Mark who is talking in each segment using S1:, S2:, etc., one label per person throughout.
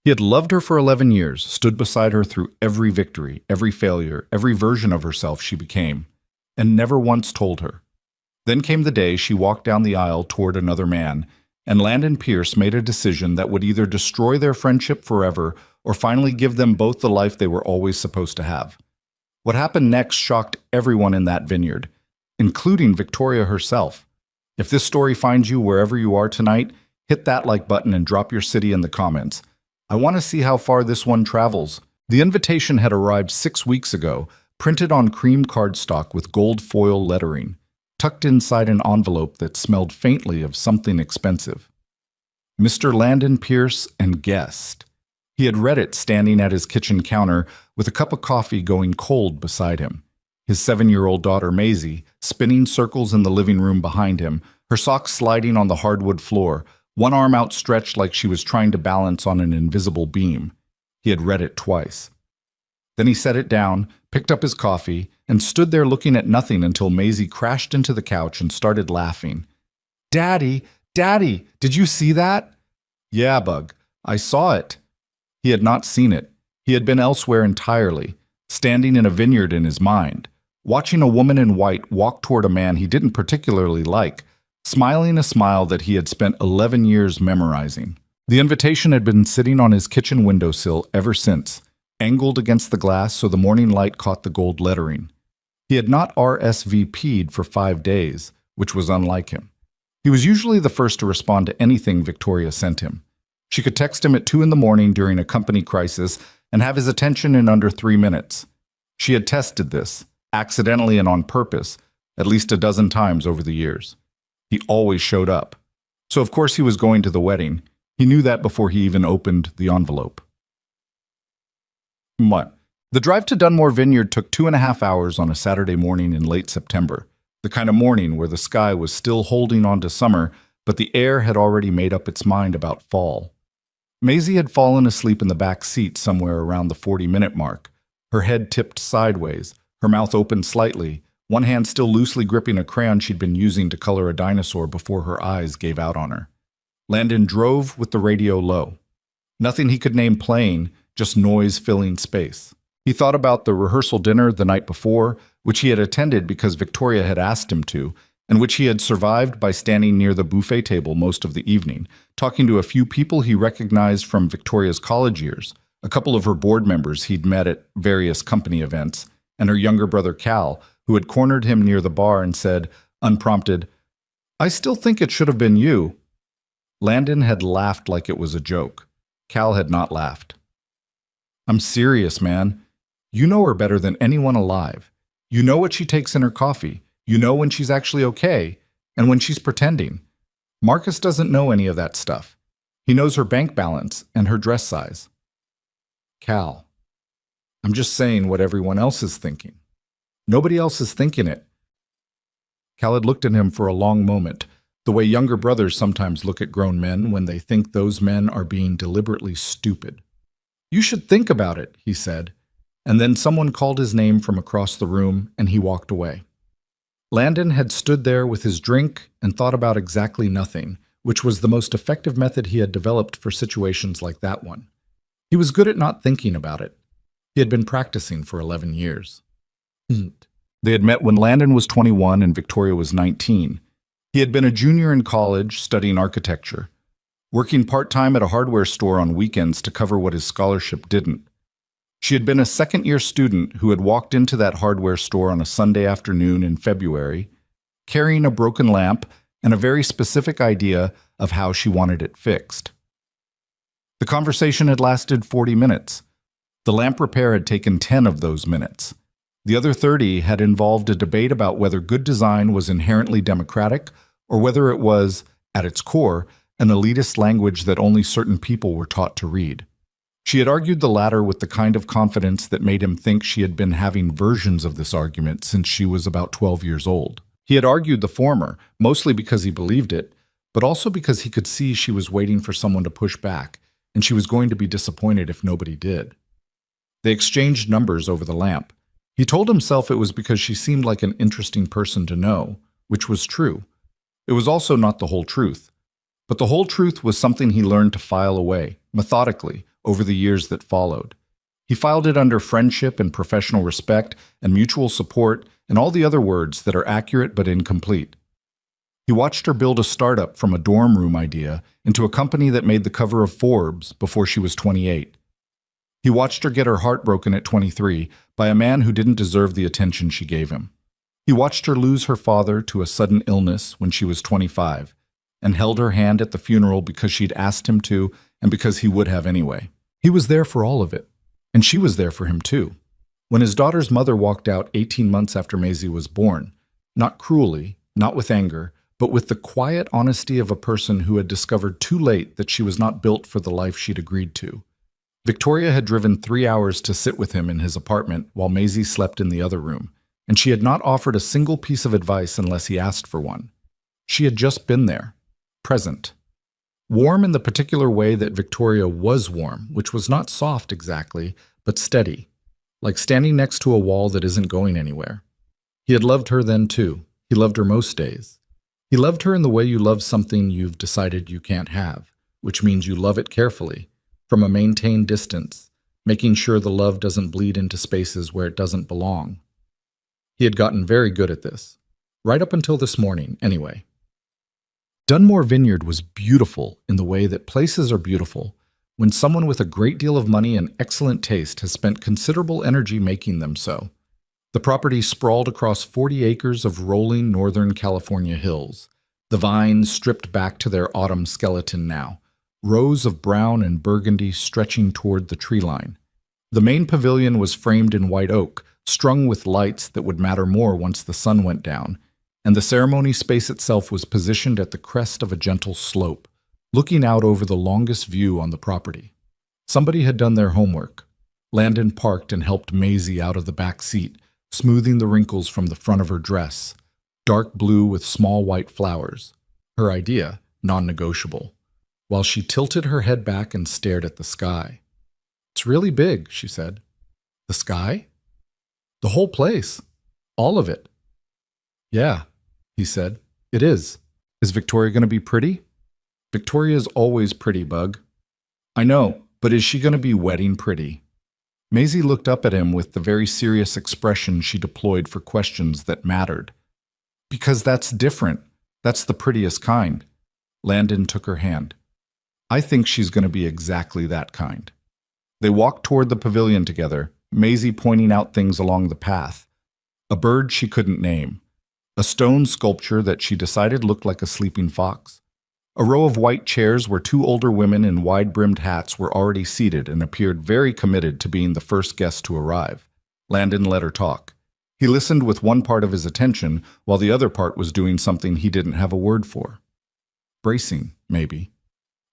S1: He had loved her for 11 years, stood beside her through every victory, every failure, every version of herself she became, and never once told her. Then came the day she walked down the aisle toward another man, and Landon Pierce made a decision that would either destroy their friendship forever or finally give them both the life they were always supposed to have. What happened next shocked everyone in that vineyard, including Victoria herself. If this story finds you wherever you are tonight, hit that like button and drop your city in the comments. I want to see how far this one travels. The invitation had arrived 6 weeks ago, printed on cream cardstock with gold foil lettering, tucked inside an envelope that smelled faintly of something expensive. Mr. Landon Pierce and guest. He had read it standing at his kitchen counter with a cup of coffee going cold beside him. His 7-year-old daughter Maisie spinning circles in the living room behind him, her socks sliding on the hardwood floor, one arm outstretched like she was trying to balance on an invisible beam. He had read it twice. Then he set it down, picked up his coffee, and stood there looking at nothing until Maisie crashed into the couch and started laughing. "Daddy, Daddy, did you see that?" "Yeah, Bug, I saw it." He had not seen it. He had been elsewhere entirely, standing in a vineyard in his mind, watching a woman in white walk toward a man he didn't particularly like, smiling a smile that he had spent 11 years memorizing. The invitation had been sitting on his kitchen windowsill ever since, angled against the glass so the morning light caught the gold lettering. He had not RSVP'd for 5 days, which was unlike him. He was usually the first to respond to anything Victoria sent him. She could text him at 2 in the morning during a company crisis and have his attention in under 3 minutes. She had tested this, accidentally and on purpose, at least a dozen times over the years. He always showed up. So of course he was going to the wedding. He knew that before he even opened the envelope. What? The drive to Dunmore Vineyard took 2.5 hours on a Saturday morning in late September, the kind of morning where the sky was still holding on to summer, but the air had already made up its mind about fall. Maisie had fallen asleep in the back seat somewhere around the 40-minute mark, her head tipped sideways, her mouth open slightly, one hand still loosely gripping a crayon she'd been using to color a dinosaur before her eyes gave out on her. Landon drove with the radio low. Nothing he could name playing, just noise filling space. He thought about the rehearsal dinner the night before, which he had attended because Victoria had asked him to, and which he had survived by standing near the buffet table most of the evening, talking to a few people he recognized from Victoria's college years, a couple of her board members he'd met at various company events, and her younger brother Cal, who had cornered him near the bar and said, unprompted, "I still think it should have been you." Landon had laughed like it was a joke. Cal had not laughed. "I'm serious, man. You know her better than anyone alive. You know what she takes in her coffee. You know when she's actually okay and when she's pretending. Marcus doesn't know any of that stuff. He knows her bank balance and her dress size." "Cal, I'm just saying what everyone else is thinking. Nobody else is thinking it." Cal had looked at him for a long moment, the way younger brothers sometimes look at grown men when they think those men are being deliberately stupid. "You should think about it," he said, and then someone called his name from across the room and he walked away. Landon had stood there with his drink and thought about exactly nothing, which was the most effective method he had developed for situations like that one. He was good at not thinking about it. He had been practicing for 11 years. They had met when Landon was 21 and Victoria was 19. He had been a junior in college studying architecture, working part-time at a hardware store on weekends to cover what his scholarship didn't. She had been a second-year student who had walked into that hardware store on a Sunday afternoon in February, carrying a broken lamp and a very specific idea of how she wanted it fixed. The conversation had lasted 40 minutes. The lamp repair had taken 10 of those minutes. The other 30 had involved a debate about whether good design was inherently democratic or whether it was, at its core, an elitist language that only certain people were taught to read. She had argued the latter with the kind of confidence that made him think she had been having versions of this argument since she was about 12 years old. He had argued the former, mostly because he believed it, but also because he could see she was waiting for someone to push back, and she was going to be disappointed if nobody did. They exchanged numbers over the lamp. He told himself it was because she seemed like an interesting person to know, which was true. It was also not the whole truth. But the whole truth was something he learned to file away, methodically, over the years that followed. He filed it under friendship and professional respect and mutual support and all the other words that are accurate but incomplete. He watched her build a startup from a dorm room idea into a company that made the cover of Forbes before she was 28. He watched her get her heart broken at 23 by a man who didn't deserve the attention she gave him. He watched her lose her father to a sudden illness when she was 25 and held her hand at the funeral because she'd asked him to and because he would have anyway. He was there for all of it, and she was there for him too. When his daughter's mother walked out 18 months after Maisie was born, not cruelly, not with anger, but with the quiet honesty of a person who had discovered too late that she was not built for the life she'd agreed to. Victoria had driven 3 hours to sit with him in his apartment while Maisie slept in the other room, and she had not offered a single piece of advice unless he asked for one. She had just been there, present. Warm in the particular way that Victoria was warm, which was not soft exactly, but steady, like standing next to a wall that isn't going anywhere. He had loved her then too. He loved her most days. He loved her in the way you love something you've decided you can't have, which means you love it carefully, from a maintained distance, making sure the love doesn't bleed into spaces where it doesn't belong. He had gotten very good at this, right up until this morning, anyway. Dunmore Vineyard was beautiful in the way that places are beautiful when someone with a great deal of money and excellent taste has spent considerable energy making them so. The property sprawled across 40 acres of rolling Northern California hills, the vines stripped back to their autumn skeleton now, rows of brown and burgundy stretching toward the tree line. The main pavilion was framed in white oak, strung with lights that would matter more once the sun went down, and the ceremony space itself was positioned at the crest of a gentle slope, looking out over the longest view on the property. Somebody had done their homework. Landon parked and helped Maisie out of the back seat, smoothing the wrinkles from the front of her dress, dark blue with small white flowers, her idea, non-negotiable, while she tilted her head back and stared at the sky. "It's really big," she said. "The sky?" "The whole place. All of it." "Yeah," he said. "It is. Is Victoria going to be pretty?" "Victoria's always pretty, Bug." "I know, but is she going to be wedding pretty?" Maisie looked up at him with the very serious expression she deployed for questions that mattered. "Because that's different. That's the prettiest kind." Landon took her hand. "I think she's going to be exactly that kind." They walked toward the pavilion together, Maisie pointing out things along the path. A bird she couldn't name. A stone sculpture that she decided looked like a sleeping fox. A row of white chairs where two older women in wide-brimmed hats were already seated and appeared very committed to being the first guest to arrive. Landon let her talk. He listened with one part of his attention while the other part was doing something he didn't have a word for. Bracing, maybe.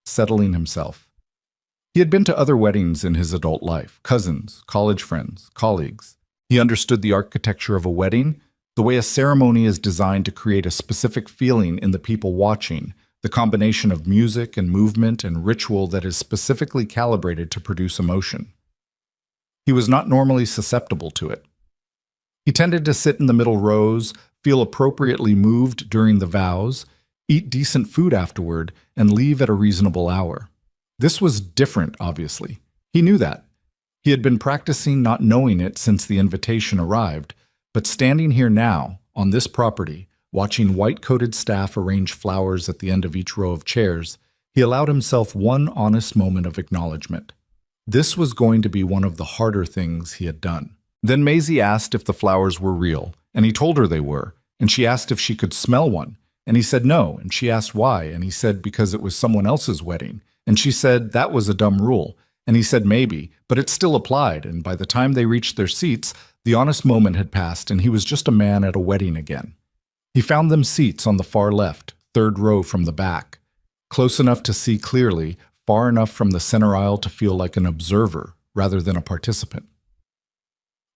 S1: Settling himself. He had been to other weddings in his adult life, cousins, college friends, colleagues. He understood the architecture of a wedding, the way a ceremony is designed to create a specific feeling in the people watching, the combination of music and movement and ritual that is specifically calibrated to produce emotion. He was not normally susceptible to it. He tended to sit in the middle rows, feel appropriately moved during the vows, eat decent food afterward, and leave at a reasonable hour. This was different, obviously. He knew that. He had been practicing not knowing it since the invitation arrived, but standing here now, on this property, watching white-coated staff arrange flowers at the end of each row of chairs, he allowed himself one honest moment of acknowledgement. This was going to be one of the harder things he had done. Then Maisie asked if the flowers were real, and he told her they were, and she asked if she could smell one, and he said no, and she asked why, and he said because it was someone else's wedding, and she said that was a dumb rule, and he said maybe, but it still applied, and by the time they reached their seats, the honest moment had passed, and he was just a man at a wedding again. He found them seats on the far left, third row from the back, close enough to see clearly, far enough from the center aisle to feel like an observer rather than a participant.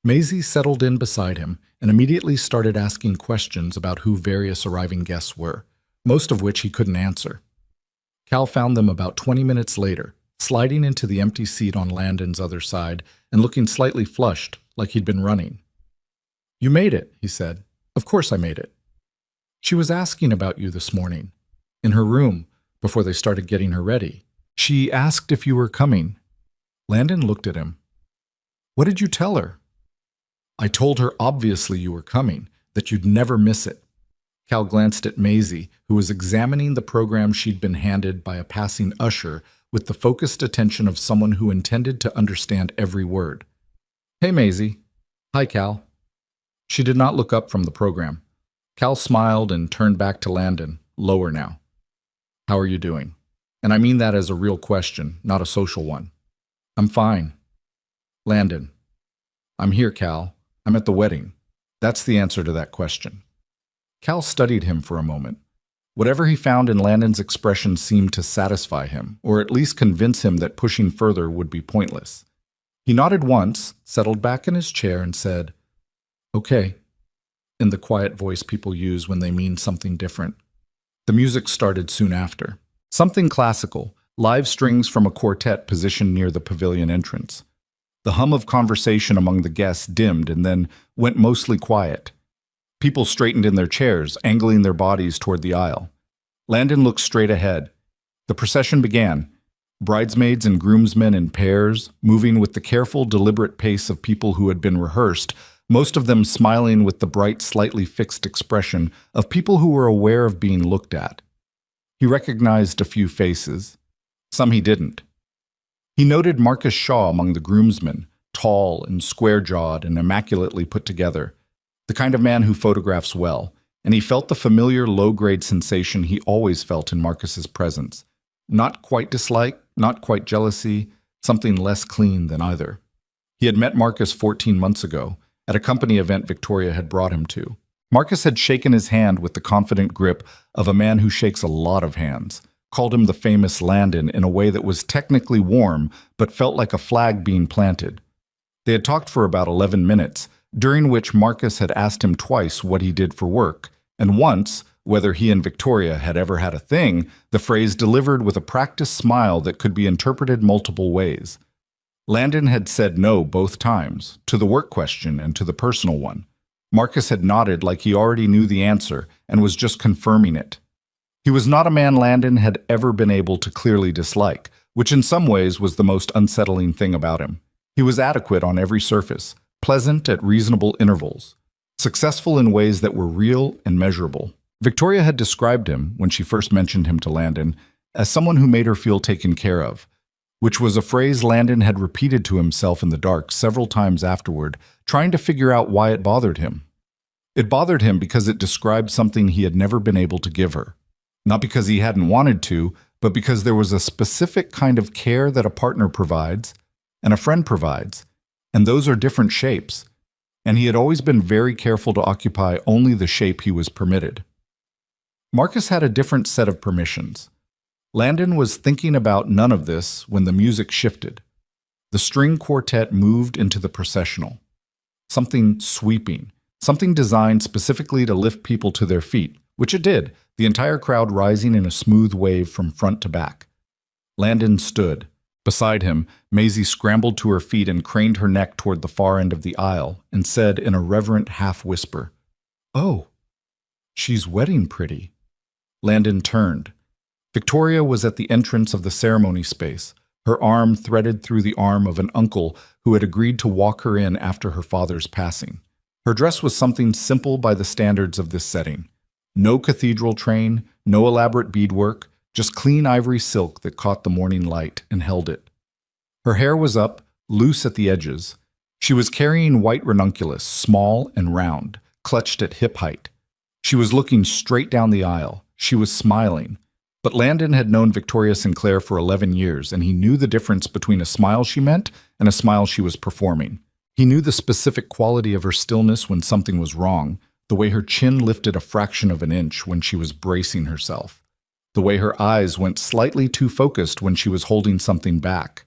S1: Maisie settled in beside him and immediately started asking questions about who various arriving guests were, most of which he couldn't answer. Cal found them about 20 minutes later, sliding into the empty seat on Landon's other side and looking slightly flushed, like he'd been running. "You made it," he said. "Of course I made it." "She was asking about you this morning, in her room, before they started getting her ready. She asked if you were coming." Landon looked at him. What did you tell her? I told her obviously you were coming, that you'd never miss it. Cal glanced at Maisie, who was examining the program she'd been handed by a passing usher with the focused attention of someone who intended to understand every word. Hey, Maisie. Hi, Cal. She did not look up from the program. Cal smiled and turned back to Landon, lower now. How are you doing? And I mean that as a real question, not a social one. I'm fine. Landon. I'm here, Cal. I'm at the wedding. That's the answer to that question. Cal studied him for a moment. Whatever he found in Landon's expression seemed to satisfy him, or at least convince him that pushing further would be pointless. He nodded once, settled back in his chair, and said, Okay, in the quiet voice people use when they mean something different. The music started soon after. Something classical, live strings from a quartet positioned near the pavilion entrance. The hum of conversation among the guests dimmed and then went mostly quiet. People straightened in their chairs, angling their bodies toward the aisle. Landon looked straight ahead. The procession began, bridesmaids and groomsmen in pairs, moving with the careful, deliberate pace of people who had been rehearsed, most of them smiling with the bright, slightly fixed expression of people who were aware of being looked at. He recognized a few faces. Some he didn't. He noted Marcus Shaw among the groomsmen, tall and square-jawed and immaculately put together, the kind of man who photographs well, and he felt the familiar low-grade sensation he always felt in Marcus's presence. Not quite dislike, not quite jealousy, something less clean than either. He had met Marcus 14 months ago, at a company event Victoria had brought him to. Marcus had shaken his hand with the confident grip of a man who shakes a lot of hands, called him the famous Landon in a way that was technically warm, but felt like a flag being planted. They had talked for about 11 minutes, during which Marcus had asked him twice what he did for work, and once, whether he and Victoria had ever had a thing, the phrase delivered with a practiced smile that could be interpreted multiple ways. Landon had said no both times, to the work question and to the personal one. Marcus had nodded like he already knew the answer and was just confirming it. He was not a man Landon had ever been able to clearly dislike, which in some ways was the most unsettling thing about him. He was adequate on every surface, pleasant at reasonable intervals, successful in ways that were real and measurable. Victoria had described him, when she first mentioned him to Landon, as someone who made her feel taken care of, which was a phrase Landon had repeated to himself in the dark several times afterward, trying to figure out why it bothered him. It bothered him because it described something he had never been able to give her. Not because he hadn't wanted to, but because there was a specific kind of care that a partner provides and a friend provides, and those are different shapes, and he had always been very careful to occupy only the shape he was permitted. Marcus had a different set of permissions. Landon was thinking about none of this when the music shifted. The string quartet moved into the processional. Something sweeping, something designed specifically to lift people to their feet, which it did, the entire crowd rising in a smooth wave from front to back. Landon stood. Beside him, Maisie scrambled to her feet and craned her neck toward the far end of the aisle and said in a reverent half-whisper, "Oh, she's wedding pretty." Landon turned. Victoria was at the entrance of the ceremony space, her arm threaded through the arm of an uncle who had agreed to walk her in after her father's passing. Her dress was something simple by the standards of this setting. No cathedral train, no elaborate beadwork, just clean ivory silk that caught the morning light and held it. Her hair was up, loose at the edges. She was carrying white ranunculus, small and round, clutched at hip height. She was looking straight down the aisle. She was smiling. But Landon had known Victoria Sinclair for 11 years, and he knew the difference between a smile she meant and a smile she was performing. He knew the specific quality of her stillness when something was wrong, the way her chin lifted a fraction of an inch when she was bracing herself, the way her eyes went slightly too focused when she was holding something back.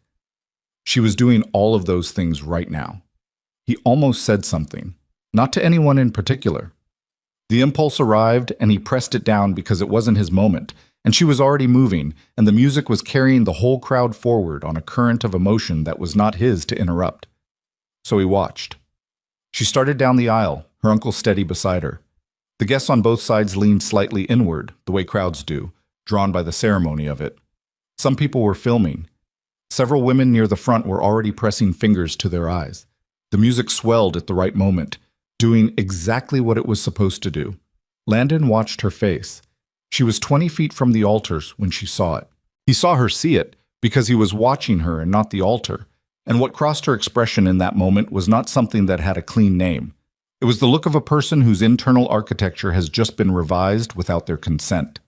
S1: She was doing all of those things right now. He almost said something, not to anyone in particular. The impulse arrived, and he pressed it down because it wasn't his moment, and she was already moving, and the music was carrying the whole crowd forward on a current of emotion that was not his to interrupt. So he watched. She started down the aisle, her uncle steady beside her. The guests on both sides leaned slightly inward, the way crowds do, drawn by the ceremony of it. Some people were filming. Several women near the front were already pressing fingers to their eyes. The music swelled at the right moment, doing exactly what it was supposed to do. Landon watched her face. She was 20 feet from the altars when she saw it. He saw her see it because he was watching her and not the altar. And what crossed her expression in that moment was not something that had a clean name. It was the look of a person whose internal architecture has just been revised without their consent.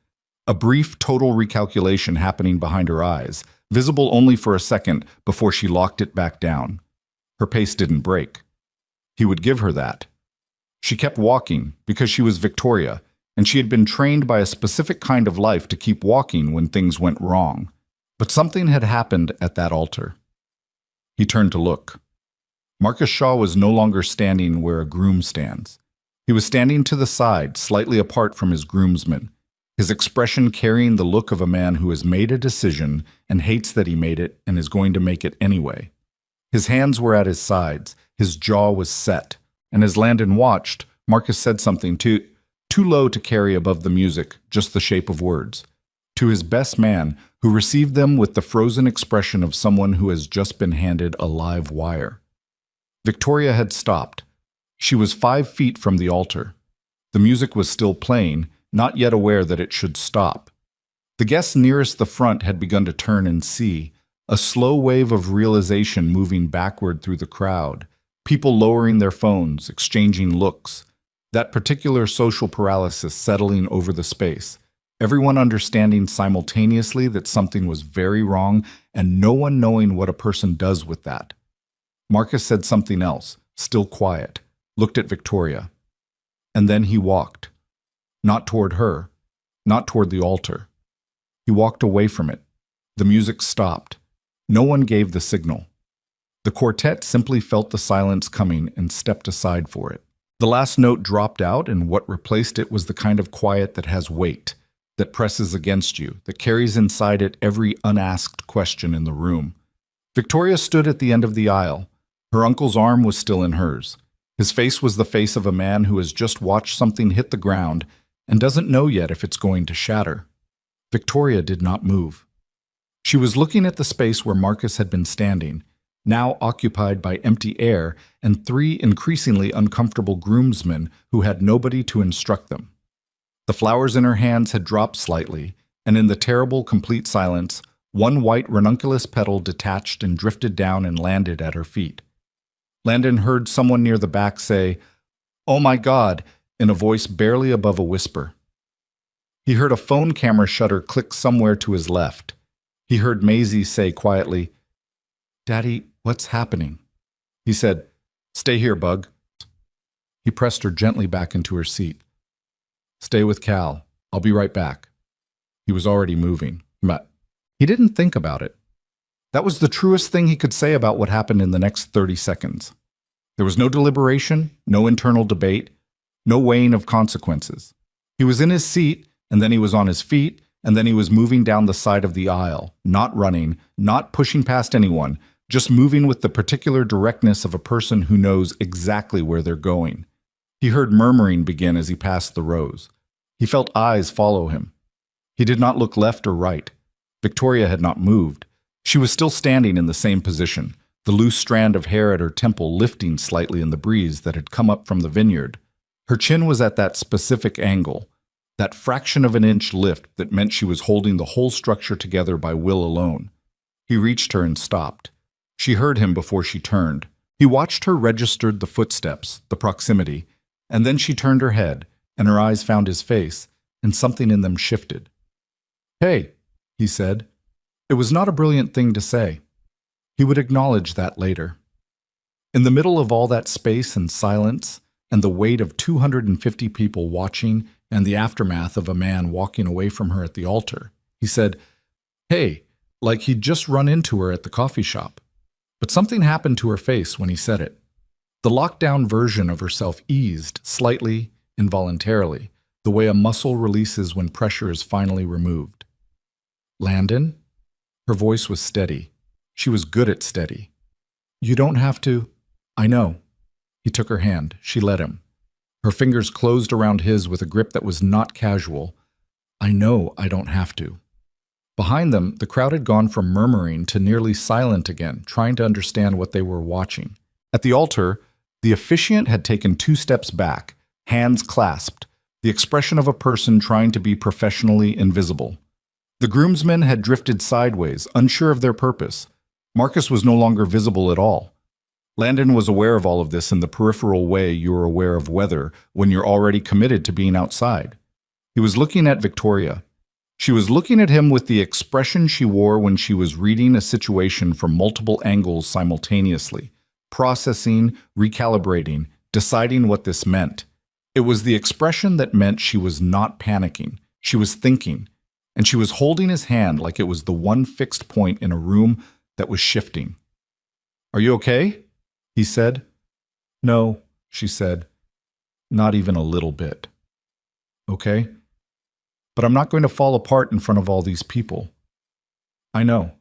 S1: A brief, total recalculation happening behind her eyes, visible only for a second before she locked it back down. Her pace didn't break. He would give her that. She kept walking because she was Victoria, and she had been trained by a specific kind of life to keep walking when things went wrong. But something had happened at that altar. He turned to look. Marcus Shaw was no longer standing where a groom stands. He was standing to the side, slightly apart from his groomsmen, his expression carrying the look of a man who has made a decision and hates that he made it and is going to make it anyway. His hands were at his sides, his jaw was set, and as Landon watched, Marcus said something too low to carry above the music, just the shape of words, to his best man, who received them with the frozen expression of someone who has just been handed a live wire. Victoria had stopped. She was 5 feet from the altar. The music was still playing, not yet aware that it should stop. The guests nearest the front had begun to turn and see, a slow wave of realization moving backward through the crowd, people lowering their phones, exchanging looks, that particular social paralysis settling over the space, everyone understanding simultaneously that something was very wrong and no one knowing what a person does with that. Marcus said something else, still quiet, looked at Victoria. And then he walked. Not toward her, not toward the altar. He walked away from it. The music stopped. No one gave the signal. The quartet simply felt the silence coming and stepped aside for it. The last note dropped out, and what replaced it was the kind of quiet that has weight, that presses against you, that carries inside it every unasked question in the room. Victoria stood at the end of the aisle. Her uncle's arm was still in hers. His face was the face of a man who has just watched something hit the ground and doesn't know yet if it's going to shatter. Victoria did not move. She was looking at the space where Marcus had been standing, now occupied by empty air and 3 increasingly uncomfortable groomsmen who had nobody to instruct them. The flowers in her hands had dropped slightly, and in the terrible, complete silence, one white ranunculus petal detached and drifted down and landed at her feet. Landon heard someone near the back say, "Oh my God," in a voice barely above a whisper. He heard a phone camera shutter click somewhere to his left. He heard Maisie say quietly, "Daddy, what's happening?" He said, "Stay here, Bug." He pressed her gently back into her seat. "Stay with Cal. I'll be right back." He was already moving, but he didn't think about it. That was the truest thing he could say about what happened in the next 30 seconds. There was no deliberation, no internal debate, no weighing of consequences. He was in his seat, and then he was on his feet, and then he was moving down the side of the aisle, not running, not pushing past anyone, just moving with the particular directness of a person who knows exactly where they're going. He heard murmuring begin as he passed the rows. He felt eyes follow him. He did not look left or right. Victoria had not moved. She was still standing in the same position, the loose strand of hair at her temple lifting slightly in the breeze that had come up from the vineyard. Her chin was at that specific angle, that fraction of an inch lift that meant she was holding the whole structure together by will alone. He reached her and stopped. She heard him before she turned. He watched her, registered the footsteps, the proximity, and then she turned her head, and her eyes found his face, and something in them shifted. "Hey," he said. It was not a brilliant thing to say. He would acknowledge that later. In the middle of all that space and silence, and the weight of 250 people watching, and the aftermath of a man walking away from her at the altar, he said, "Hey," like he'd just run into her at the coffee shop. But something happened to her face when he said it. The lockdown version of herself eased, slightly, involuntarily, the way a muscle releases when pressure is finally removed. "Landon?" Her voice was steady. She was good at steady. "You don't have to." "I know." He took her hand. She let him. Her fingers closed around his with a grip that was not casual. "I know I don't have to." Behind them, the crowd had gone from murmuring to nearly silent again, trying to understand what they were watching. At the altar, the officiant had taken 2 steps back, hands clasped, the expression of a person trying to be professionally invisible. The groomsmen had drifted sideways, unsure of their purpose. Marcus was no longer visible at all. Landon was aware of all of this in the peripheral way you are aware of weather when you're already committed to being outside. He was looking at Victoria. She was looking at him with the expression she wore when she was reading a situation from multiple angles simultaneously, processing, recalibrating, deciding what this meant. It was the expression that meant she was not panicking. She was thinking, and she was holding his hand like it was the one fixed point in a room that was shifting. "Are you okay?" he said. "No," she said. "Not even a little bit." "Okay. But I'm not going to fall apart in front of all these people." "I know.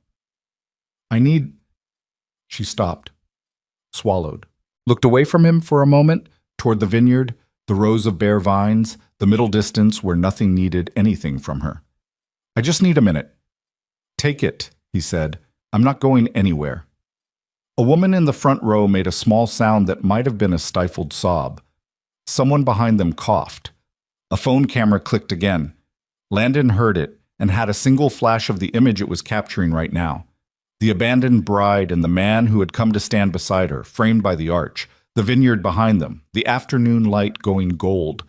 S1: I need—" She stopped, swallowed, looked away from him for a moment, toward the vineyard, the rows of bare vines, the middle distance where nothing needed anything from her. "I just need a minute." "Take it," he said. "I'm not going anywhere." A woman in the front row made a small sound that might have been a stifled sob. Someone behind them coughed. A phone camera clicked again. Landon heard it and had a single flash of the image it was capturing right now. The abandoned bride and the man who had come to stand beside her, framed by the arch, the vineyard behind them, the afternoon light going gold.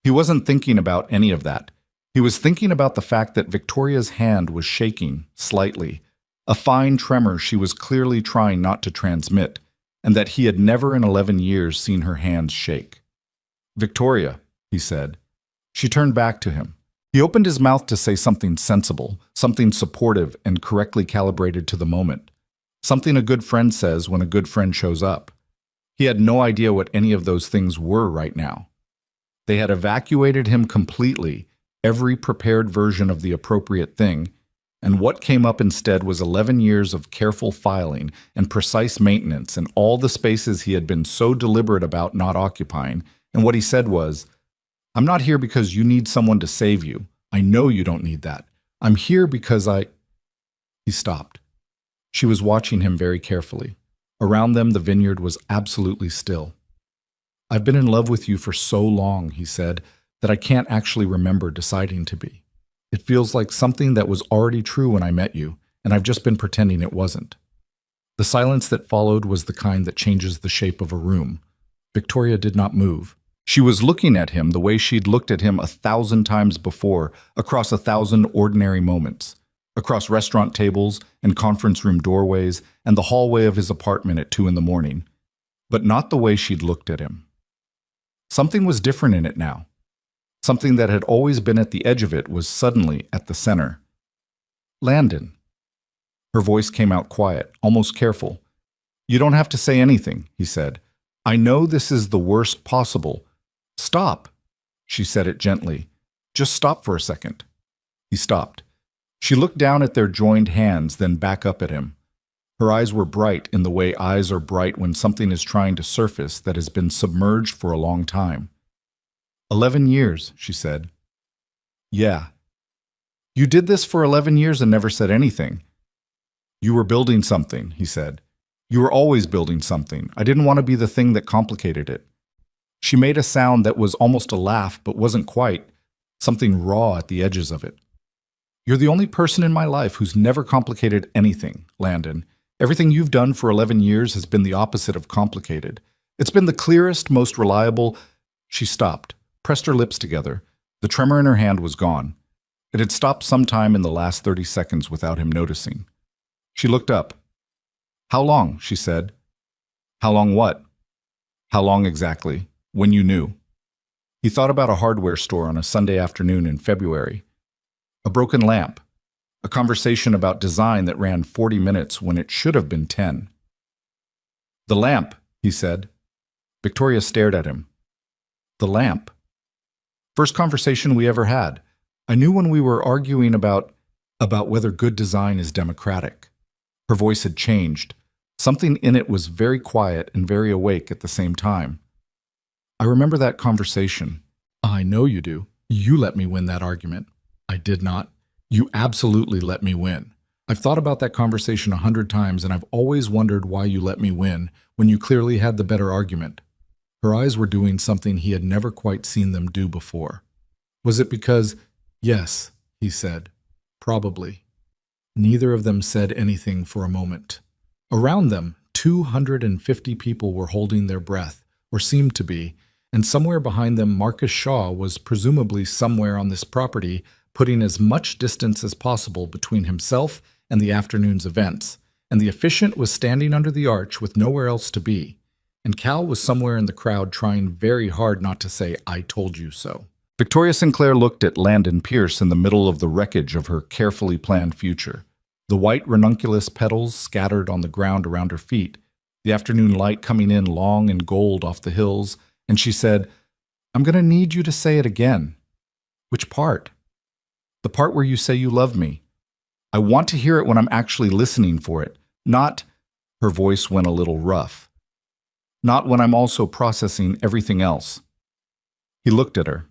S1: He wasn't thinking about any of that. He was thinking about the fact that Victoria's hand was shaking, slightly, a fine tremor she was clearly trying not to transmit, and that he had never in 11 years seen her hands shake. "Victoria," he said. She turned back to him. He opened his mouth to say something sensible, something supportive and correctly calibrated to the moment. Something a good friend says when a good friend shows up. He had no idea what any of those things were right now. They had evacuated him completely, every prepared version of the appropriate thing, and what came up instead was 11 years of careful filing and precise maintenance in all the spaces he had been so deliberate about not occupying, and what he said was, "I'm not here because you need someone to save you. I know you don't need that. I'm here because I—" He stopped. She was watching him very carefully. Around them, the vineyard was absolutely still. "I've been in love with you for so long," he said, "that I can't actually remember deciding to be. It feels like something that was already true when I met you, and I've just been pretending it wasn't." The silence that followed was the kind that changes the shape of a room. Victoria did not move. She was looking at him the way she'd looked at him 1,000 times before, across 1,000 ordinary moments, across restaurant tables and conference room doorways and the hallway of his apartment at 2 in the morning, but not the way she'd looked at him. Something was different in it now. Something that had always been at the edge of it was suddenly at the center. "Landon." Her voice came out quiet, almost careful. "You don't have to say anything," he said. "I know this is the worst possible. Stop." She said it gently. "Just stop for a second." He stopped. She looked down at their joined hands, then back up at him. Her eyes were bright in the way eyes are bright when something is trying to surface that has been submerged for a long time. 11 years, she said. "Yeah." "You did this for 11 years and never said anything." "You were building something," he said. "You were always building something. I didn't want to be the thing that complicated it." She made a sound that was almost a laugh, but wasn't quite, something raw at the edges of it. "You're the only person in my life who's never complicated anything, Landon. Everything you've done for 11 years has been the opposite of complicated. It's been the clearest, most reliable—" She stopped, pressed her lips together. The tremor in her hand was gone. It had stopped sometime in the last 30 seconds without him noticing. She looked up. "How long?" she said. "How long what?" "How long exactly? When you knew?" He thought about a hardware store on a Sunday afternoon in February. A broken lamp. A conversation about design that ran 40 minutes when it should have been 10. "The lamp," he said. Victoria stared at him. "The lamp. First conversation we ever had. I knew when we were arguing about whether good design is democratic." Her voice had changed. Something in it was very quiet and very awake at the same time. "I remember that conversation." "I know you do. You let me win that argument." "I did not." You absolutely let me win. I've thought about that conversation 100 times, and I've always wondered why you let me win when you clearly had the better argument. Her eyes were doing something he had never quite seen them do before. Was it because, yes, he said, probably. Neither of them said anything for a moment. Around them, 250 people were holding their breath, or seemed to be, and somewhere behind them Marcus Shaw was presumably somewhere on this property, putting as much distance as possible between himself and the afternoon's events, and the officiant was standing under the arch with nowhere else to be, and Cal was somewhere in the crowd trying very hard not to say, "I told you so." Victoria Sinclair looked at Landon Pierce in the middle of the wreckage of her carefully planned future. The white ranunculus petals scattered on the ground around her feet, the afternoon light coming in long and gold off the hills, and she said, "I'm going to need you to say it again." "Which part?" "The part where you say you love me. I want to hear it when I'm actually listening for it, not," her voice went a little rough, "not when I'm also processing everything else." He looked at her.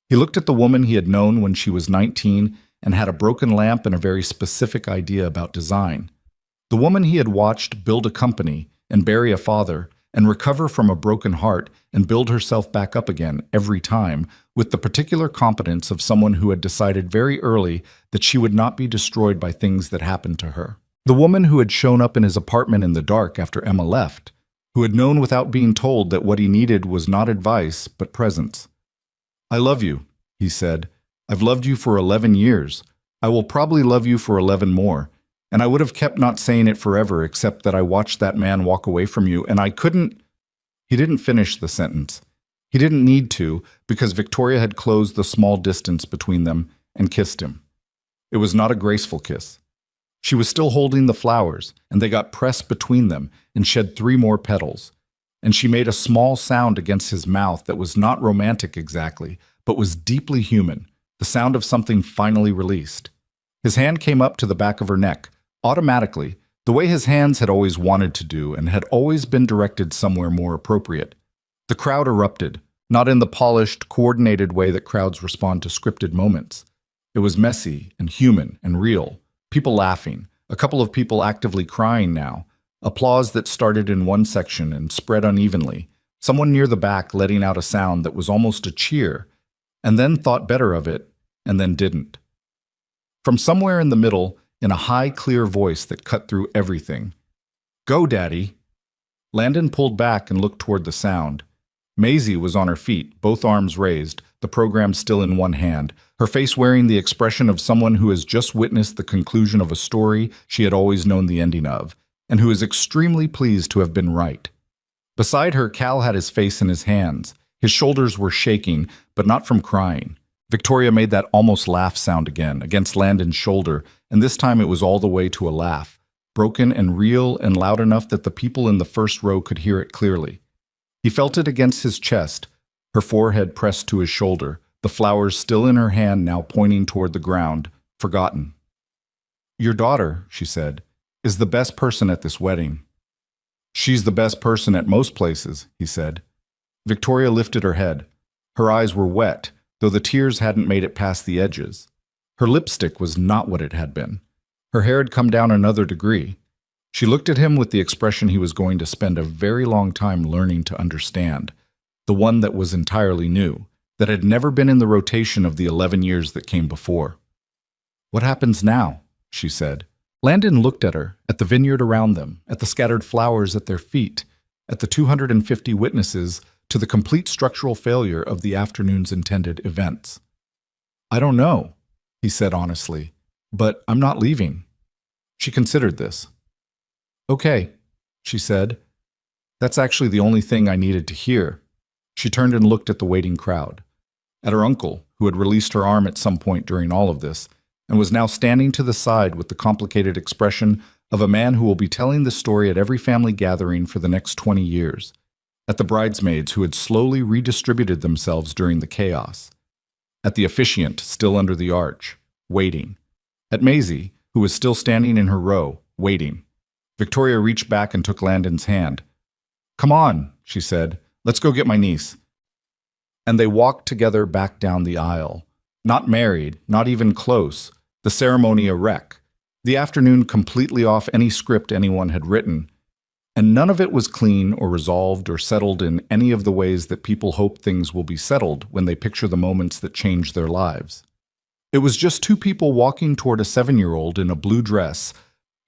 S1: He looked at the woman he had known when she was 19 and had a broken lamp and a very specific idea about design. The woman he had watched build a company and bury a father and recover from a broken heart and build herself back up again every time with the particular competence of someone who had decided very early that she would not be destroyed by things that happened to her. The woman who had shown up in his apartment in the dark after Emma left, who had known without being told that what he needed was not advice but presence. "I love you," he said. "I've loved you for 11 years. I will probably love you for 11 more. And I would have kept not saying it forever except that I watched that man walk away from you and I couldn't—" He didn't finish the sentence. He didn't need to because Victoria had closed the small distance between them and kissed him. It was not a graceful kiss. She was still holding the flowers, and they got pressed between them and shed 3 more petals. And she made a small sound against his mouth that was not romantic exactly, but was deeply human, the sound of something finally released. His hand came up to the back of her neck, automatically, the way his hands had always wanted to do and had always been directed somewhere more appropriate. The crowd erupted, not in the polished, coordinated way that crowds respond to scripted moments. It was messy and human and real, people laughing, a couple of people actively crying now, applause that started in one section and spread unevenly, someone near the back letting out a sound that was almost a cheer, and then thought better of it, and then didn't. From somewhere in the middle, in a high, clear voice that cut through everything, "Go, Daddy!" Landon pulled back and looked toward the sound. Maisie was on her feet, both arms raised, the program still in one hand, her face wearing the expression of someone who has just witnessed the conclusion of a story she had always known the ending of, and who is extremely pleased to have been right. Beside her, Cal had his face in his hands. His shoulders were shaking, but not from crying. Victoria made that almost laugh sound again, against Landon's shoulder, and this time it was all the way to a laugh, broken and real and loud enough that the people in the first row could hear it clearly. He felt it against his chest, her forehead pressed to his shoulder, the flowers still in her hand now pointing toward the ground, forgotten. "Your daughter," she said, "is the best person at this wedding." "She's the best person at most places," he said. Victoria lifted her head. Her eyes were wet, though the tears hadn't made it past the edges. Her lipstick was not what it had been. Her hair had come down another degree. She looked at him with the expression he was going to spend a very long time learning to understand, the one that was entirely new, that had never been in the rotation of the 11 years that came before. "What happens now?" she said. Landon looked at her, at the vineyard around them, at the scattered flowers at their feet, at the 250 witnesses to the complete structural failure of the afternoon's intended events. "I don't know," he said honestly, "but I'm not leaving." She considered this. "Okay," she said. "That's actually the only thing I needed to hear." She turned and looked at the waiting crowd, at her uncle, who had released her arm at some point during all of this, and was now standing to the side with the complicated expression of a man who will be telling the story at every family gathering for the next 20 years, at the bridesmaids who had slowly redistributed themselves during the chaos, at the officiant still under the arch, waiting, at Maisie, who was still standing in her row, waiting. Victoria reached back and took Landon's hand. "Come on," she said. "Let's go get my niece." And they walked together back down the aisle. Not married, not even close, The ceremony a wreck. The afternoon completely off any script anyone had written, and none of it was clean or resolved or settled in any of the ways that people hope things will be settled when they picture the moments that change their lives. It was just two people walking toward a 7-year-old in a blue dress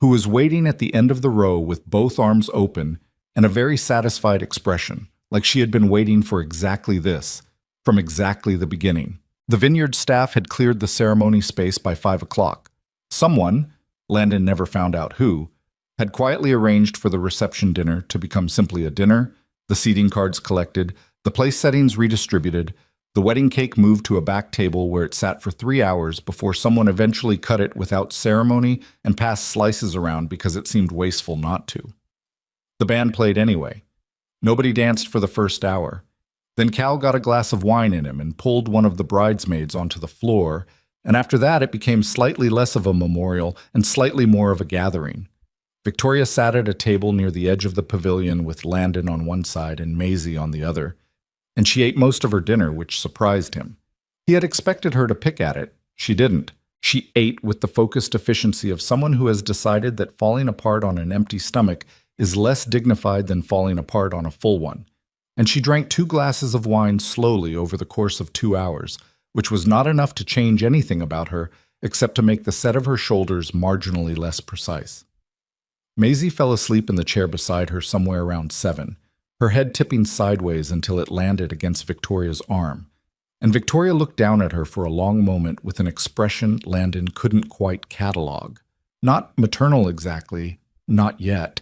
S1: who was waiting at the end of the row with both arms open and a very satisfied expression, like she had been waiting for exactly this, from exactly the beginning. The vineyard staff had cleared the ceremony space by 5 o'clock. Someone, Landon never found out who, had quietly arranged for the reception dinner to become simply a dinner, the seating cards collected, the place settings redistributed, the wedding cake moved to a back table where it sat for 3 hours before someone eventually cut it without ceremony and passed slices around because it seemed wasteful not to. The band played anyway. Nobody danced for the first hour. Then Cal got a glass of wine in him and pulled one of the bridesmaids onto the floor, and after that it became slightly less of a memorial and slightly more of a gathering. Victoria sat at a table near the edge of the pavilion with Landon on one side and Maisie on the other, and she ate most of her dinner, which surprised him. He had expected her to pick at it. She didn't. She ate with the focused efficiency of someone who has decided that falling apart on an empty stomach is less dignified than falling apart on a full one. And she drank 2 glasses of wine slowly over the course of 2 hours, which was not enough to change anything about her except to make the set of her shoulders marginally less precise. Maisie fell asleep in the chair beside her somewhere around 7, her head tipping sideways until it landed against Victoria's arm, and Victoria looked down at her for a long moment with an expression Landon couldn't quite catalog. Not maternal exactly, not yet.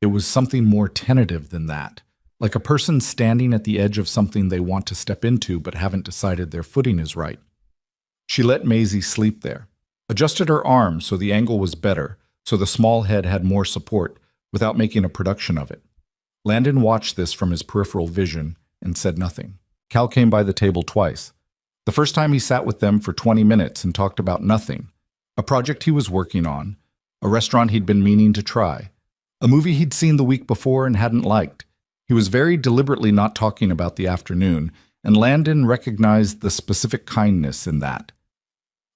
S1: It was something more tentative than that, like a person standing at the edge of something they want to step into but haven't decided their footing is right. She let Maisie sleep there, adjusted her arm so the angle was better, so the small head had more support, without making a production of it. Landon watched this from his peripheral vision and said nothing. Cal came by the table twice. The first time he sat with them for 20 minutes and talked about nothing. A project he was working on, a restaurant he'd been meaning to try, a movie he'd seen the week before and hadn't liked. He was very deliberately not talking about the afternoon, and Landon recognized the specific kindness in that.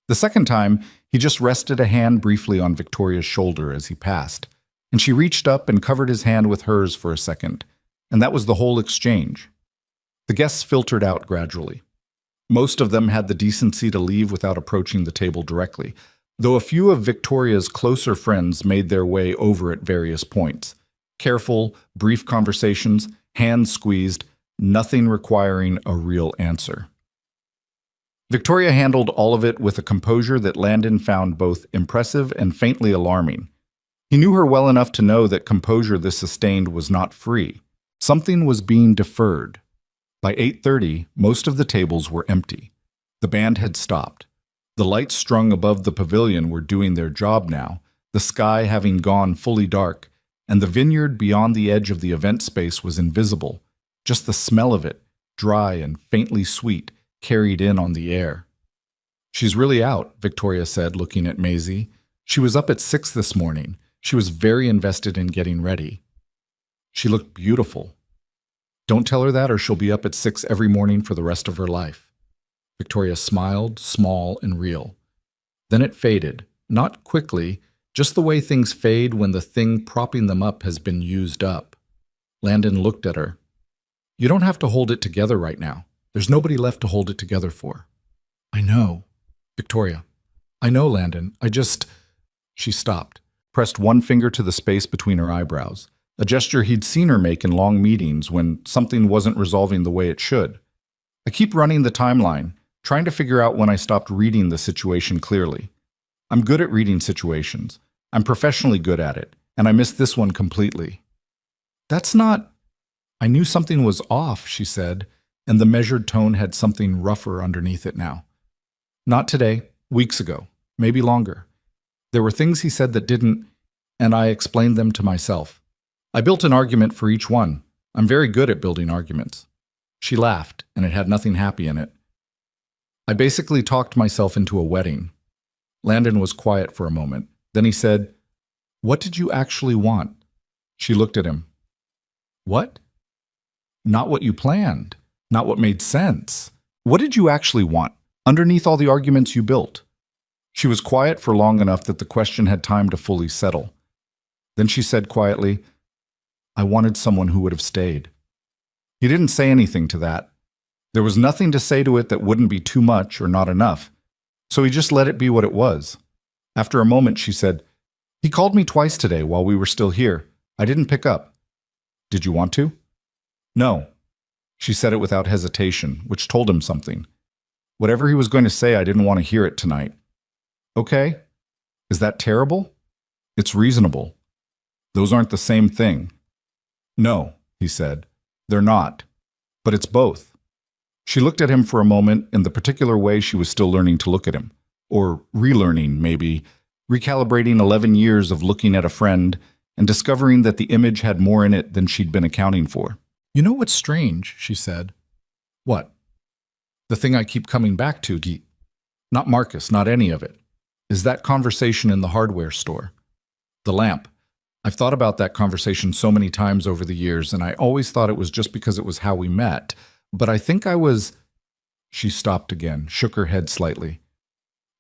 S1: The second time, he just rested a hand briefly on Victoria's shoulder as he passed, and she reached up and covered his hand with hers for a second, and that was the whole exchange. The guests filtered out gradually. Most of them had the decency to leave without approaching the table directly, though a few of Victoria's closer friends made their way over at various points. Careful, brief conversations, hands squeezed, nothing requiring a real answer. Victoria handled all of it with a composure that Landon found both impressive and faintly alarming. He knew her well enough to know that composure this sustained was not free. Something was being deferred. By 8:30, most of the tables were empty. The band had stopped. The lights strung above the pavilion were doing their job now, the sky having gone fully dark, and the vineyard beyond the edge of the event space was invisible. Just the smell of it, dry and faintly sweet, carried in on the air. "She's really out," Victoria said, looking at Maisie. "She was up at 6 this morning. She was very invested in getting ready. She looked beautiful. Don't tell her that or she'll be up at 6 every morning for the rest of her life." Victoria smiled, small and real. Then it faded, not quickly, just the way things fade when the thing propping them up has been used up. Landon looked at her. "You don't have to hold it together right now. There's nobody left to hold it together for." "I know." "Victoria, I know, Landon. I just—" She stopped, pressed one finger to the space between her eyebrows, a gesture he'd seen her make in long meetings when something wasn't resolving the way it should. "I keep running the timeline, trying to figure out when I stopped reading the situation clearly. I'm good at reading situations. I'm professionally good at it, and I missed this one completely." "That's not—" "I knew something was off," she said, and the measured tone had something rougher underneath it now. "Not today, weeks ago, maybe longer. There were things he said that didn't, and I explained them to myself. I built an argument for each one. I'm very good at building arguments." She laughed, and it had nothing happy in it. "I basically talked myself into a wedding." Landon was quiet for a moment. Then he said, "What did you actually want?" She looked at him. "What?" "Not what you planned. Not what made sense. What did you actually want, underneath all the arguments you built?" She was quiet for long enough that the question had time to fully settle. Then she said quietly, "I wanted someone who would have stayed." He didn't say anything to that. There was nothing to say to it that wouldn't be too much or not enough. So he just let it be what it was. After a moment, she said, "He called me twice today while we were still here. I didn't pick up. Did you want to?" "No." She said it without hesitation, which told him something. Whatever he was going to say, I didn't want to hear it tonight. "Okay. Is that terrible?" "It's reasonable. Those aren't the same thing." "No," he said. "They're not. But it's both." She looked at him for a moment in the particular way she was still learning to look at him. Or relearning, maybe, recalibrating 11 years of looking at a friend and discovering that the image had more in it than she'd been accounting for. "You know what's strange?" she said. "What?" "The thing I keep coming back to, not Marcus, not any of it, is that conversation in the hardware store. The lamp. I've thought about that conversation so many times over the years, and I always thought it was just because it was how we met. But I think I was—" She stopped again, shook her head slightly.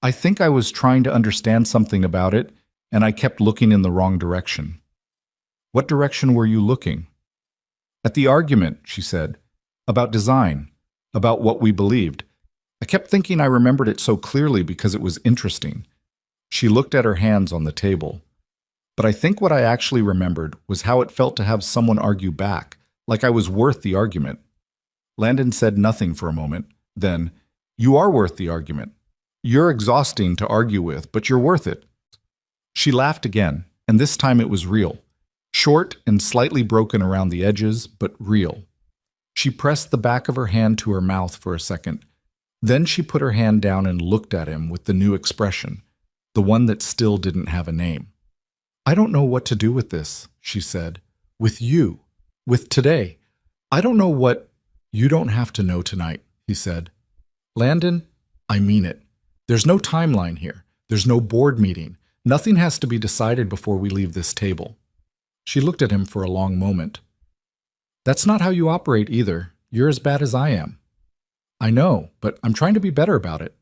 S1: "I think I was trying to understand something about it, and I kept looking in the wrong direction." "What direction were you looking?" "At the argument," she said, "about design, about what we believed. I kept thinking I remembered it so clearly because it was interesting." She looked at her hands on the table. "But I think what I actually remembered was how it felt to have someone argue back, like I was worth the argument." Landon said nothing for a moment. Then, "You are worth the argument. You're exhausting to argue with, but you're worth it." She laughed again, and this time it was real. Short and slightly broken around the edges, but real. She pressed the back of her hand to her mouth for a second. Then she put her hand down and looked at him with the new expression, the one that still didn't have a name. "I don't know what to do with this," she said. "With you. With today. I don't know what—" "You don't have to know tonight," he said. "Landon, I mean it. There's no timeline here. There's no board meeting. Nothing has to be decided before we leave this table." She looked at him for a long moment. "That's not how you operate either. You're as bad as I am." "I know, but I'm trying to be better about it."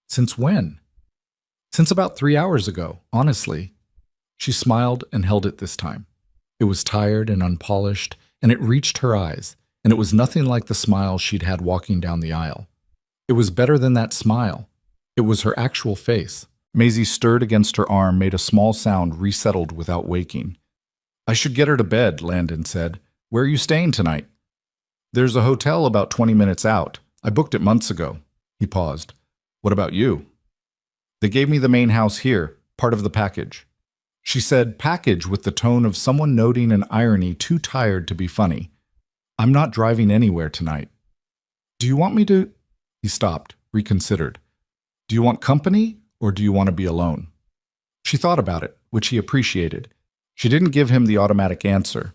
S1: "Since when?" "Since about 3 hours ago, honestly." She smiled and held it this time. It was tired and unpolished, and it reached her eyes, and it was nothing like the smile she'd had walking down the aisle. It was better than that smile. It was her actual face. Maisie stirred against her arm, made a small sound, resettled without waking. "I should get her to bed," Landon said. "Where are you staying tonight?" "There's a hotel about 20 minutes out. I booked it months ago." He paused. "What about you?" "They gave me the main house here, part of the package." She said package with the tone of someone noting an irony too tired to be funny. "I'm not driving anywhere tonight." "Do you want me to—" He stopped, reconsidered. "Do you want company, or do you want to be alone?" She thought about it, which he appreciated. She didn't give him the automatic answer.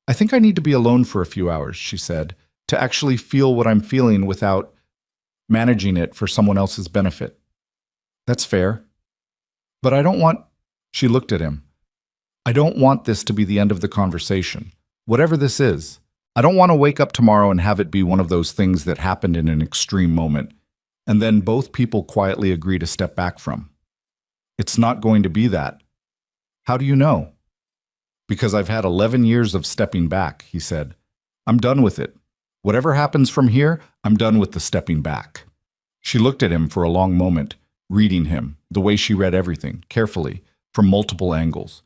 S1: "I think I need to be alone for a few hours," she said, "to actually feel what I'm feeling without managing it for someone else's benefit." "That's fair." "But I don't want—" She looked at him. "I don't want this to be the end of the conversation. Whatever this is. I don't want to wake up tomorrow and have it be one of those things that happened in an extreme moment, and then both people quietly agree to step back from. It's not going to be that." "How do you know?" "Because I've had 11 years of stepping back," he said. "I'm done with it. Whatever happens from here, I'm done with the stepping back." She looked at him for a long moment, reading him, the way she read everything, carefully, from multiple angles.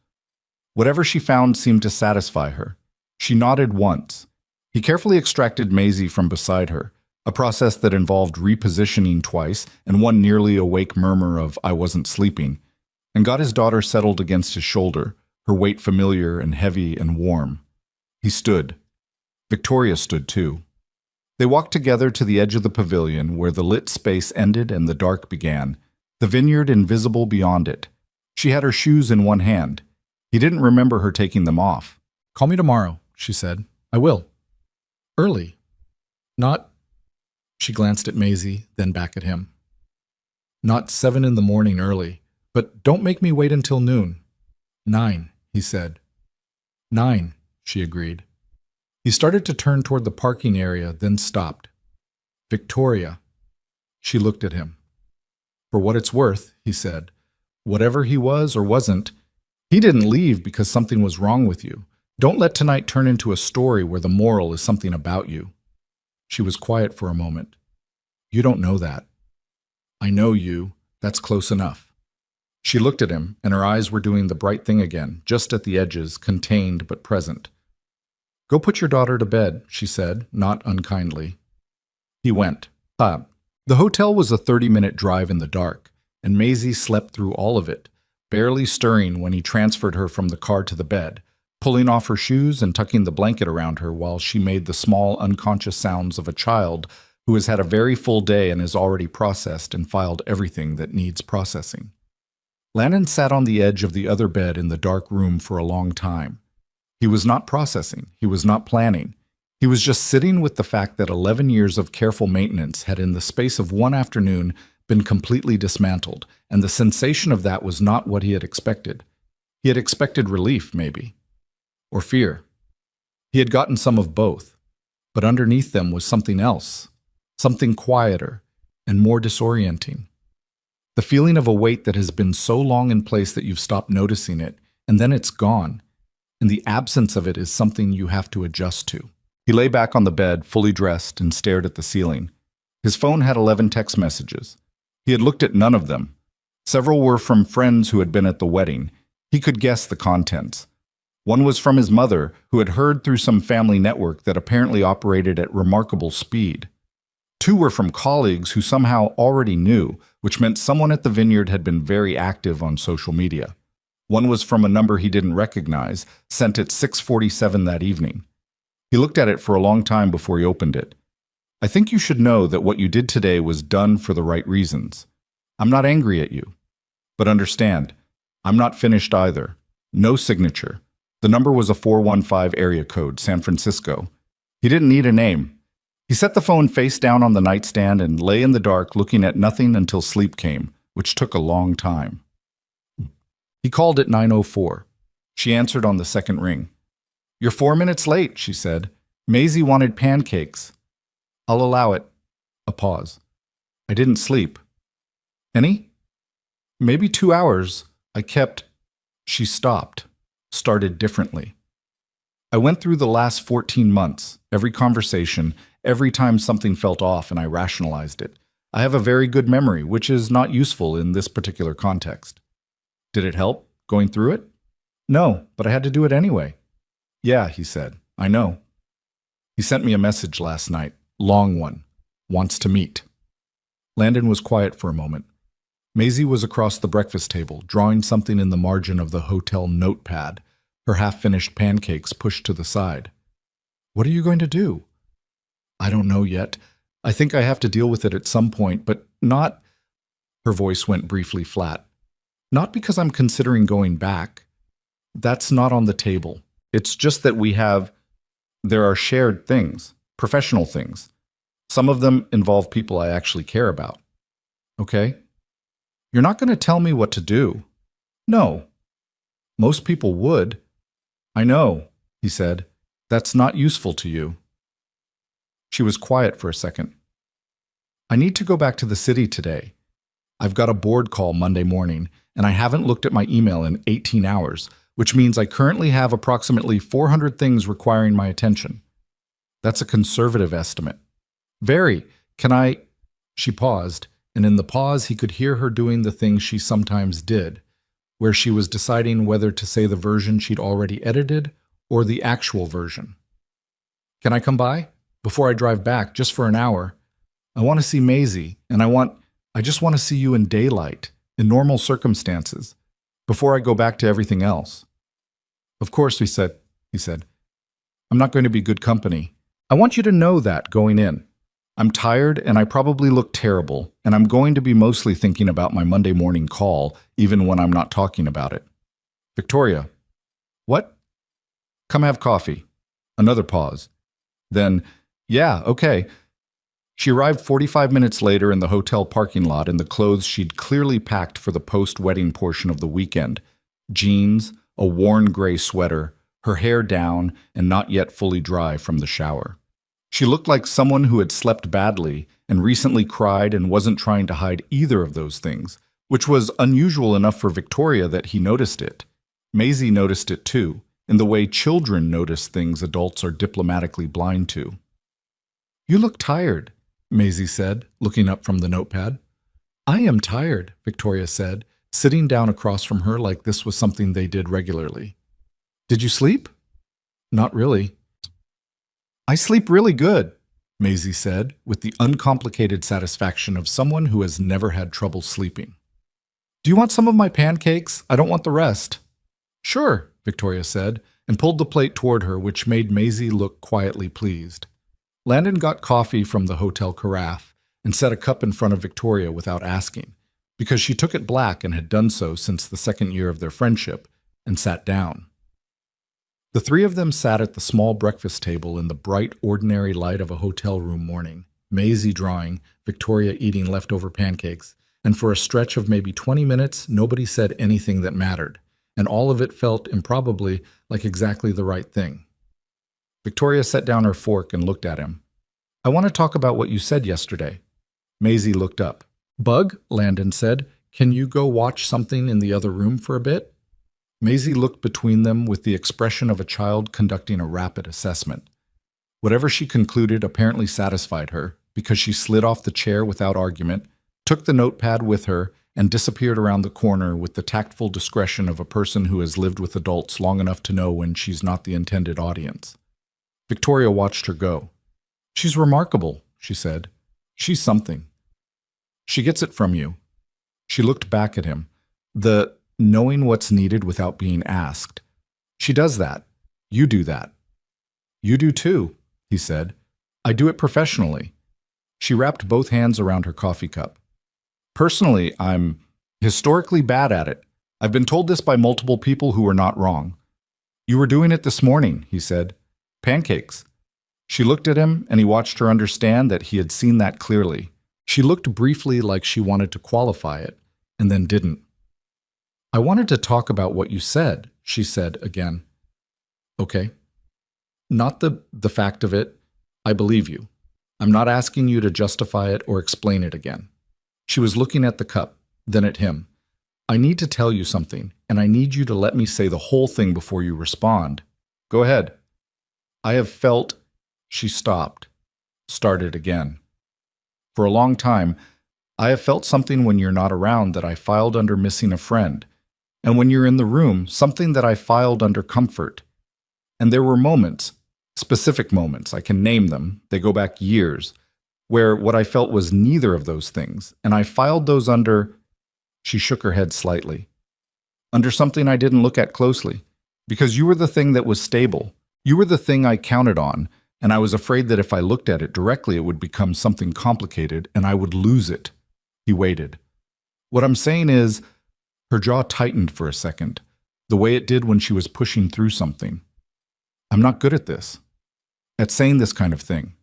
S1: Whatever she found seemed to satisfy her. She nodded once. He carefully extracted Maisie from beside her, a process that involved repositioning twice and one nearly awake murmur of "I wasn't sleeping," and got his daughter settled against his shoulder, her weight familiar and heavy and warm. He stood. Victoria stood too. They walked together to the edge of the pavilion where the lit space ended and the dark began, the vineyard invisible beyond it. She had her shoes in one hand. He didn't remember her taking them off. "Call me tomorrow," she said. "I will." "Early." "Not—" She glanced at Maisie, then back at him. "Not 7 in the morning early, but don't make me wait until noon." 9, he said. 9, she agreed. He started to turn toward the parking area, then stopped. "Victoria." She looked at him. For what it's worth, he said, whatever he was or wasn't, he didn't leave because something was wrong with you. Don't let tonight turn into a story where the moral is something about you. She was quiet for a moment. You don't know that. I know you. That's close enough. She looked at him, and her eyes were doing the bright thing again, just at the edges, contained but present. Go put your daughter to bed, she said, not unkindly. He went. The hotel was a 30-minute drive in the dark, and Maisie slept through all of it, barely stirring when he transferred her from the car to the bed, pulling off her shoes and tucking the blanket around her while she made the small, unconscious sounds of a child who has had a very full day and has already processed and filed everything that needs processing. Landon sat on the edge of the other bed in the dark room for a long time. He was not processing. He was not planning. He was just sitting with the fact that 11 years of careful maintenance had in the space of one afternoon been completely dismantled, and the sensation of that was not what he had expected. He had expected relief, maybe. Or fear. He had gotten some of both, but underneath them was something else, something quieter and more disorienting. The feeling of a weight that has been so long in place that you've stopped noticing it, and then it's gone, and the absence of it is something you have to adjust to. He lay back on the bed, fully dressed, and stared at the ceiling. His phone had 11 text messages. He had looked at none of them. Several were from friends who had been at the wedding. He could guess the contents. One was from his mother, who had heard through some family network that apparently operated at remarkable speed. Two were from colleagues who somehow already knew, which meant someone at the vineyard had been very active on social media. One was from a number he didn't recognize, sent at 6:47 that evening. He looked at it for a long time before he opened it. I think you should know that what you did today was done for the right reasons. I'm not angry at you. But understand, I'm not finished either. No signature. The number was a 415 area code, San Francisco. He didn't need a name. He set the phone face down on the nightstand and lay in the dark looking at nothing until sleep came, which took a long time. He called at 9:04. She answered on the second ring. You're 4 minutes late, she said. Maisie wanted pancakes. I'll allow it. A pause. I didn't sleep. Any? Maybe 2 hours. I kept... She stopped. Started differently. I went through the last 14 months, every conversation, every time something felt off, and I rationalized it. I have a very good memory, which is not useful in this particular context. Did it help, going through it? No, but I had to do it anyway. Yeah, he said. I know. He sent me a message last night. Long one. Wants to meet. Landon was quiet for a moment. Maisie was across the breakfast table, drawing something in the margin of the hotel notepad, her half-finished pancakes pushed to the side. What are you going to do? I don't know yet. I think I have to deal with it at some point, but not... Her voice went briefly flat. Not because I'm considering going back. That's not on the table. It's just that there are shared things, professional things. Some of them involve people I actually care about. Okay? You're not going to tell me what to do. No. Most people would. I know, he said. That's not useful to you. She was quiet for a second. I need to go back to the city today. I've got a board call Monday morning, and I haven't looked at my email in 18 hours, which means I currently have approximately 400 things requiring my attention. That's a conservative estimate. Very. Can I... She paused, and in the pause he could hear her doing the thing she sometimes did, where she was deciding whether to say the version she'd already edited or the actual version. Can I come by? Before I drive back, just for an hour. I want to see Maisie, and I just want to see you in daylight, in normal circumstances, before I go back to everything else. Of course, he said. I'm not going to be good company. I want you to know that going in. I'm tired and I probably look terrible, and I'm going to be mostly thinking about my Monday morning call, even when I'm not talking about it. Victoria. What? Come have coffee. Another pause. Then, yeah, okay. She arrived 45 minutes later in the hotel parking lot in the clothes she'd clearly packed for the post-wedding portion of the weekend. Jeans, a worn gray sweater, her hair down and not yet fully dry from the shower. She looked like someone who had slept badly and recently cried and wasn't trying to hide either of those things, which was unusual enough for Victoria that he noticed it. Maisie noticed it too, in the way children notice things adults are diplomatically blind to. "You look tired," Maisie said, looking up from the notepad. "I am tired," Victoria said, sitting down across from her like this was something they did regularly. "Did you sleep?" "Not really." "I sleep really good," Maisie said, with the uncomplicated satisfaction of someone who has never had trouble sleeping. "Do you want some of my pancakes? I don't want the rest." "Sure," Victoria said, and pulled the plate toward her, which made Maisie look quietly pleased. Landon got coffee from the hotel carafe and set a cup in front of Victoria without asking, because she took it black and had done so since the second year of their friendship, and sat down. The three of them sat at the small breakfast table in the bright, ordinary light of a hotel room morning, Maisie drawing, Victoria eating leftover pancakes, and for a stretch of maybe 20 minutes, nobody said anything that mattered, and all of it felt improbably like exactly the right thing. Victoria set down her fork and looked at him. "I want to talk about what you said yesterday." Maisie looked up. "Bug," Landon said, "can you go watch something in the other room for a bit?" Maisie looked between them with the expression of a child conducting a rapid assessment. Whatever she concluded apparently satisfied her, because she slid off the chair without argument, took the notepad with her, and disappeared around the corner with the tactful discretion of a person who has lived with adults long enough to know when she's not the intended audience. Victoria watched her go. "She's remarkable," she said. "She's something. She gets it from you." She looked back at him. The knowing what's needed without being asked. "She does that. You do that." "You do too," he said. "I do it professionally." She wrapped both hands around her coffee cup. "Personally, I'm historically bad at it. I've been told this by multiple people who were not wrong." "You were doing it this morning," he said. "Pancakes." She looked at him, and he watched her understand that he had seen that clearly. She looked briefly like she wanted to qualify it, and then didn't. "I wanted to talk about what you said," she said again. "Okay. Not the fact of it. I believe you. I'm not asking you to justify it or explain it again." She was looking at the cup, then at him. "I need to tell you something, and I need you to let me say the whole thing before you respond." "Go ahead." "I have felt—" She stopped, started again. "For a long time, I have felt something when you're not around that I filed under missing a friend, and when you're in the room, something that I filed under comfort. And there were moments, specific moments, I can name them, they go back years, where what I felt was neither of those things, and I filed those under—" She shook her head slightly. "Under something I didn't look at closely, because you were the thing that was stable. You were the thing I counted on, and I was afraid that if I looked at it directly, it would become something complicated, and I would lose it." He waited. "What I'm saying is—" Her jaw tightened for a second, the way it did when she was pushing through something. "I'm not good at this. At saying this kind of thing.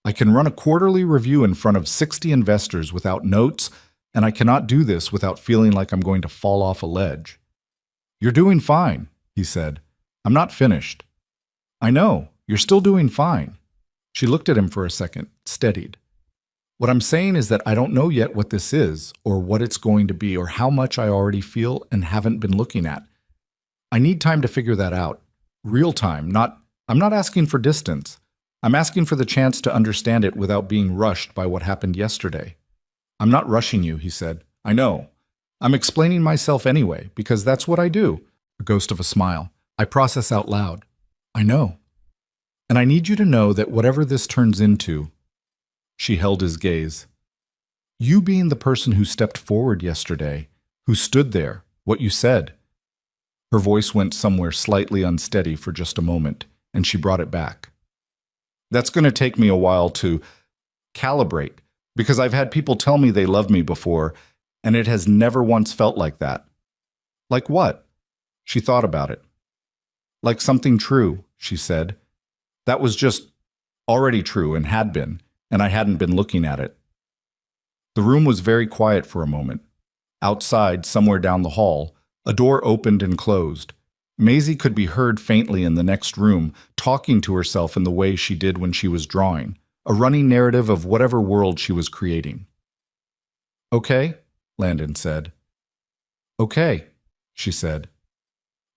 S1: I can run a quarterly review in front of 60 investors without notes, and I cannot do this without feeling like I'm going to fall off a ledge." "You're doing fine," he said. "I'm not finished." "I know. You're still doing fine." She looked at him for a second, steadied. "What I'm saying is that I don't know yet what this is, or what it's going to be, or how much I already feel and haven't been looking at. I need time to figure that out. Real time, I'm not asking for distance. I'm asking for the chance to understand it without being rushed by what happened yesterday." "I'm not rushing you," he said. "I know. I'm explaining myself anyway, because that's what I do." A ghost of a smile. "I process out loud. I know. And I need you to know that whatever this turns into—" She held his gaze. "You being the person who stepped forward yesterday, who stood there, what you said." Her voice went somewhere slightly unsteady for just a moment, and she brought it back. "That's going to take me a while to calibrate, because I've had people tell me they love me before, and it has never once felt like that." "Like what?" She thought about it. "Like something true," she said. "That was just already true and had been, and I hadn't been looking at it." The room was very quiet for a moment. Outside, somewhere down the hall, a door opened and closed. Maisie could be heard faintly in the next room, talking to herself in the way she did when she was drawing, a running narrative of whatever world she was creating. "Okay," Landon said. "Okay," she said.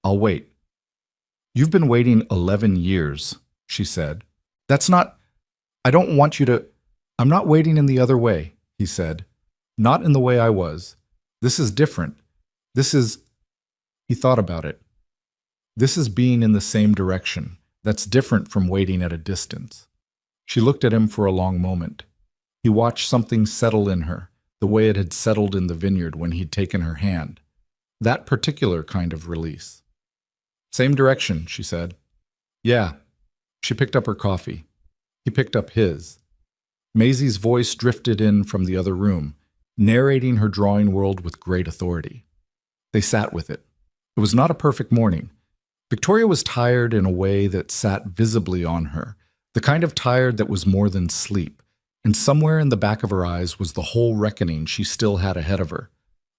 S1: "I'll wait." "You've been waiting 11 years," she said. "That's not... I don't want you to... I'm not waiting in the other way," he said. "Not in the way I was. This is different. This is..." He thought about it. "This is being in the same direction. That's different from waiting at a distance." She looked at him for a long moment. He watched something settle in her, the way it had settled in the vineyard when he'd taken her hand. That particular kind of release. "Same direction," she said. "Yeah." She picked up her coffee. He picked up his. Maisie's voice drifted in from the other room, narrating her drawing world with great authority. They sat with it. It was not a perfect morning. Victoria was tired in a way that sat visibly on her, the kind of tired that was more than sleep, and somewhere in the back of her eyes was the whole reckoning she still had ahead of her.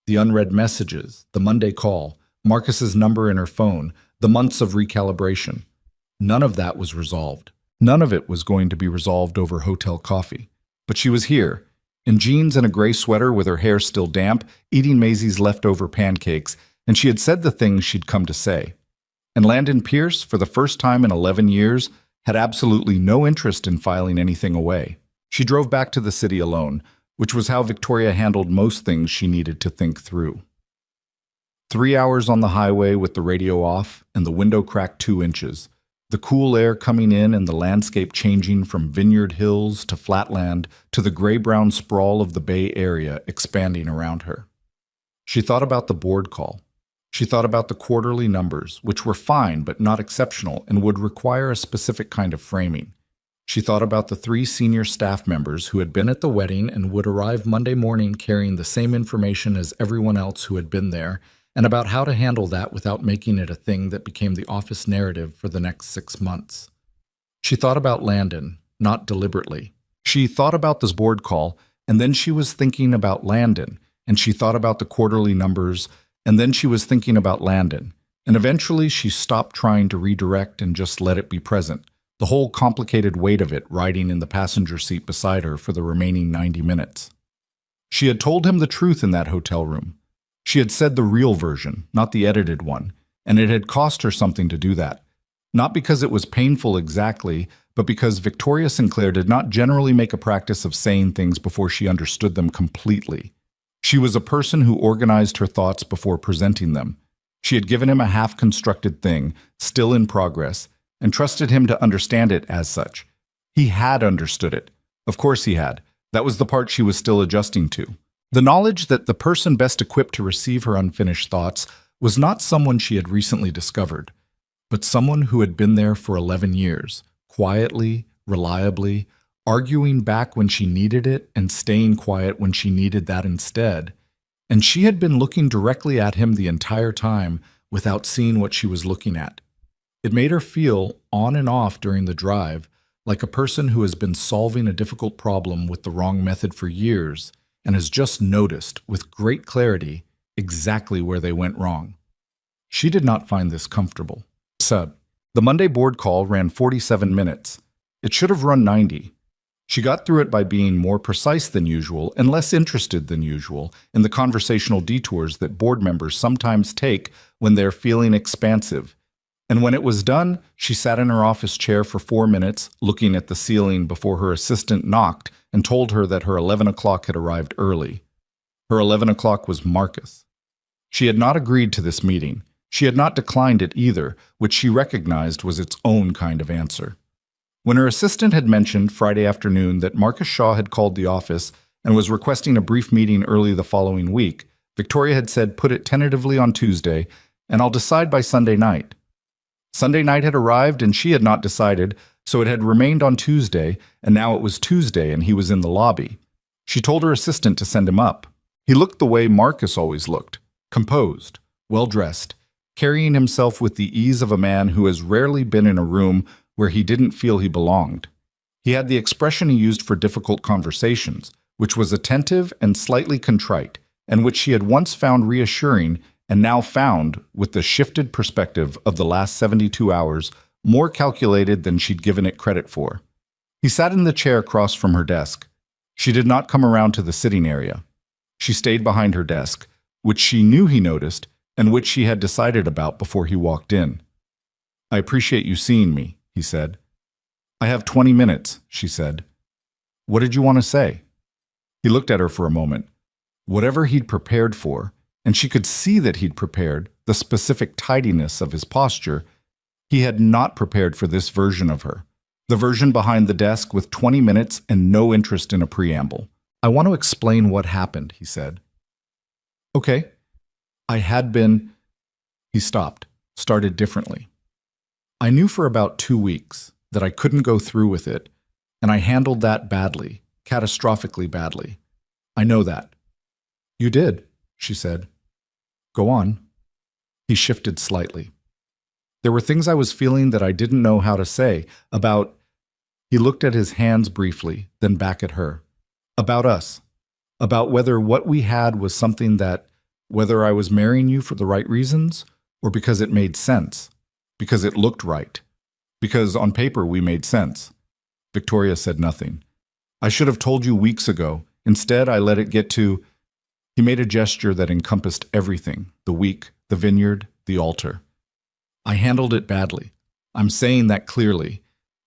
S1: The unread messages, the Monday call, Marcus's number in her phone, the months of recalibration. None of that was resolved. None of it was going to be resolved over hotel coffee. But she was here, in jeans and a gray sweater with her hair still damp, eating Maisie's leftover pancakes, and she had said the things she'd come to say. And Landon Pierce, for the first time in 11 years, had absolutely no interest in filing anything away. She drove back to the city alone, which was how Victoria handled most things she needed to think through. 3 hours on the highway with the radio off and the window cracked 2 inches, the cool air coming in and the landscape changing from vineyard hills to flatland to the gray-brown sprawl of the Bay Area expanding around her. She thought about the board call. She thought about the quarterly numbers, which were fine but not exceptional and would require a specific kind of framing. She thought about the 3 senior staff members who had been at the wedding and would arrive Monday morning carrying the same information as everyone else who had been there, and about how to handle that without making it a thing that became the office narrative for the next 6 months. She thought about Landon, not deliberately. She thought about this board call, and then she was thinking about Landon, and she thought about the quarterly numbers, and then she was thinking about Landon, and eventually she stopped trying to redirect and just let it be present, the whole complicated weight of it riding in the passenger seat beside her for the remaining 90 minutes. She had told him the truth in that hotel room. She had said the real version, not the edited one, and it had cost her something to do that. Not because it was painful exactly, but because Victoria Sinclair did not generally make a practice of saying things before she understood them completely. She was a person who organized her thoughts before presenting them. She had given him a half-constructed thing, still in progress, and trusted him to understand it as such. He had understood it. Of course he had. That was the part she was still adjusting to. The knowledge that the person best equipped to receive her unfinished thoughts was not someone she had recently discovered, but someone who had been there for 11 years, quietly, reliably, arguing back when she needed it and staying quiet when she needed that instead. And she had been looking directly at him the entire time without seeing what she was looking at. It made her feel, on and off during the drive, like a person who has been solving a difficult problem with the wrong method for years and has just noticed, with great clarity, exactly where they went wrong. She did not find this comfortable. Sub. The Monday board call ran 47 minutes. It should have run 90. She got through it by being more precise than usual and less interested than usual in the conversational detours that board members sometimes take when they're feeling expansive. And when it was done, she sat in her office chair for 4 minutes, looking at the ceiling before her assistant knocked and told her that her 11 o'clock had arrived early. Her 11 o'clock was Marcus. She had not agreed to this meeting. She had not declined it either, which she recognized was its own kind of answer. When her assistant had mentioned Friday afternoon that Marcus Shaw had called the office and was requesting a brief meeting early the following week, Victoria had said put it tentatively on Tuesday, and I'll decide by Sunday night. Sunday night had arrived and she had not decided, so it had remained on Tuesday, and now it was Tuesday and he was in the lobby. She told her assistant to send him up. He looked the way Marcus always looked, composed, well-dressed, carrying himself with the ease of a man who has rarely been in a room where he didn't feel he belonged. He had the expression he used for difficult conversations, which was attentive and slightly contrite, and which she had once found reassuring and now found, with the shifted perspective of the last 72 hours, more calculated than she'd given it credit for. He sat in the chair across from her desk. She did not come around to the sitting area. She stayed behind her desk, which she knew he noticed and which she had decided about before he walked in. "I appreciate you seeing me," he said. "I have 20 minutes, she said. "What did you want to say?" He looked at her for a moment. Whatever he'd prepared for, and she could see that he'd prepared, the specific tidiness of his posture, he had not prepared for this version of her. The version behind the desk with 20 minutes and no interest in a preamble. "I want to explain what happened," he said. "Okay. I had been—" He stopped, started differently. "I knew for about 2 weeks that I couldn't go through with it, and I handled that badly, catastrophically badly. I know that." "You did," she said. "Go on." He shifted slightly. "There were things I was feeling that I didn't know how to say about—" He looked at his hands briefly, then back at her. "About us. About whether what we had was something that, whether I was marrying you for the right reasons, or because it made sense, because it looked right, because on paper we made sense." Victoria said nothing. "I should have told you weeks ago. Instead, I let it get to—" He made a gesture that encompassed everything, the week, the vineyard, the altar. "I handled it badly. I'm saying that clearly.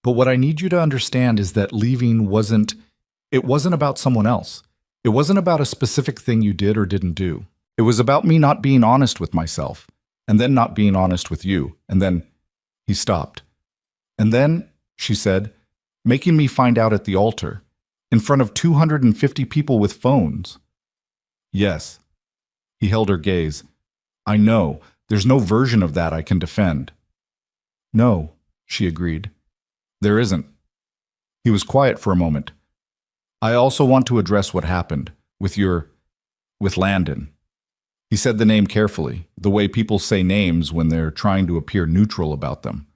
S1: But what I need you to understand is that leaving it wasn't about someone else. It wasn't about a specific thing you did or didn't do. It was about me not being honest with myself, and then not being honest with you, and then—" He stopped. "And then," she said, "making me find out at the altar, in front of 250 people with phones." "Yes." He held her gaze. "I know. There's no version of that I can defend." "No," she agreed. "There isn't." He was quiet for a moment. "I also want to address what happened with Landon." He said the name carefully, the way people say names when they're trying to appear neutral about them.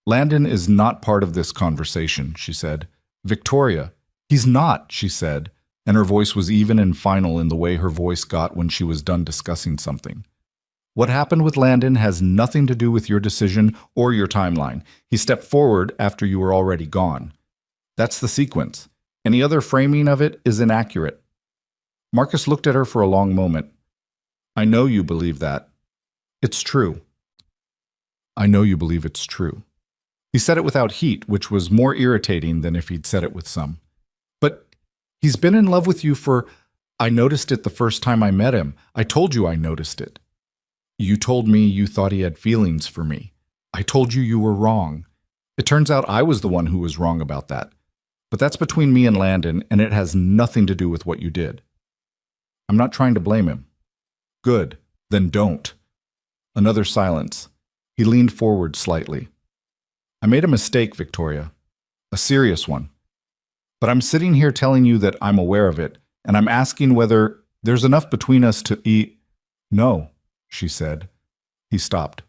S1: "Landon is not part of this conversation," she said. "Victoria, he's not," she said, and her voice was even and final in the way her voice got when she was done discussing something. "What happened with Landon has nothing to do with your decision or your timeline. He stepped forward after you were already gone. That's the sequence. Any other framing of it is inaccurate." Marcus looked at her for a long moment. "I know you believe that. It's true." "I know you believe it's true." He said it without heat, which was more irritating than if he'd said it with some. "But he's been in love with you for— I noticed it the first time I met him. I told you I noticed it. You told me you thought he had feelings for me. I told you you were wrong. It turns out I was the one who was wrong about that. But that's between me and Landon, and it has nothing to do with what you did. I'm not trying to blame him." "Good. Then don't." Another silence. He leaned forward slightly. "I made a mistake, Victoria. A serious one. But I'm sitting here telling you that I'm aware of it, and I'm asking whether there's enough between us to eat—" "No," she said. He stopped.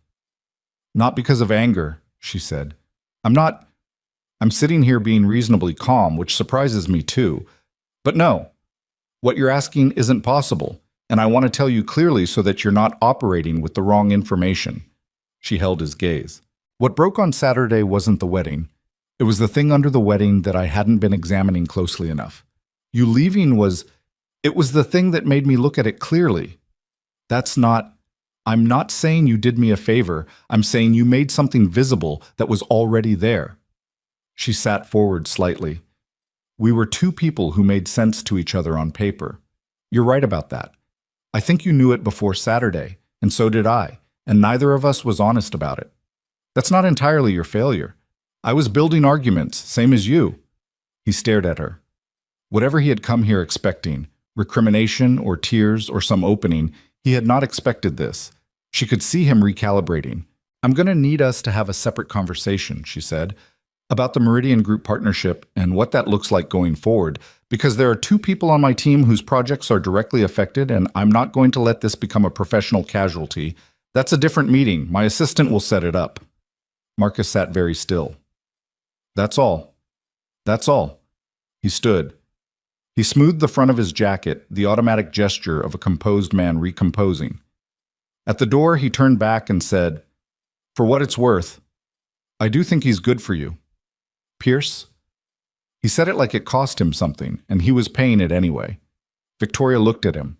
S1: "Not because of anger," she said. I'm sitting here being reasonably calm, which surprises me too. But no, what you're asking isn't possible, and I want to tell you clearly so that you're not operating with the wrong information." She held his gaze. "What broke on Saturday wasn't the wedding. It was the thing under the wedding that I hadn't been examining closely enough. You leaving it was the thing that made me look at it clearly. I'm not saying you did me a favor. I'm saying you made something visible that was already there." She sat forward slightly. "We were two people who made sense to each other on paper. You're right about that. I think you knew it before Saturday, and so did I, and neither of us was honest about it. That's not entirely your failure. I was building arguments, same as you." He stared at her. Whatever he had come here expecting, recrimination or tears or some opening, he had not expected this. She could see him recalibrating. "I'm going to need us to have a separate conversation," she said, "about the Meridian Group partnership and what that looks like going forward, because there are two people on my team whose projects are directly affected, and I'm not going to let this become a professional casualty. That's a different meeting. My assistant will set it up." Marcus sat very still. "That's all. That's all." He stood. He smoothed the front of his jacket, the automatic gesture of a composed man recomposing. At the door, he turned back and said, "For what it's worth, I do think he's good for you." Pierce? He said it like it cost him something, and he was paying it anyway. Victoria looked at him.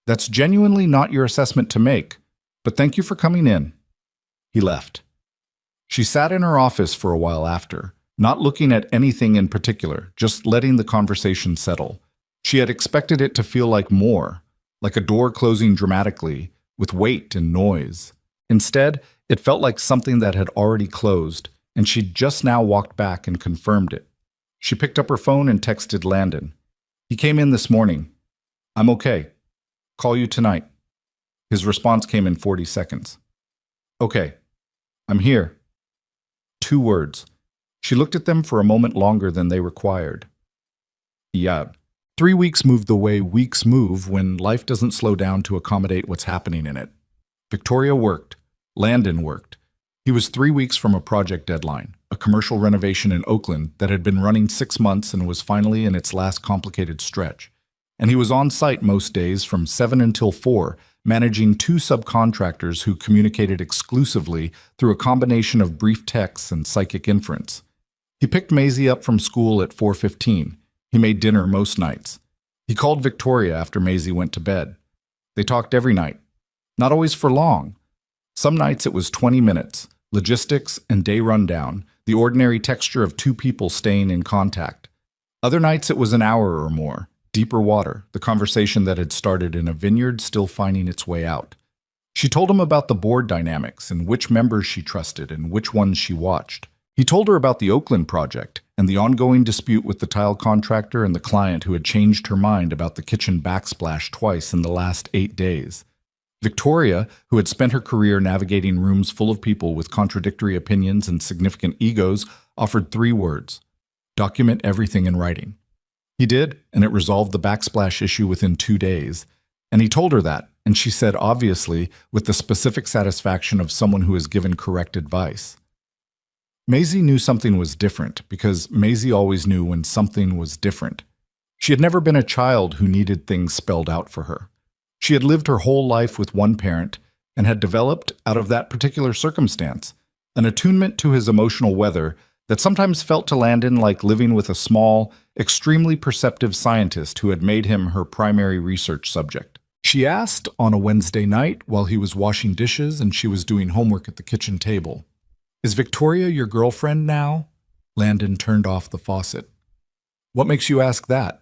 S1: "That's genuinely not your assessment to make, but thank you for coming in." He left. She sat in her office for a while after, not looking at anything in particular, just letting the conversation settle. She had expected it to feel like more, like a door closing dramatically, with weight and noise. Instead, it felt like something that had already closed, and she'd just now walked back and confirmed it. She picked up her phone and texted Landon. "He came in this morning. I'm okay. Call you tonight." His response came in 40 seconds. "Okay. I'm here." 2 words. She looked at them for a moment longer than they required. Yeah. 3 weeks moved the way weeks move when life doesn't slow down to accommodate what's happening in it. Victoria worked. Landon worked. He was 3 weeks from a project deadline, a commercial renovation in Oakland that had been running 6 months and was finally in its last complicated stretch. And he was on site most days from 7 until 4, managing 2 subcontractors who communicated exclusively through a combination of brief texts and psychic inference. He picked Maisie up from school at 4:15. He made dinner most nights. He called Victoria after Maisie went to bed. They talked every night, not always for long. Some nights it was 20 minutes, logistics and day rundown, the ordinary texture of 2 people staying in contact. Other nights it was an hour or more, deeper water, the conversation that had started in a vineyard still finding its way out. She told him about the board dynamics and which members she trusted and which ones she watched. He told her about the Oakland project and the ongoing dispute with the tile contractor and the client who had changed her mind about the kitchen backsplash twice in the last 8 days. Victoria, who had spent her career navigating rooms full of people with contradictory opinions and significant egos, offered 3 words: document everything in writing. He did, and it resolved the backsplash issue within 2 days. And he told her that, and she said obviously with the specific satisfaction of someone who has given correct advice. Maisie knew something was different because Maisie always knew when something was different. She had never been a child who needed things spelled out for her. She had lived her whole life with one parent and had developed, out of that particular circumstance, an attunement to his emotional weather that sometimes felt to Landon like living with a small, extremely perceptive scientist who had made him her primary research subject. She asked on a Wednesday night while he was washing dishes and she was doing homework at the kitchen table, "Is Victoria your girlfriend now?" Landon turned off the faucet. "What makes you ask that?"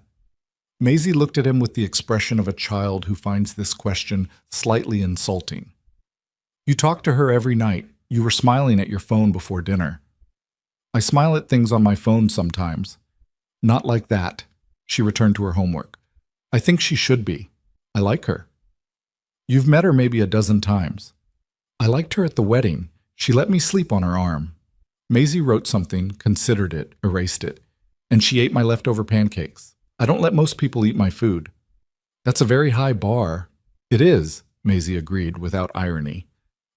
S1: Maisie looked at him with the expression of a child who finds this question slightly insulting. "You talk to her every night. You were smiling at your phone before dinner." "I smile at things on my phone sometimes." "Not like that." She returned to her homework. "I think she should be. I like her." "You've met her maybe a dozen times." "I liked her at the wedding. She let me sleep on her arm." Maisie wrote something, considered it, erased it. "And she ate my leftover pancakes. I don't let most people eat my food." "That's a very high bar." "It is," Maisie agreed without irony.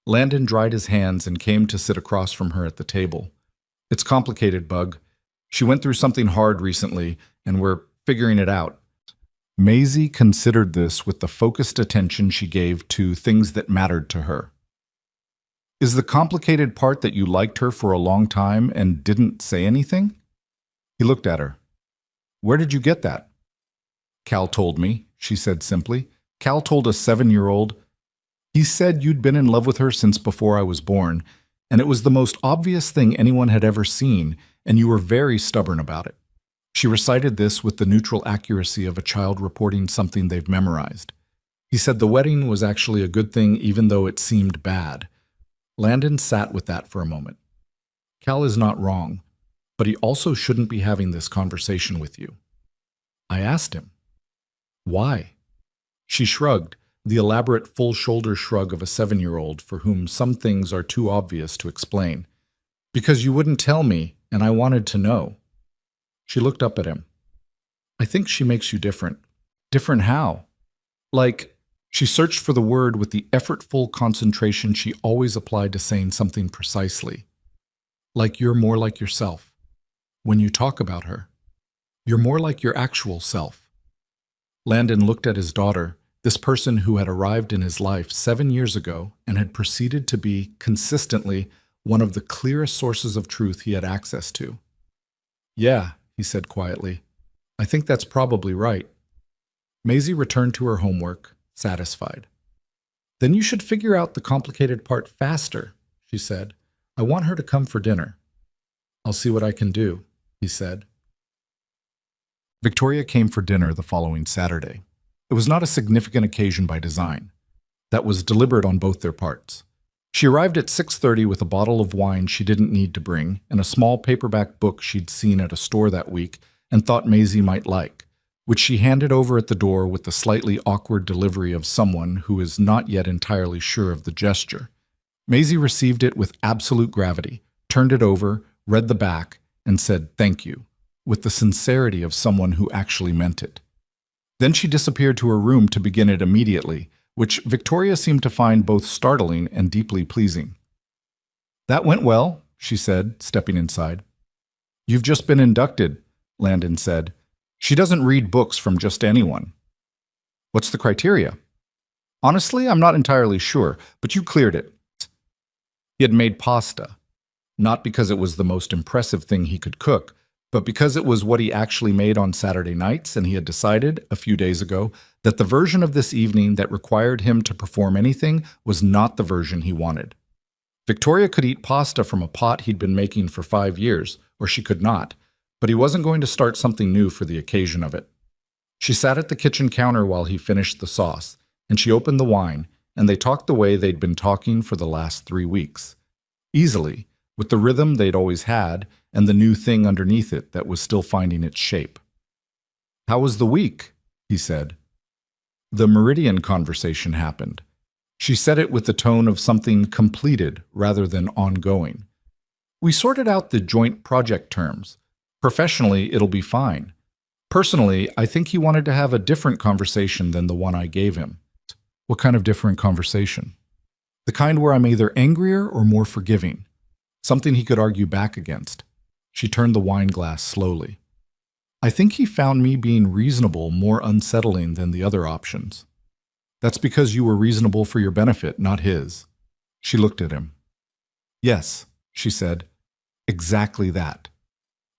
S1: Landon dried his hands and came to sit across from her at the table. "It's complicated, Bug. She went through something hard recently, and we're figuring it out." Maisie considered this with the focused attention she gave to things that mattered to her. "Is the complicated part that you liked her for a long time and didn't say anything?" He looked at her. "Where did you get that?" "Cal told me," she said simply. "Cal told a 7-year-old. He said you'd been in love with her since before I was born, and it was the most obvious thing anyone had ever seen, and you were very stubborn about it." She recited this with the neutral accuracy of a child reporting something they've memorized. "He said the wedding was actually a good thing even though it seemed bad." Landon sat with that for a moment. "Cal is not wrong, but he also shouldn't be having this conversation with you." I asked him. "Why?" She shrugged, the elaborate full-shoulder shrug of a 7-year-old for whom some things are too obvious to explain. "Because you wouldn't tell me, and I wanted to know." She looked up at him. "I think she makes you different." "Different how?" "Like," she searched for the word with the effortful concentration she always applied to saying something precisely. "Like you're more like yourself. When you talk about her, you're more like your actual self." Landon looked at his daughter, This person who had arrived in his life 7 years ago and had proceeded to be, consistently, one of the clearest sources of truth he had access to. "Yeah," he said quietly. "I think that's probably right." Maisie returned to her homework, satisfied. "Then you should figure out the complicated part faster," she said. "I want her to come for dinner." "I'll see what I can do," he said. Victoria came for dinner the following Saturday. It was not a significant occasion by design. That was deliberate on both their parts. She arrived at 6:30 with a bottle of wine she didn't need to bring and a small paperback book she'd seen at a store that week and thought Maisie might like, which she handed over at the door with the slightly awkward delivery of someone who is not yet entirely sure of the gesture. Maisie received it with absolute gravity, turned it over, read the back, and said "thank you," with the sincerity of someone who actually meant it. Then she disappeared to her room to begin it immediately, which Victoria seemed to find both startling and deeply pleasing. "That went well," she said, stepping inside. "You've just been inducted," Landon said. "She doesn't read books from just anyone." "What's the criteria?" "Honestly, I'm not entirely sure, but you cleared it." He had made pasta, not because it was the most impressive thing he could cook, but because it was what he actually made on Saturday nights, and he had decided, a few days ago, that the version of this evening that required him to perform anything was not the version he wanted. Victoria could eat pasta from a pot he'd been making for 5 years, or she could not, but he wasn't going to start something new for the occasion of it. She sat at the kitchen counter while he finished the sauce, and she opened the wine, and they talked the way they'd been talking for the last 3 weeks. Easily, with the rhythm they'd always had, and the new thing underneath it that was still finding its shape. "How was the week?" he said. The Meridian conversation happened. She said it with the tone of something completed rather than ongoing. "We sorted out the joint project terms. Professionally, it'll be fine. Personally, I think he wanted to have a different conversation than the one I gave him." "What kind of different conversation?" "The kind where I'm either angrier or more forgiving. Something he could argue back against." She turned the wine glass slowly. "I think he found me being reasonable more unsettling than the other options." "That's because you were reasonable for your benefit, not his." She looked at him. "Yes," she said, "exactly that."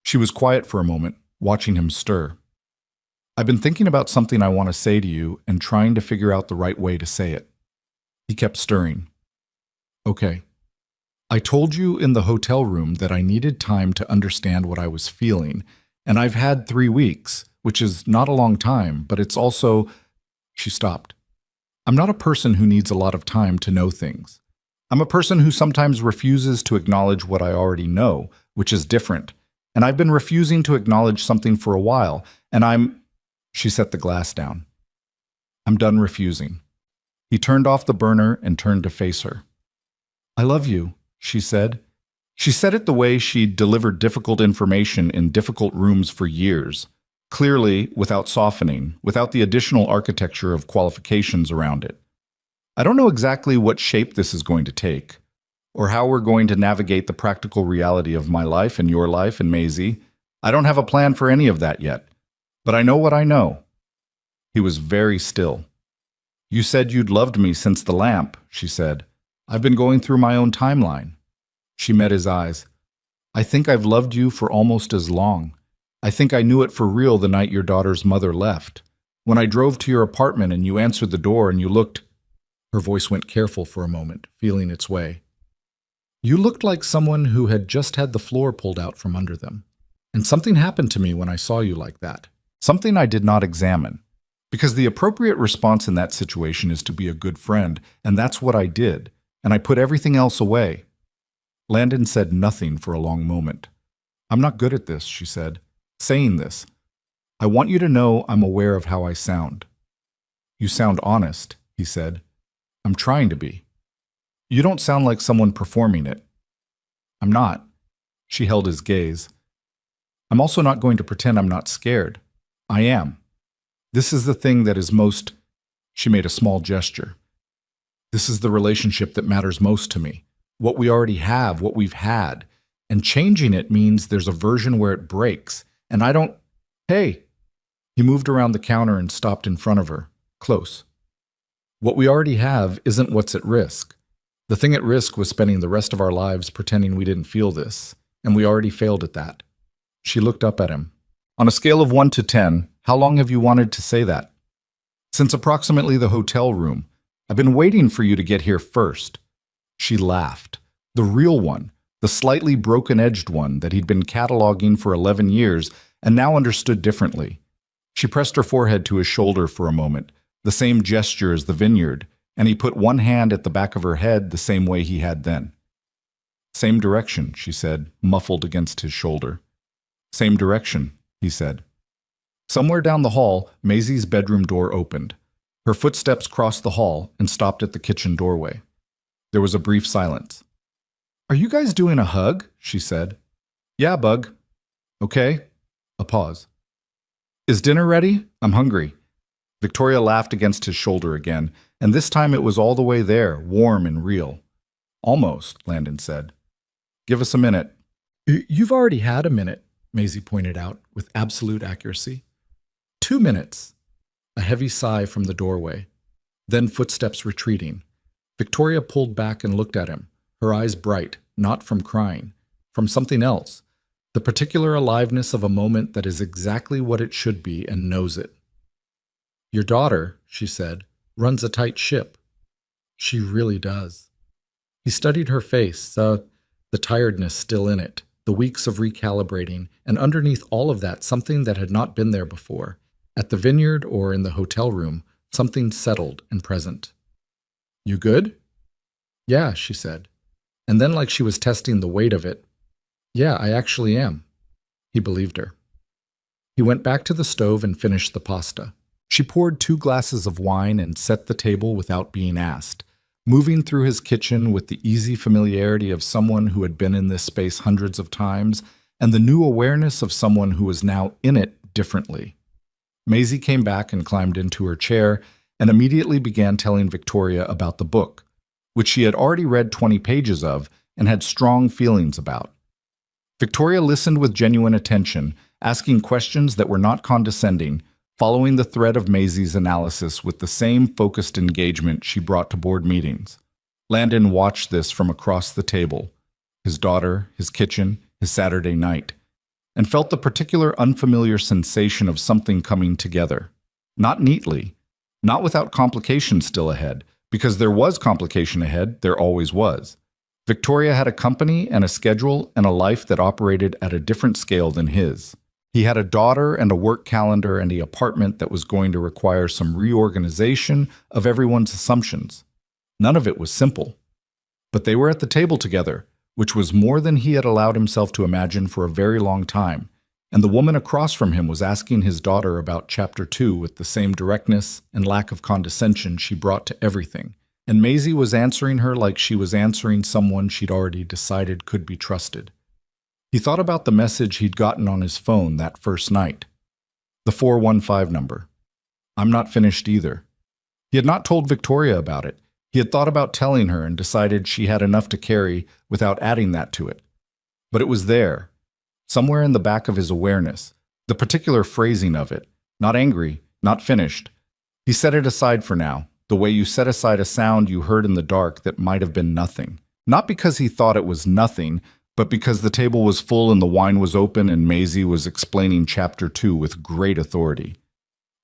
S1: She was quiet for a moment, watching him stir. "I've been thinking about something I want to say to you and trying to figure out the right way to say it." He kept stirring. "Okay. I told you in the hotel room that I needed time to understand what I was feeling, and I've had 3 weeks, which is not a long time, but it's also—" She stopped. "I'm not a person who needs a lot of time to know things. I'm a person who sometimes refuses to acknowledge what I already know, which is different, and I've been refusing to acknowledge something for a while, and She set the glass down. "I'm done refusing." He turned off the burner and turned to face her. "I love you," she said. She said it the way she'd delivered difficult information in difficult rooms for years, clearly, without softening, without the additional architecture of qualifications around it. "I don't know exactly what shape this is going to take, or how we're going to navigate the practical reality of my life and your life and Maisie. I don't have a plan for any of that yet, but I know what I know." He was very still. "You said you'd loved me since the lamp," she said. "I've been going through my own timeline." She met his eyes. "I think I've loved you for almost as long. I think I knew it for real the night your daughter's mother left. When I drove to your apartment and you answered the door and you looked—" Her voice went careful for a moment, feeling its way. "You looked like someone who had just had the floor pulled out from under them. And something happened to me when I saw you like that. Something I did not examine. Because the appropriate response in that situation is to be a good friend, and that's what I did, and I put everything else away." Landon said nothing for a long moment. "I'm not good at this," she said, "saying this. I want you to know I'm aware of how I sound." "You sound honest," he said. "I'm trying to be." "You don't sound like someone performing it." "I'm not." She held his gaze. "I'm also not going to pretend I'm not scared. I am. This is the thing that is most—" She made a small gesture. "This is the relationship that matters most to me. What we already have, what we've had. And changing it means there's a version where it breaks. And I don't— Hey!" He moved around the counter and stopped in front of her, close. What we already have isn't what's at risk. The thing at risk was spending the rest of our lives pretending we didn't feel this, and we already failed at that. She looked up at him. On a scale of 1 to 10, how long have you wanted to say that? Since approximately the hotel room. I've been waiting for you to get here first. She laughed. The real one, the slightly broken-edged one that he'd been cataloging for 11 years and now understood differently. She pressed her forehead to his shoulder for a moment, the same gesture as the vineyard, and he put one hand at the back of her head the same way he had then. Same direction, she said, muffled against his shoulder. Same direction, he said. Somewhere down the hall, Maisie's bedroom door opened. Her footsteps crossed the hall and stopped at the kitchen doorway. There was a brief silence. Are you guys doing a hug? She said. Yeah, Bug. Okay. A pause. Is dinner ready? I'm hungry. Victoria laughed against his shoulder again, and this time it was all the way there, warm and real. Almost, Landon said. Give us a minute. You've already had a minute, Maisie pointed out with absolute accuracy. 2 minutes. A heavy sigh from the doorway. Then footsteps retreating. Victoria pulled back and looked at him, her eyes bright, not from crying, from something else, the particular aliveness of a moment that is exactly what it should be and knows it. Your daughter, she said, runs a tight ship. She really does. He studied her face, the tiredness still in it, the weeks of recalibrating, and underneath all of that something that had not been there before. At the vineyard or in the hotel room, something settled and present. You good? Yeah, she said. And then like she was testing the weight of it, yeah, I actually am. He believed her. He went back to the stove and finished the pasta. She poured 2 glasses of wine and set the table without being asked, moving through his kitchen with the easy familiarity of someone who had been in this space hundreds of times and the new awareness of someone who was now in it differently. Maisie came back and climbed into her chair and immediately began telling Victoria about the book, which she had already read 20 pages of and had strong feelings about. Victoria listened with genuine attention, asking questions that were not condescending, following the thread of Maisie's analysis with the same focused engagement she brought to board meetings. Landon watched this from across the table, his daughter, his kitchen, his Saturday night, and felt the particular unfamiliar sensation of something coming together. Not neatly, not without complication still ahead, because there was complication ahead, there always was. Victoria had a company and a schedule and a life that operated at a different scale than his. He had a daughter and a work calendar and the apartment that was going to require some reorganization of everyone's assumptions. None of it was simple. But they were at the table together, which was more than he had allowed himself to imagine for a very long time, and the woman across from him was asking his daughter about Chapter 2 with the same directness and lack of condescension she brought to everything, and Maisie was answering her like she was answering someone she'd already decided could be trusted. He thought about the message he'd gotten on his phone that first night. The 415 number. I'm not finished either. He had not told Victoria about it. He had thought about telling her and decided she had enough to carry without adding that to it. But it was there, somewhere in the back of his awareness, the particular phrasing of it, not angry, not finished. He set it aside for now, the way you set aside a sound you heard in the dark that might have been nothing. Not because he thought it was nothing, but because the table was full and the wine was open and Maisie was explaining Chapter 2 with great authority.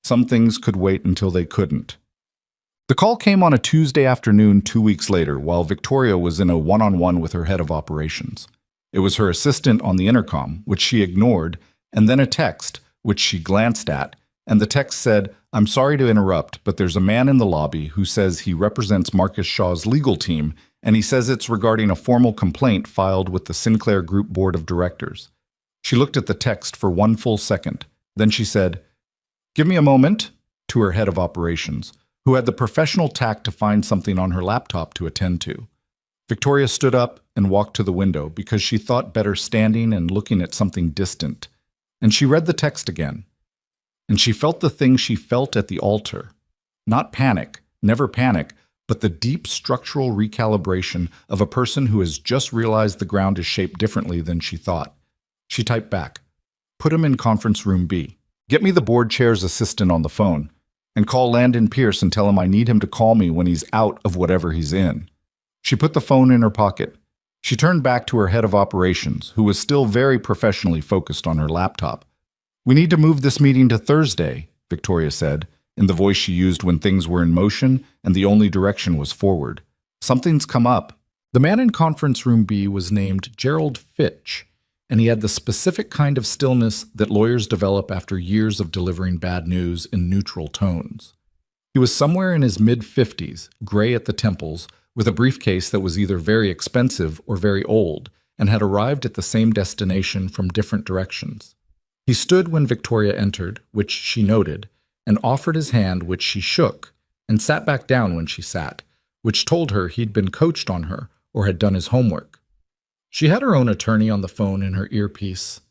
S1: Some things could wait until they couldn't. The call came on a Tuesday afternoon 2 weeks later while Victoria was in a one-on-one with her head of operations. It was her assistant on the intercom, which she ignored, and then a text, which she glanced at, and the text said, I'm sorry to interrupt, but there's a man in the lobby who says he represents Marcus Shaw's legal team, and he says it's regarding a formal complaint filed with the Sinclair Group Board of Directors. She looked at the text for 1 full second. Then she said, Give me a moment, to her head of operations, who had the professional tact to find something on her laptop to attend to. Victoria stood up and walked to the window because she thought better standing and looking at something distant. And she read the text again. And she felt the thing she felt at the altar. Not panic, never panic, but the deep structural recalibration of a person who has just realized the ground is shaped differently than she thought. She typed back, Put him in conference room B. Get me the board chair's assistant on the phone. And call Landon Pierce and tell him I need him to call me when he's out of whatever he's in. She put the phone in her pocket. She turned back to her head of operations, who was still very professionally focused on her laptop. We need to move this meeting to Thursday, Victoria said, in the voice she used when things were in motion and the only direction was forward. Something's come up. The man in conference room B was named Gerald Fitch, and he had the specific kind of stillness that lawyers develop after years of delivering bad news in neutral tones. He was somewhere in his mid-50s, gray at the temples, with a briefcase that was either very expensive or very old, and had arrived at the same destination from different directions. He stood when Victoria entered, which she noted, and offered his hand, which she shook, and sat back down when she sat, which told her he'd been coached on her or had done his homework. She had her own attorney on the phone in her earpiece,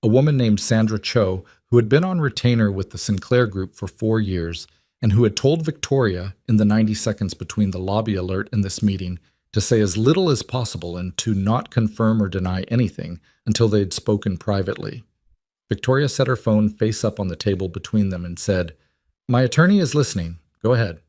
S1: a woman named Sandra Cho, who had been on retainer with the Sinclair Group for 4 years and who had told Victoria in the 90 seconds between the lobby alert and this meeting to say as little as possible and to not confirm or deny anything until they had spoken privately. Victoria set her phone face up on the table between them and said, "My attorney is listening. Go ahead."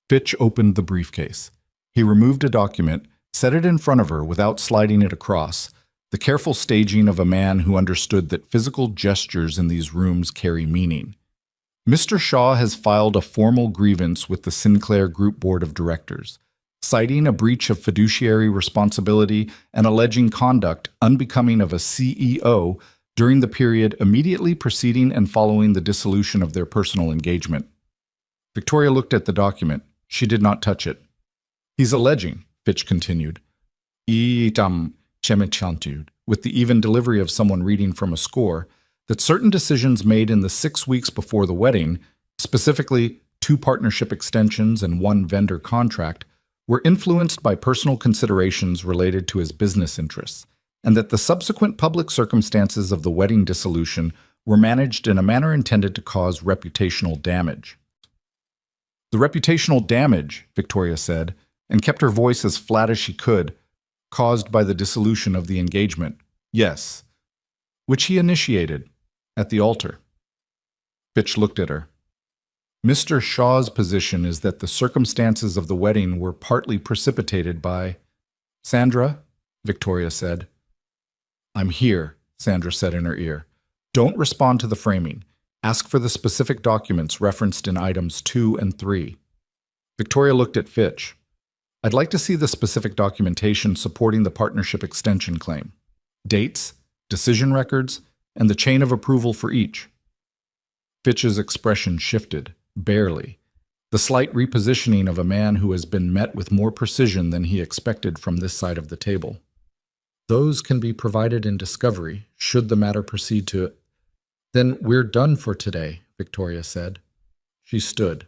S1: Fitch opened the briefcase. He removed a document, set it in front of her without sliding it across, the careful staging of a man who understood that physical gestures in these rooms carry meaning. Mr. Shaw has filed a formal grievance with the Sinclair Group Board of Directors, citing a breach of fiduciary responsibility and alleging conduct unbecoming of a CEO during the period immediately preceding and following the dissolution of their personal engagement. Victoria looked at the document. She did not touch it. "He's alleging," Fitch continued, with the even delivery of someone reading from a score, that certain decisions made in the 6 weeks before the wedding, specifically 2 partnership extensions and 1 vendor contract, were influenced by personal considerations related to his business interests, and that the subsequent public circumstances of the wedding dissolution were managed in a manner intended to cause reputational damage. "The reputational damage," Victoria said, and kept her voice as flat as she could, "caused by the dissolution of the engagement. Yes. Which he initiated at the altar." Fitch looked at her. "Mr. Shaw's position is that the circumstances of the wedding were partly precipitated by—" "Sandra," Victoria said. "I'm here," Sandra said in her ear. "Don't respond to the framing. Ask for the specific documents referenced in items 2 and 3. Victoria looked at Fitch. "I'd like to see the specific documentation supporting the partnership extension claim. Dates, decision records, and the chain of approval for each." Fitch's expression shifted, barely, the slight repositioning of a man who has been met with more precision than he expected from this side of the table. "Those can be provided in discovery, should the matter proceed to—" "Then we're done for today," Victoria said. She stood.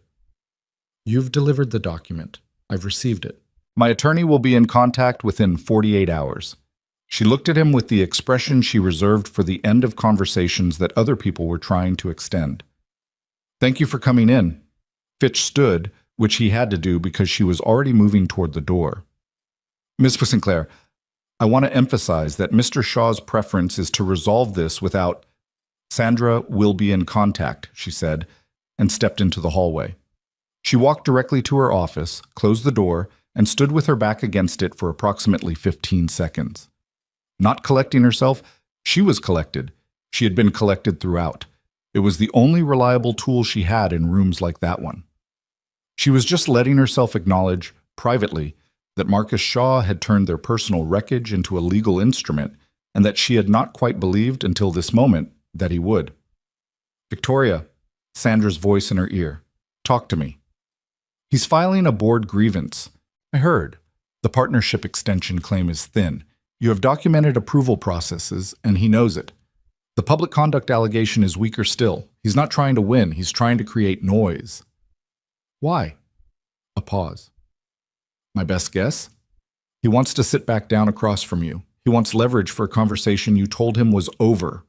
S1: "You've delivered the document. I've received it. My attorney will be in contact within 48 hours. She looked at him with the expression she reserved for the end of conversations that other people were trying to extend. "Thank you for coming in." Fitch stood, which he had to do because she was already moving toward the door. "Ms. Sinclair, I want to emphasize that Mr. Shaw's preference is to resolve this without—" "Sandra will be in contact," she said, and stepped into the hallway. She walked directly to her office, closed the door, and stood with her back against it for approximately 15 seconds. Not collecting herself, she was collected. She had been collected throughout. It was the only reliable tool she had in rooms like that one. She was just letting herself acknowledge, privately, that Marcus Shaw had turned their personal wreckage into a legal instrument, and that she had not quite believed until this moment that he would. "Victoria," Sandra's voice in her ear, "talk to me." "He's filing a board grievance. I heard. The partnership extension claim is thin. You have documented approval processes, and he knows it. The public conduct allegation is weaker still. He's not trying to win. He's trying to create noise." "Why?" A pause. "My best guess? He wants to sit back down across from you. He wants leverage for a conversation you told him was over."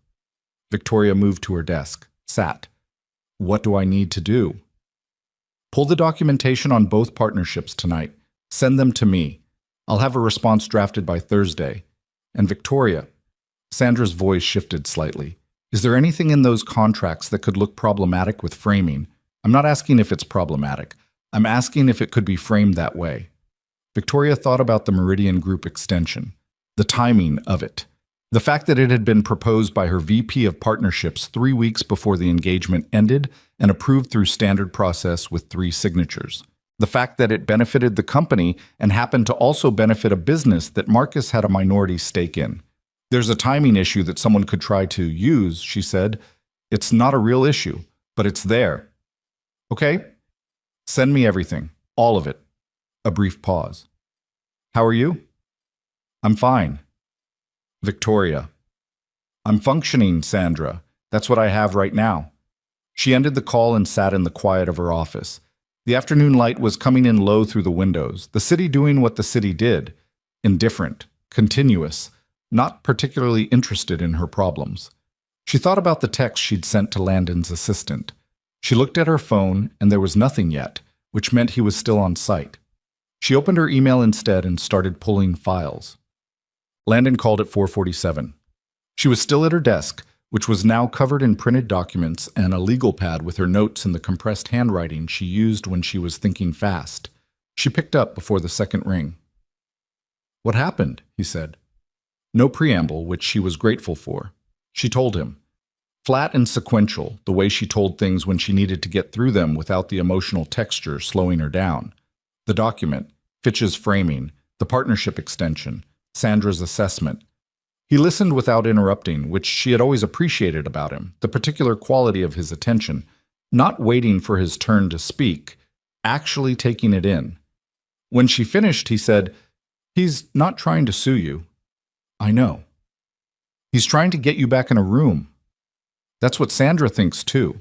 S1: Victoria moved to her desk, sat. "What do I need to do?" "Pull the documentation on both partnerships tonight. Send them to me. I'll have a response drafted by Thursday. And Victoria," Sandra's voice shifted slightly, "is there anything in those contracts that could look problematic with framing? I'm not asking if it's problematic. I'm asking if it could be framed that way. Victoria thought about the Meridian Group extension, the timing of it, the fact that it had been proposed by her VP of Partnerships 3 weeks before the engagement ended and approved through standard process with 3 signatures. The fact that it benefited the company and happened to also benefit a business that Marcus had a minority stake in. There's a timing issue that someone could try to use, she said. It's not a real issue, but it's there. Okay? Send me everything. All of it. A brief pause. How are you? I'm fine. Victoria. I'm functioning, Sandra. That's what I have right now. She ended the call and sat in the quiet of her office. The afternoon light was coming in low through the windows, the city doing what the city did. Indifferent, continuous, not particularly interested in her problems. She thought about the text she'd sent to Landon's assistant. She looked at her phone, and there was nothing yet, which meant he was still on site. She opened her email instead and started pulling files. Landon called at 4:47. She was still at her desk, which was now covered in printed documents and a legal pad with her notes in the compressed handwriting she used when she was thinking fast. She picked up before the second ring. "What happened?" he said. No preamble, which she was grateful for. She told him. Flat and sequential, the way she told things when she needed to get through them without the emotional texture slowing her down. The document, Fitch's framing, the partnership extension, Sandra's assessment. He listened without interrupting, which she had always appreciated about him, the particular quality of his attention, not waiting for his turn to speak, actually taking it in. When she finished, he said, "He's not trying to sue you." "I know." "He's trying to get you back in a room." "That's what Sandra thinks too."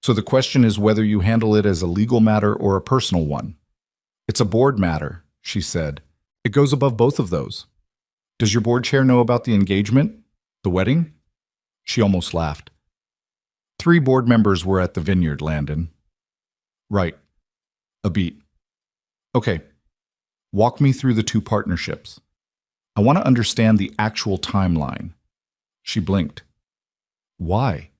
S1: "So the question is whether you handle it as a legal matter or a personal one." "It's a board matter," she said. "It goes above both of those." "Does your board chair know about the engagement? The wedding?" She almost laughed. 3 board members were at the vineyard, Landon. "Right. A beat. Okay. Walk me through the 2 partnerships. I want to understand the actual timeline." She blinked. "Why?"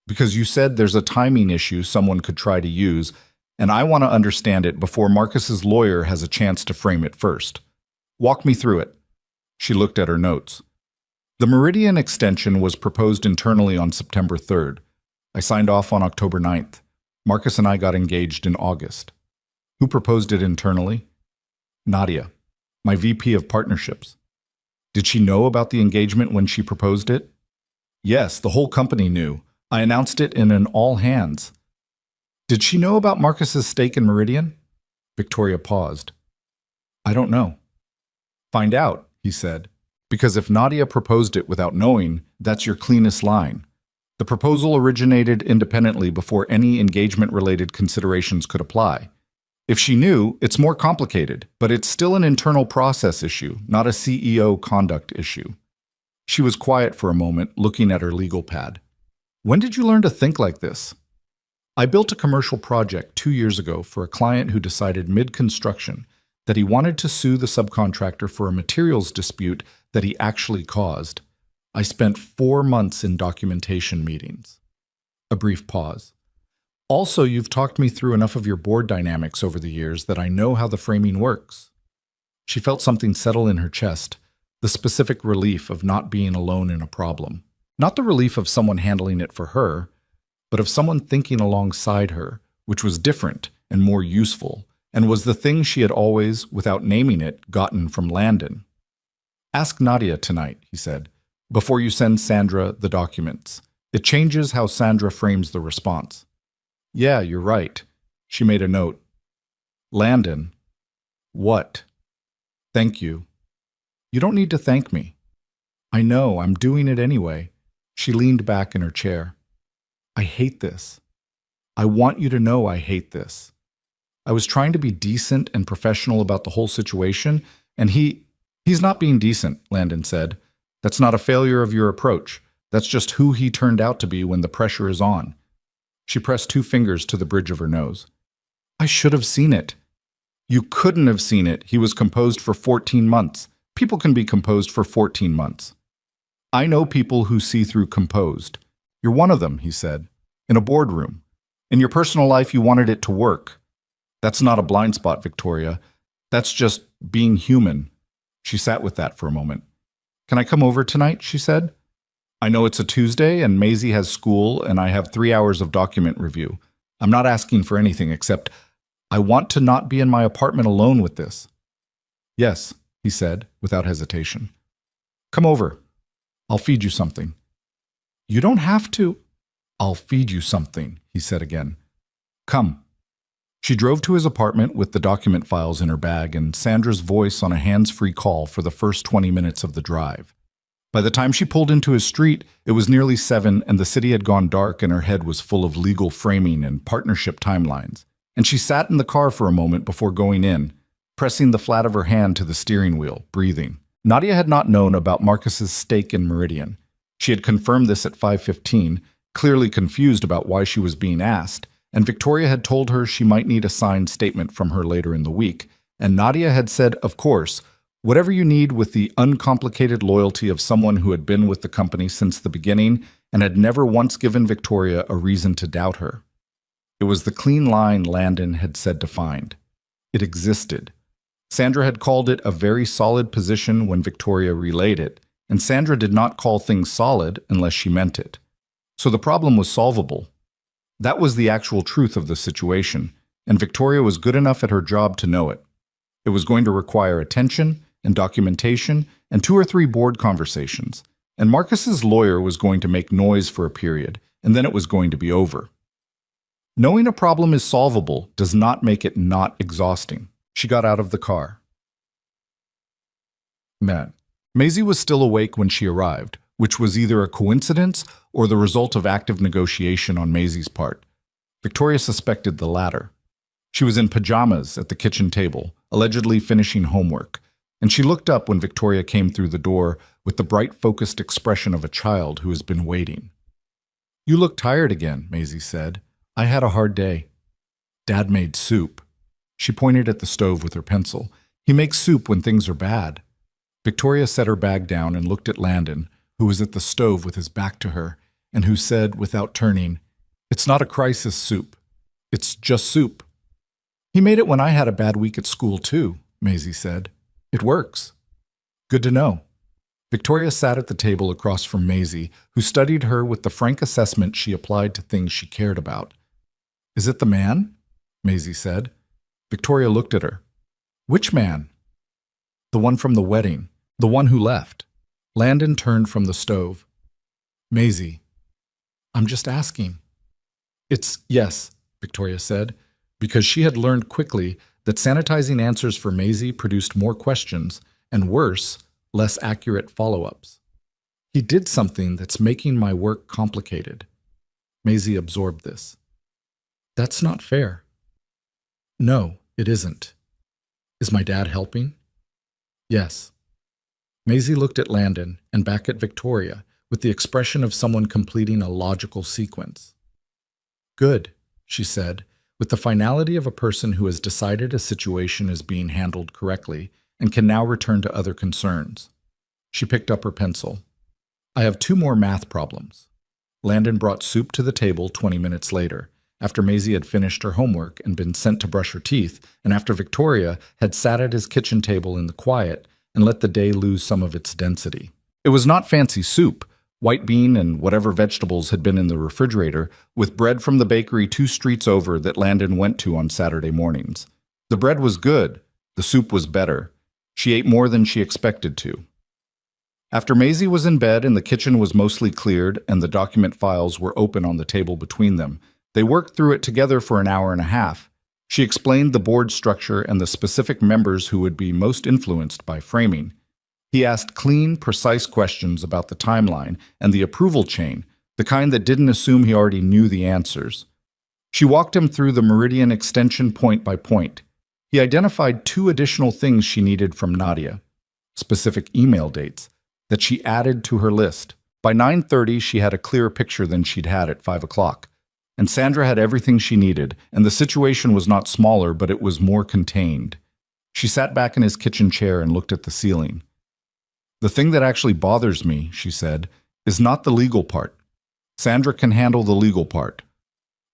S1: "Because you said there's a timing issue someone could try to use, and I want to understand it before Marcus's lawyer has a chance to frame it first. Walk me through it." She looked at her notes. "The Meridian extension was proposed internally on September 3rd. I signed off on October 9th. Marcus and I got engaged in August." "Who proposed it internally?" "Nadia, my VP of Partnerships." "Did she know about the engagement when she proposed it?" "Yes, the whole company knew. I announced it in an all-hands." "Did she know about Marcus's stake in Meridian?" Victoria paused. "I don't know." "Find out," he said, "because if Nadia proposed it without knowing, that's your cleanest line. The proposal originated independently before any engagement-related considerations could apply. If she knew, it's more complicated, but it's still an internal process issue, not a CEO conduct issue." She was quiet for a moment, looking at her legal pad. "When did you learn to think like this?" "I built a commercial project 2 years ago for a client who decided mid-construction that he wanted to sue the subcontractor for a materials dispute that he actually caused. I spent 4 months in documentation meetings." A brief pause. "Also, you've talked me through enough of your board dynamics over the years that I know how the framing works." She felt something settle in her chest, the specific relief of not being alone in a problem. Not the relief of someone handling it for her, but of someone thinking alongside her, which was different and more useful, and was the thing she had always, without naming it, gotten from Landon. "Ask Nadia tonight," he said, "before you send Sandra the documents. It changes how Sandra frames the response." "Yeah, you're right." She made a note. "Landon." "What?" "Thank you." "You don't need to thank me." "I know, I'm doing it anyway." She leaned back in her chair. "I hate this. I want you to know I hate this. I was trying to be decent and professional about the whole situation, and he's not being decent," Landon said. "That's not a failure of your approach. That's just who he turned out to be when the pressure is on." She pressed 2 fingers to the bridge of her nose. "I should have seen it." "You couldn't have seen it. He was composed for 14 months. People can be composed for 14 months. I know people who see through composed. You're one of them," he said, "in a boardroom. In your personal life, you wanted it to work. That's not a blind spot, Victoria. That's just being human. She sat with that for a moment. Can I come over tonight? She said. I know it's a Tuesday and Maisie has school and I have 3 hours of document review. I'm not asking for anything except I want to not be in my apartment alone with this. Yes, he said, without hesitation. Come over. I'll feed you something. You don't have to. I'll feed you something, he said again. Come. She drove to his apartment with the document files in her bag and Sandra's voice on a hands-free call for the first 20 minutes of the drive. By the time she pulled into his street, it was nearly 7 and the city had gone dark and her head was full of legal framing and partnership timelines. And she sat in the car for a moment before going in, pressing the flat of her hand to the steering wheel, breathing. Nadia had not known about Marcus's stake in Meridian. She had confirmed this at 5:15, clearly confused about why she was being asked, and Victoria had told her she might need a signed statement from her later in the week, and Nadia had said, of course, whatever you need with the uncomplicated loyalty of someone who had been with the company since the beginning and had never once given Victoria a reason to doubt her. It was the clean line Landon had said to find. It existed. Sandra had called it a very solid position when Victoria relayed it, and Sandra did not call things solid unless she meant it. So the problem was solvable. That was the actual truth of the situation, and Victoria was good enough at her job to know it. It was going to require attention and documentation and 2 or 3 board conversations, and Marcus's lawyer was going to make noise for a period, and then it was going to be over. Knowing a problem is solvable does not make it not exhausting. She got out of the car. Man. Maisie was still awake when she arrived, which was either a coincidence or the result of active negotiation on Maisie's part. Victoria suspected the latter. She was in pajamas at the kitchen table, allegedly finishing homework, and she looked up when Victoria came through the door with the bright, focused expression of a child who has been waiting. You look tired again, Maisie said. I had a hard day. Dad made soup. She pointed at the stove with her pencil. He makes soup when things are bad. Victoria set her bag down and looked at Landon, who was at the stove with his back to her, and who said, without turning, It's not a crisis soup. It's just soup. He made it when I had a bad week at school, too, Maisie said. It works. Good to know. Victoria sat at the table across from Maisie, who studied her with the frank assessment she applied to things she cared about. Is it the man? Maisie said. Victoria looked at her. Which man? The one from the wedding. The one who left. Landon turned from the stove. Maisie. I'm just asking. It's yes, Victoria said, because she had learned quickly that sanitizing answers for Maisie produced more questions, and worse, less accurate follow-ups. He did something that's making my work complicated. Maisie absorbed this. That's not fair. No, it isn't. Is my dad helping? Yes. Maisie looked at Landon and back at Victoria with the expression of someone completing a logical sequence. Good, she said, with the finality of a person who has decided a situation is being handled correctly and can now return to other concerns. She picked up her pencil. I have 2 more math problems. Landon brought soup to the table 20 minutes later, after Maisie had finished her homework and been sent to brush her teeth, and after Victoria had sat at his kitchen table in the quiet and let the day lose some of its density. It was not fancy soup, white bean and whatever vegetables had been in the refrigerator, with bread from the bakery 2 streets over that Landon went to on Saturday mornings. The bread was good. The soup was better. She ate more than she expected to. After Maisie was in bed and the kitchen was mostly cleared and the document files were open on the table between them, they worked through it together for an hour and a half. She explained the board structure and the specific members who would be most influenced by framing. He asked clean, precise questions about the timeline and the approval chain, the kind that didn't assume he already knew the answers. She walked him through the Meridian extension point by point. He identified 2 additional things she needed from Nadia, specific email dates, that she added to her list. By 9:30, she had a clearer picture than she'd had at 5 o'clock. And Sandra had everything she needed, and the situation was not smaller, but it was more contained. She sat back in his kitchen chair and looked at the ceiling. The thing that actually bothers me, she said, is not the legal part. Sandra can handle the legal part.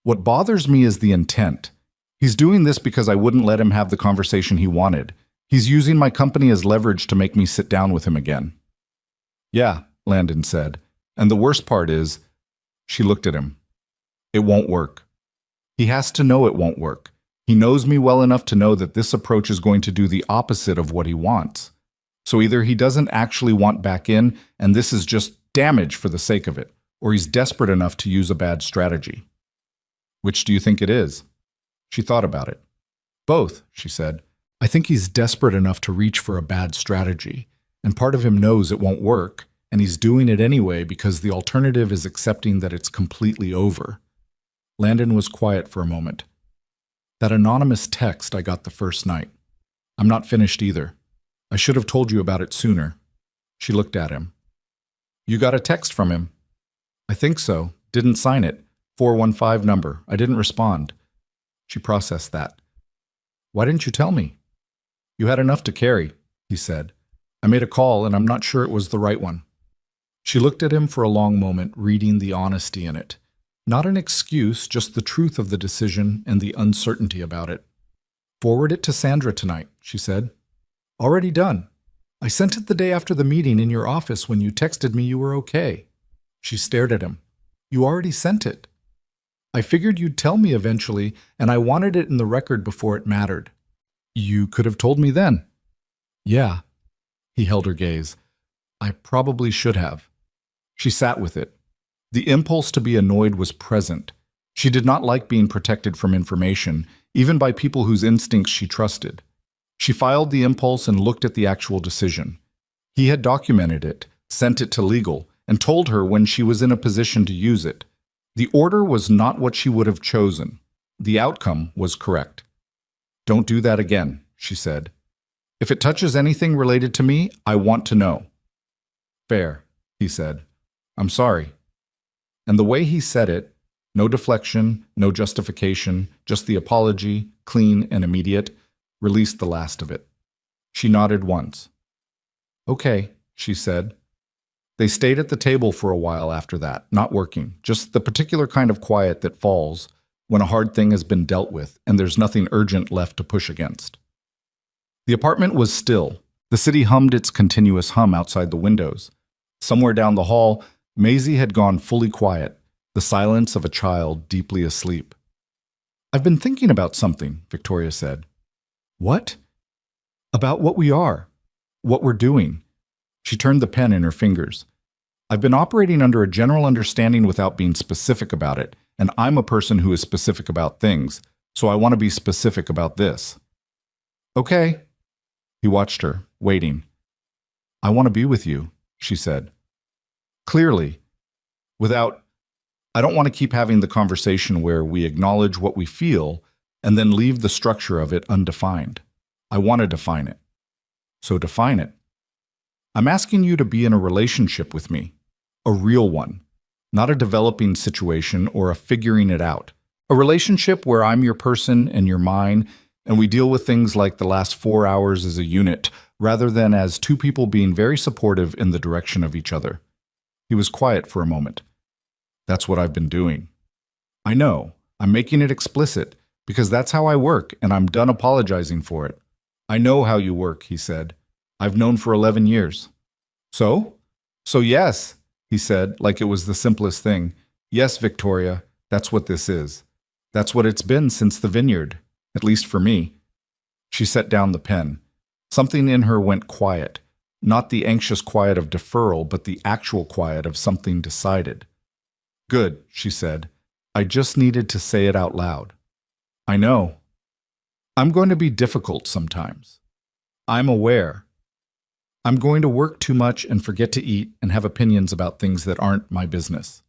S1: What bothers me is the intent. He's doing this because I wouldn't let him have the conversation he wanted. He's using my company as leverage to make me sit down with him again. Yeah, Landon said. And the worst part is, she looked at him. It won't work. He has to know it won't work. He knows me well enough to know that this approach is going to do the opposite of what he wants. So either he doesn't actually want back in, and this is just damage for the sake of it, or he's desperate enough to use a bad strategy. Which do you think it is? She thought about it. Both, she said. I think he's desperate enough to reach for a bad strategy, and part of him knows it won't work, and he's doing it anyway because the alternative is accepting that it's completely over. Landon was quiet for a moment. That anonymous text I got the first night. I'm not finished either. I should have told you about it sooner. She looked at him. You got a text from him? I think so. Didn't sign it. 415 number. I didn't respond. She processed that. Why didn't you tell me? You had enough to carry, he said. I made a call and I'm not sure it was the right one. She looked at him for a long moment, reading the honesty in it. Not an excuse, just the truth of the decision and the uncertainty about it. Forward it to Sandra tonight, she said. Already done. I sent it the day after the meeting in your office when you texted me you were okay. She stared at him. You already sent it. I figured you'd tell me eventually, and I wanted it in the record before it mattered. You could have told me then. Yeah. He held her gaze. I probably should have. She sat with it. The impulse to be annoyed was present. She did not like being protected from information, even by people whose instincts she trusted. She filed the impulse and looked at the actual decision. He had documented it, sent it to legal, and told her when she was in a position to use it. The order was not what she would have chosen. The outcome was correct. Don't do that again, she said. If it touches anything related to me, I want to know. Fair, he said. I'm sorry. And the way he said it, no deflection, no justification, just the apology, clean and immediate, released the last of it. She nodded once. Okay, she said. They stayed at the table for a while after that, not working, just the particular kind of quiet that falls when a hard thing has been dealt with and there's nothing urgent left to push against. The apartment was still. The city hummed its continuous hum outside the windows. Somewhere down the hall, Maisie had gone fully quiet, the silence of a child deeply asleep. I've been thinking about something, Victoria said. What? About what we are, what we're doing. She turned the pen in her fingers. I've been operating under a general understanding without being specific about it, and I'm a person who is specific about things, so I want to be specific about this. Okay. He watched her, waiting. I want to be with you, she said. Clearly. I don't want to keep having the conversation where we acknowledge what we feel and then leave the structure of it undefined. I want to define it. So define it. I'm asking you to be in a relationship with me, a real one, not a developing situation or a figuring it out. A relationship where I'm your person and you're mine, and we deal with things like the last 4 hours as a unit, rather than as two people being very supportive in the direction of each other. He was quiet for a moment. That's what I've been doing. I know. I'm making it explicit, because that's how I work, and I'm done apologizing for it. I know how you work, he said. I've known for 11 years. So? So yes, he said, like it was the simplest thing. Yes, Victoria, that's what this is. That's what it's been since the vineyard, at least for me. She set down the pen. Something in her went quiet, not the anxious quiet of deferral, but the actual quiet of something decided. Good, she said. I just needed to say it out loud. I know. I'm going to be difficult sometimes. I'm aware. I'm going to work too much and forget to eat and have opinions about things that aren't my business.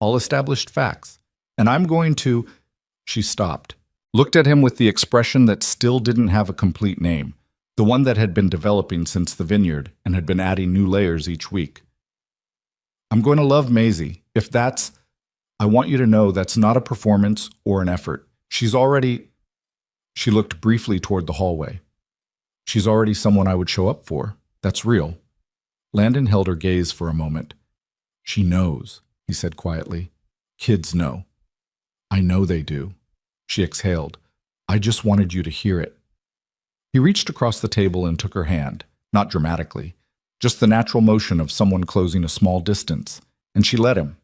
S1: All established facts. And I'm going to... She stopped, looked at him with the expression that still didn't have a complete name, the one that had been developing since the vineyard and had been adding new layers each week. I'm going to love Maisie. If that's... I want you to know that's not a performance or an effort. She's already... She looked briefly toward the hallway. She's already someone I would show up for. That's real. Landon held her gaze for a moment. She knows, he said quietly. Kids know. I know they do. She exhaled. I just wanted you to hear it. He reached across the table and took her hand, not dramatically, just the natural motion of someone closing a small distance, and she let him.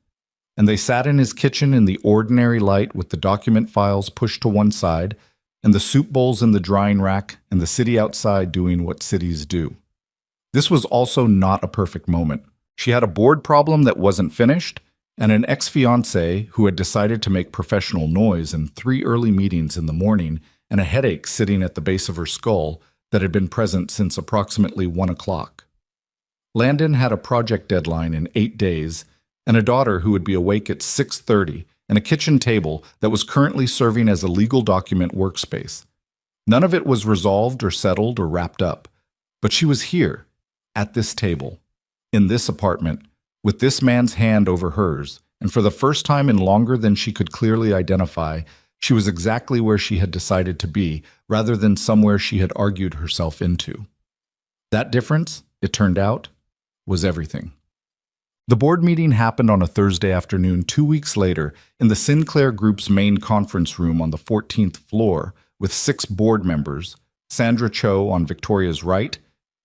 S1: And they sat in his kitchen in the ordinary light with the document files pushed to one side and the soup bowls in the drying rack and the city outside doing what cities do. This was also not a perfect moment. She had a board problem that wasn't finished, and an ex-fiancé who had decided to make professional noise in 3 early meetings in the morning and a headache sitting at the base of her skull that had been present since approximately 1 o'clock. Landon had a project deadline in 8 days and a daughter who would be awake at 6:30 and a kitchen table that was currently serving as a legal document workspace. None of it was resolved or settled or wrapped up, but she was here, at this table, in this apartment, with this man's hand over hers, and for the first time in longer than she could clearly identify, she was exactly where she had decided to be, rather than somewhere she had argued herself into. That difference, it turned out, was everything. The board meeting happened on a Thursday afternoon 2 weeks later in the Sinclair Group's main conference room on the 14th floor with 6 board members, Sandra Cho on Victoria's right,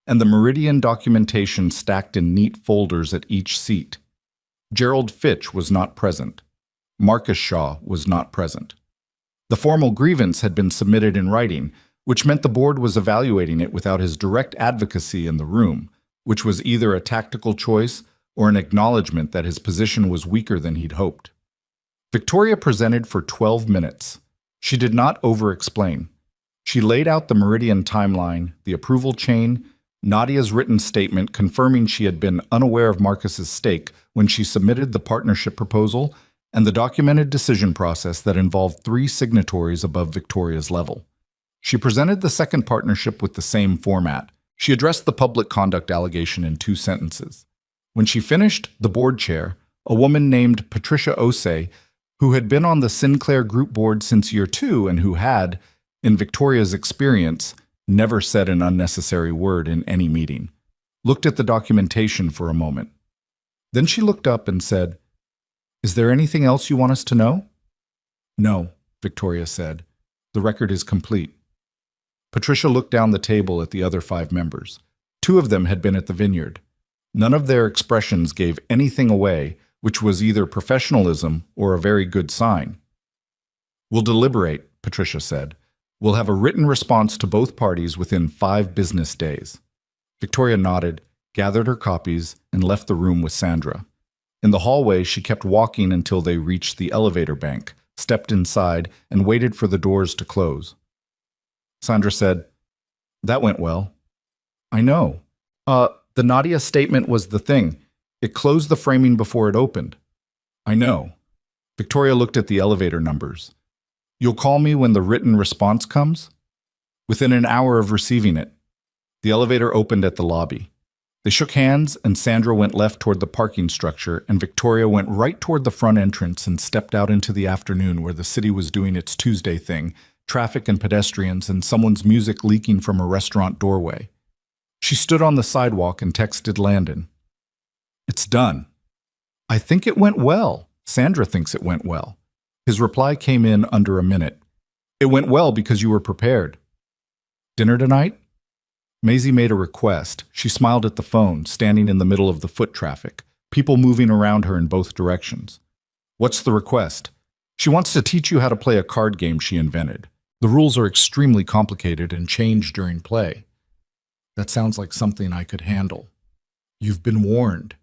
S1: and the Meridian documentation stacked in neat folders at each seat. Gerald Fitch was not present. Marcus Shaw was not present. The formal grievance had been submitted in writing, which meant the board was evaluating it without his direct advocacy in the room, which was either a tactical choice or an acknowledgement that his position was weaker than he'd hoped. Victoria presented for 12 minutes. She did not over-explain. She laid out the Meridian timeline, the approval chain, Nadia's written statement confirming she had been unaware of Marcus's stake when she submitted the partnership proposal, and the documented decision process that involved 3 signatories above Victoria's level. She presented the second partnership with the same format. She addressed the public conduct allegation in 2 sentences. When she finished, the board chair, a woman named Patricia Osei, who had been on the Sinclair Group board since year 2 and who had, in Victoria's experience, never said an unnecessary word in any meeting, looked at the documentation for a moment. Then she looked up and said, "Is there anything else you want us to know?" "No," Victoria said. "The record is complete." Patricia looked down the table at the other 5 members. 2 of them had been at the vineyard. None of their expressions gave anything away, which was either professionalism or a very good sign. "We'll deliberate," Patricia said. "We'll have a written response to both parties within 5 business days." Victoria nodded, gathered her copies, and left the room with Sandra. In the hallway, she kept walking until they reached the elevator bank, stepped inside, and waited for the doors to close. Sandra said, "That went well." "I know. The Nadia statement was the thing. It closed the framing before it opened." "I know." Victoria looked at the elevator numbers. "You'll call me when the written response comes?" "Within an hour of receiving it." The elevator opened at the lobby. They shook hands, and Sandra went left toward the parking structure, and Victoria went right toward the front entrance and stepped out into the afternoon where the city was doing its Tuesday thing, traffic and pedestrians and someone's music leaking from a restaurant doorway. She stood on the sidewalk and texted Landon. "It's done." "I think it went well. Sandra thinks it went well." His reply came in under a minute. "It went well because you were prepared." "Dinner tonight?" Maisie made a request. She smiled at the phone, standing in the middle of the foot traffic, people moving around her in both directions. "What's the request?" "She wants to teach you how to play a card game she invented. The rules are extremely complicated and change during play." "That sounds like something I could handle." "You've been warned."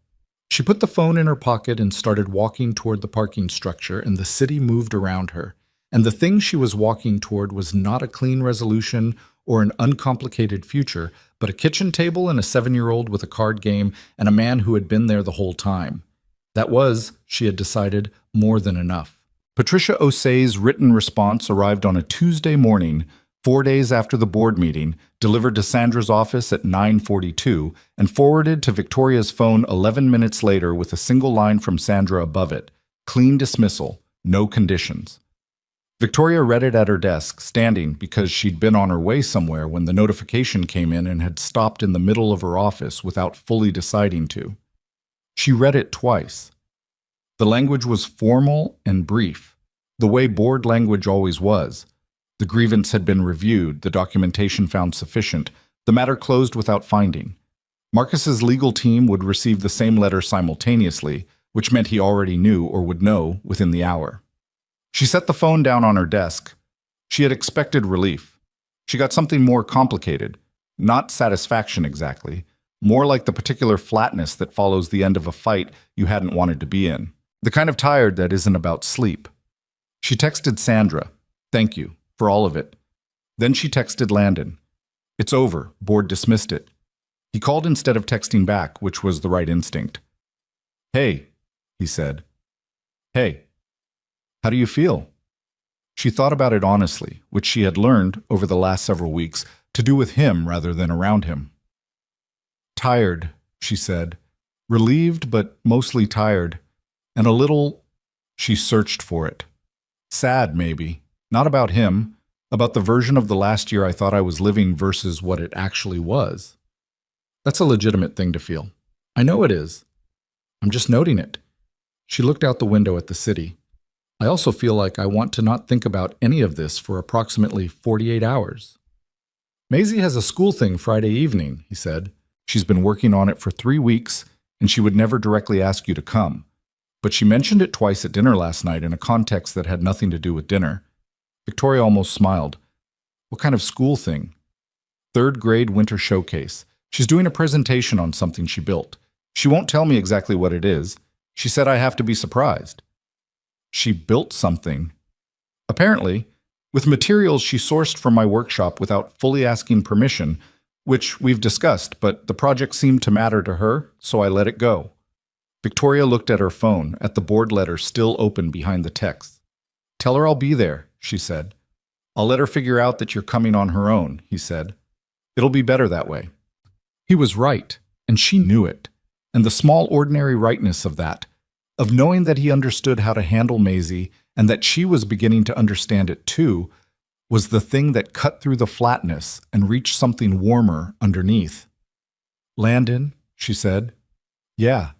S1: She put the phone in her pocket and started walking toward the parking structure, and the city moved around her. And the thing she was walking toward was not a clean resolution or an uncomplicated future, but a kitchen table and a 7-year-old with a card game and a man who had been there the whole time. That was, she had decided, more than enough. Patricia Osei's written response arrived on a Tuesday morning, 4 days after the board meeting, delivered to Sandra's office at 9:42, and forwarded to Victoria's phone 11 minutes later with a single line from Sandra above it, "Clean dismissal, no conditions." Victoria read it at her desk, standing because she'd been on her way somewhere when the notification came in and had stopped in the middle of her office without fully deciding to. She read it twice. The language was formal and brief. the way board language always was. The grievance had been reviewed, the documentation found sufficient, the matter closed without finding. Marcus's legal team would receive the same letter simultaneously, which meant he already knew or would know within the hour. She set the phone down on her desk. She had expected relief. She got something more complicated, not satisfaction exactly, more like the particular flatness that follows the end of a fight you hadn't wanted to be in. The kind of tired that isn't about sleep. She texted Sandra, "Thank you for all of it." Then she texted Landon. "It's over, board dismissed it." He called instead of texting back, which was the right instinct. "Hey," he said. "Hey, how do you feel?" She thought about it honestly, which she had learned over the last several weeks to do with him rather than around him. "Tired," she said. "Relieved, but mostly tired. And a little—" she searched for it. "Sad, maybe. Not about him, about the version of the last year I thought I was living versus what it actually was." That's a legitimate thing to feel. I know it is. I'm just noting it. She looked out the window at the city. I also feel like I want to not think about any of this for approximately 48 hours. "Maisie has a school thing Friday evening," he said. "She's been working on it for 3 weeks, and she would never directly ask you to come. But she mentioned it twice at dinner last night in a context that had nothing to do with dinner." Victoria almost smiled. "What kind of school thing?" "Third grade winter showcase. She's doing a presentation on something she built. She won't tell me exactly what it is. She said I have to be surprised." She built something. Apparently, with materials she sourced from my workshop without fully asking permission, which we've discussed, but the project seemed to matter to her, so I let it go. Victoria looked at her phone, at the board letter still open behind the text. "Tell her I'll be there," she said. "I'll let her figure out that you're coming on her own," he said. "It'll be better that way." He was right, and she knew it. And the small ordinary rightness of that, of knowing that he understood how to handle Maisie and that she was beginning to understand it too, was the thing that cut through the flatness and reached something warmer underneath. "Landon," she said. "Yeah.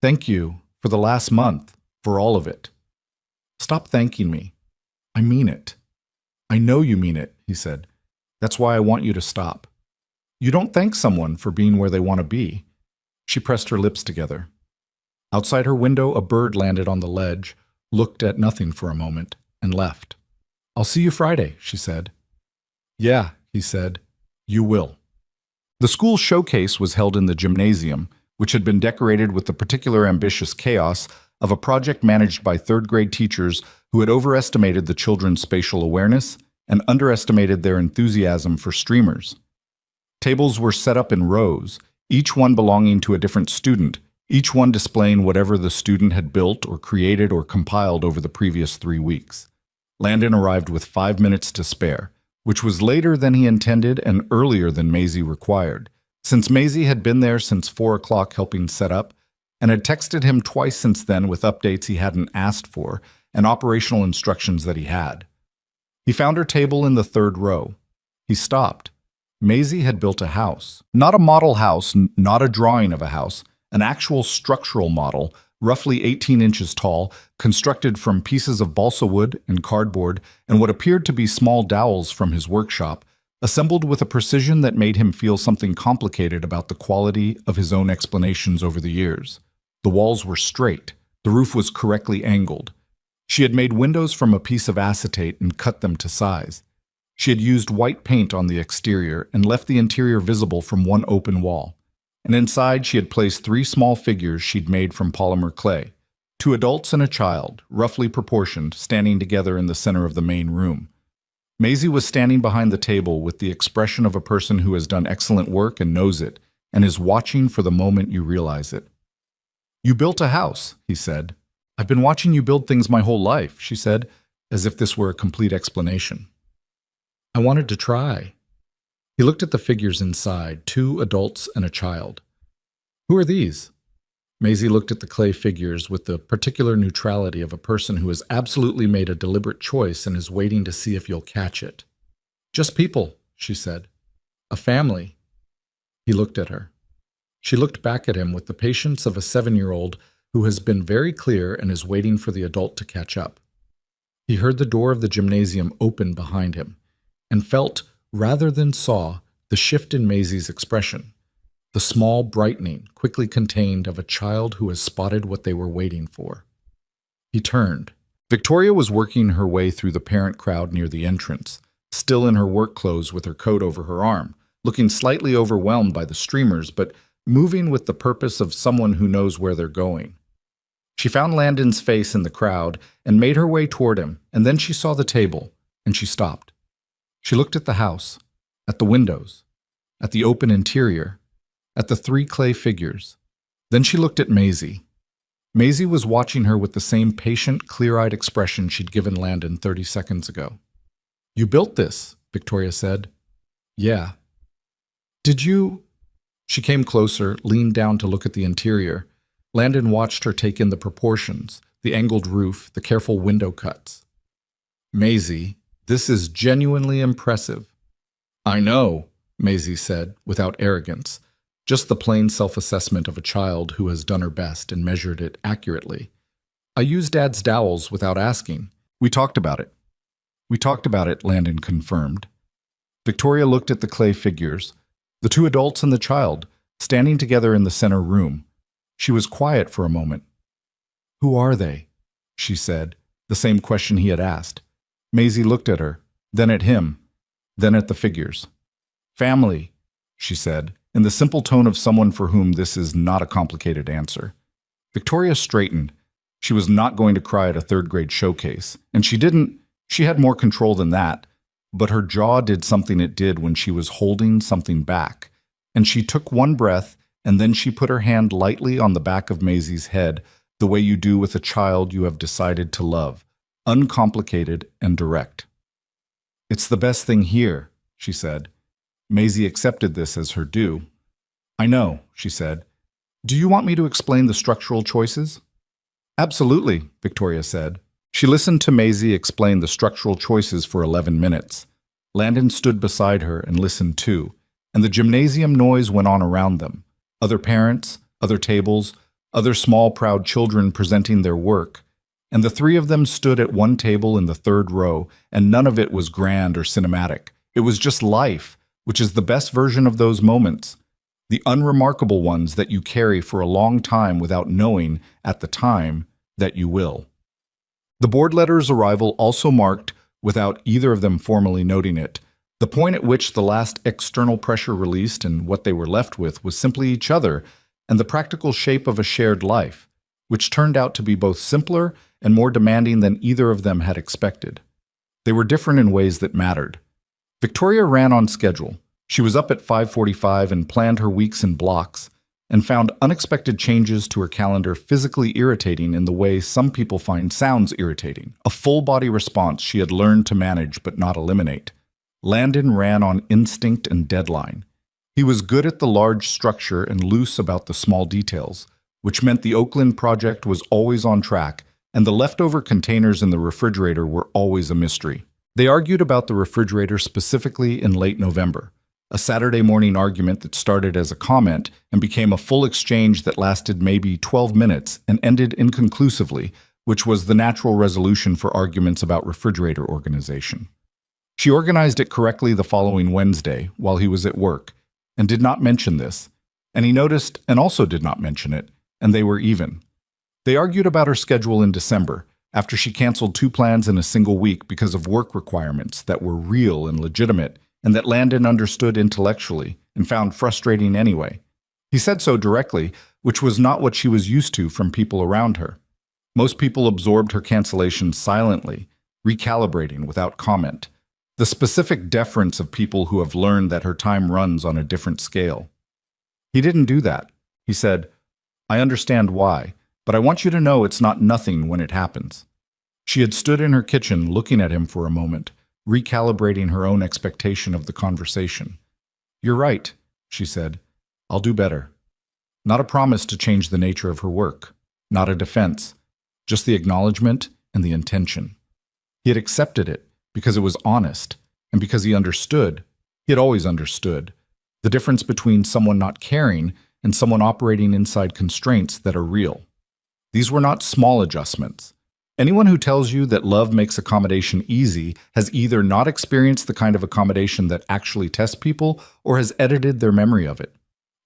S1: Thank you for the last month, for all of it." "Stop thanking me. I mean it." "I know you mean it," he said. "That's why I want you to stop. You don't thank someone for being where they want to be." She pressed her lips together. Outside her window, a bird landed on the ledge, looked at nothing for a moment, and left. "I'll see you Friday," she said. "Yeah," he said. "You will." The school showcase was held in the gymnasium, which had been decorated with the particular ambitious chaos of a project managed by third-grade teachers who had overestimated the children's spatial awareness and underestimated their enthusiasm for streamers. Tables were set up in rows, each one belonging to a different student, each one displaying whatever the student had built or created or compiled over the previous 3 weeks. Landon arrived with 5 minutes to spare, which was later than he intended and earlier than Maisie required, since Maisie had been there since 4 o'clock helping set up, and had texted him twice since then with updates he hadn't asked for and operational instructions that he had. He found her table in the 3rd row. He stopped. Maisie had built a house. Not a model house, not a drawing of a house, an actual structural model, roughly 18 inches tall, constructed from pieces of balsa wood and cardboard and what appeared to be small dowels from his workshop, assembled with a precision that made him feel something complicated about the quality of his own explanations over the years. The walls were straight. The roof was correctly angled. She had made windows from a piece of acetate and cut them to size. She had used white paint on the exterior and left the interior visible from one open wall. And inside she had placed 3 small figures she'd made from polymer clay, 2 adults and a child, roughly proportioned, standing together in the center of the main room. Maisie was standing behind the table with the expression of a person who has done excellent work and knows it, and is watching for the moment you realize it. "You built a house," he said. "I've been watching you build things my whole life," she said, as if this were a complete explanation. "I wanted to try." He looked at the figures inside, 2 adults and a child. "Who are these?" Maisie looked at the clay figures with the particular neutrality of a person who has absolutely made a deliberate choice and is waiting to see if you'll catch it. "Just people," she said. "A family." He looked at her. She looked back at him with the patience of a 7-year-old who has been very clear and is waiting for the adult to catch up. He heard the door of the gymnasium open behind him and felt, rather than saw, the shift in Maisie's expression, the small brightening quickly contained of a child who has spotted what they were waiting for. He turned. Victoria was working her way through the parent crowd near the entrance, still in her work clothes with her coat over her arm, looking slightly overwhelmed by the streamers, but moving with the purpose of someone who knows where they're going. She found Landon's face in the crowd and made her way toward him, and then she saw the table, and she stopped. She looked at the house, at the windows, at the open interior, at the 3 clay figures. Then she looked at Maisie. Maisie was watching her with the same patient, clear-eyed expression she'd given Landon 30 seconds ago. "You built this," Victoria said. "Yeah." "Did you—" She came closer, leaned down to look at the interior. Landon watched her take in the proportions, the angled roof, the careful window cuts. "Maisie, this is genuinely impressive." "I know," Maisie said, without arrogance, just the plain self-assessment of a child who has done her best and measured it accurately. "I used Dad's dowels without asking. We talked about it." "We talked about it," Landon confirmed. Victoria looked at the clay figures, the 2 adults and the child, standing together in the center room. She was quiet for a moment. "Who are they?" she said, the same question he had asked. Maisie looked at her, then at him, then at the figures. "Family," she said, in the simple tone of someone for whom this is not a complicated answer. Victoria straightened. She was not going to cry at a 3rd-grade showcase, and she had more control than that, but her jaw did something it did when she was holding something back, and she took one breath, and then she put her hand lightly on the back of Maisie's head, the way you do with a child you have decided to love, uncomplicated and direct. "It's the best thing here," she said. Maisie accepted this as her due. "I know," she said. "Do you want me to explain the structural choices?" "Absolutely," Victoria said. She listened to Maisie explain the structural choices for 11 minutes. Landon stood beside her and listened too, and the gymnasium noise went on around them. Other parents, other tables, other small, proud children presenting their work, and the 3 of them stood at one table in the 3rd row, and none of it was grand or cinematic. It was just life, which is the best version of those moments, the unremarkable ones that you carry for a long time without knowing, at the time, that you will. The board letter's arrival also marked, without either of them formally noting it, the point at which the last external pressure released, and what they were left with was simply each other and the practical shape of a shared life, which turned out to be both simpler and more demanding than either of them had expected. They were different in ways that mattered. Victoria ran on schedule. She was up at 5:45 and planned her weeks in blocks, and found unexpected changes to her calendar physically irritating in the way some people find sounds irritating, a full-body response she had learned to manage but not eliminate. Landon ran on instinct and deadline. He was good at the large structure and loose about the small details, which meant the Oakland project was always on track, and the leftover containers in the refrigerator were always a mystery. They argued about the refrigerator specifically in late November, a Saturday morning argument that started as a comment and became a full exchange that lasted maybe 12 minutes and ended inconclusively, which was the natural resolution for arguments about refrigerator organization. She organized it correctly the following Wednesday while he was at work, and did not mention this, and he noticed and also did not mention it, and they were even. They argued about her schedule in December, after she canceled 2 plans in a single week because of work requirements that were real and legitimate, and that Landon understood intellectually and found frustrating anyway. He said so directly, which was not what she was used to from people around her. Most people absorbed her cancellation silently, recalibrating without comment. The specific deference of people who have learned that her time runs on a different scale. He didn't do that. He said, "I understand why, but I want you to know it's not nothing when it happens." She had stood in her kitchen looking at him for a moment, recalibrating her own expectation of the conversation. "You're right," she said. "I'll do better." Not a promise to change the nature of her work, not a defense, just the acknowledgement and the intention. He had accepted it because it was honest, and because he understood, he had always understood, the difference between someone not caring and someone operating inside constraints that are real. These were not small adjustments. Anyone who tells you that love makes accommodation easy has either not experienced the kind of accommodation that actually tests people or has edited their memory of it.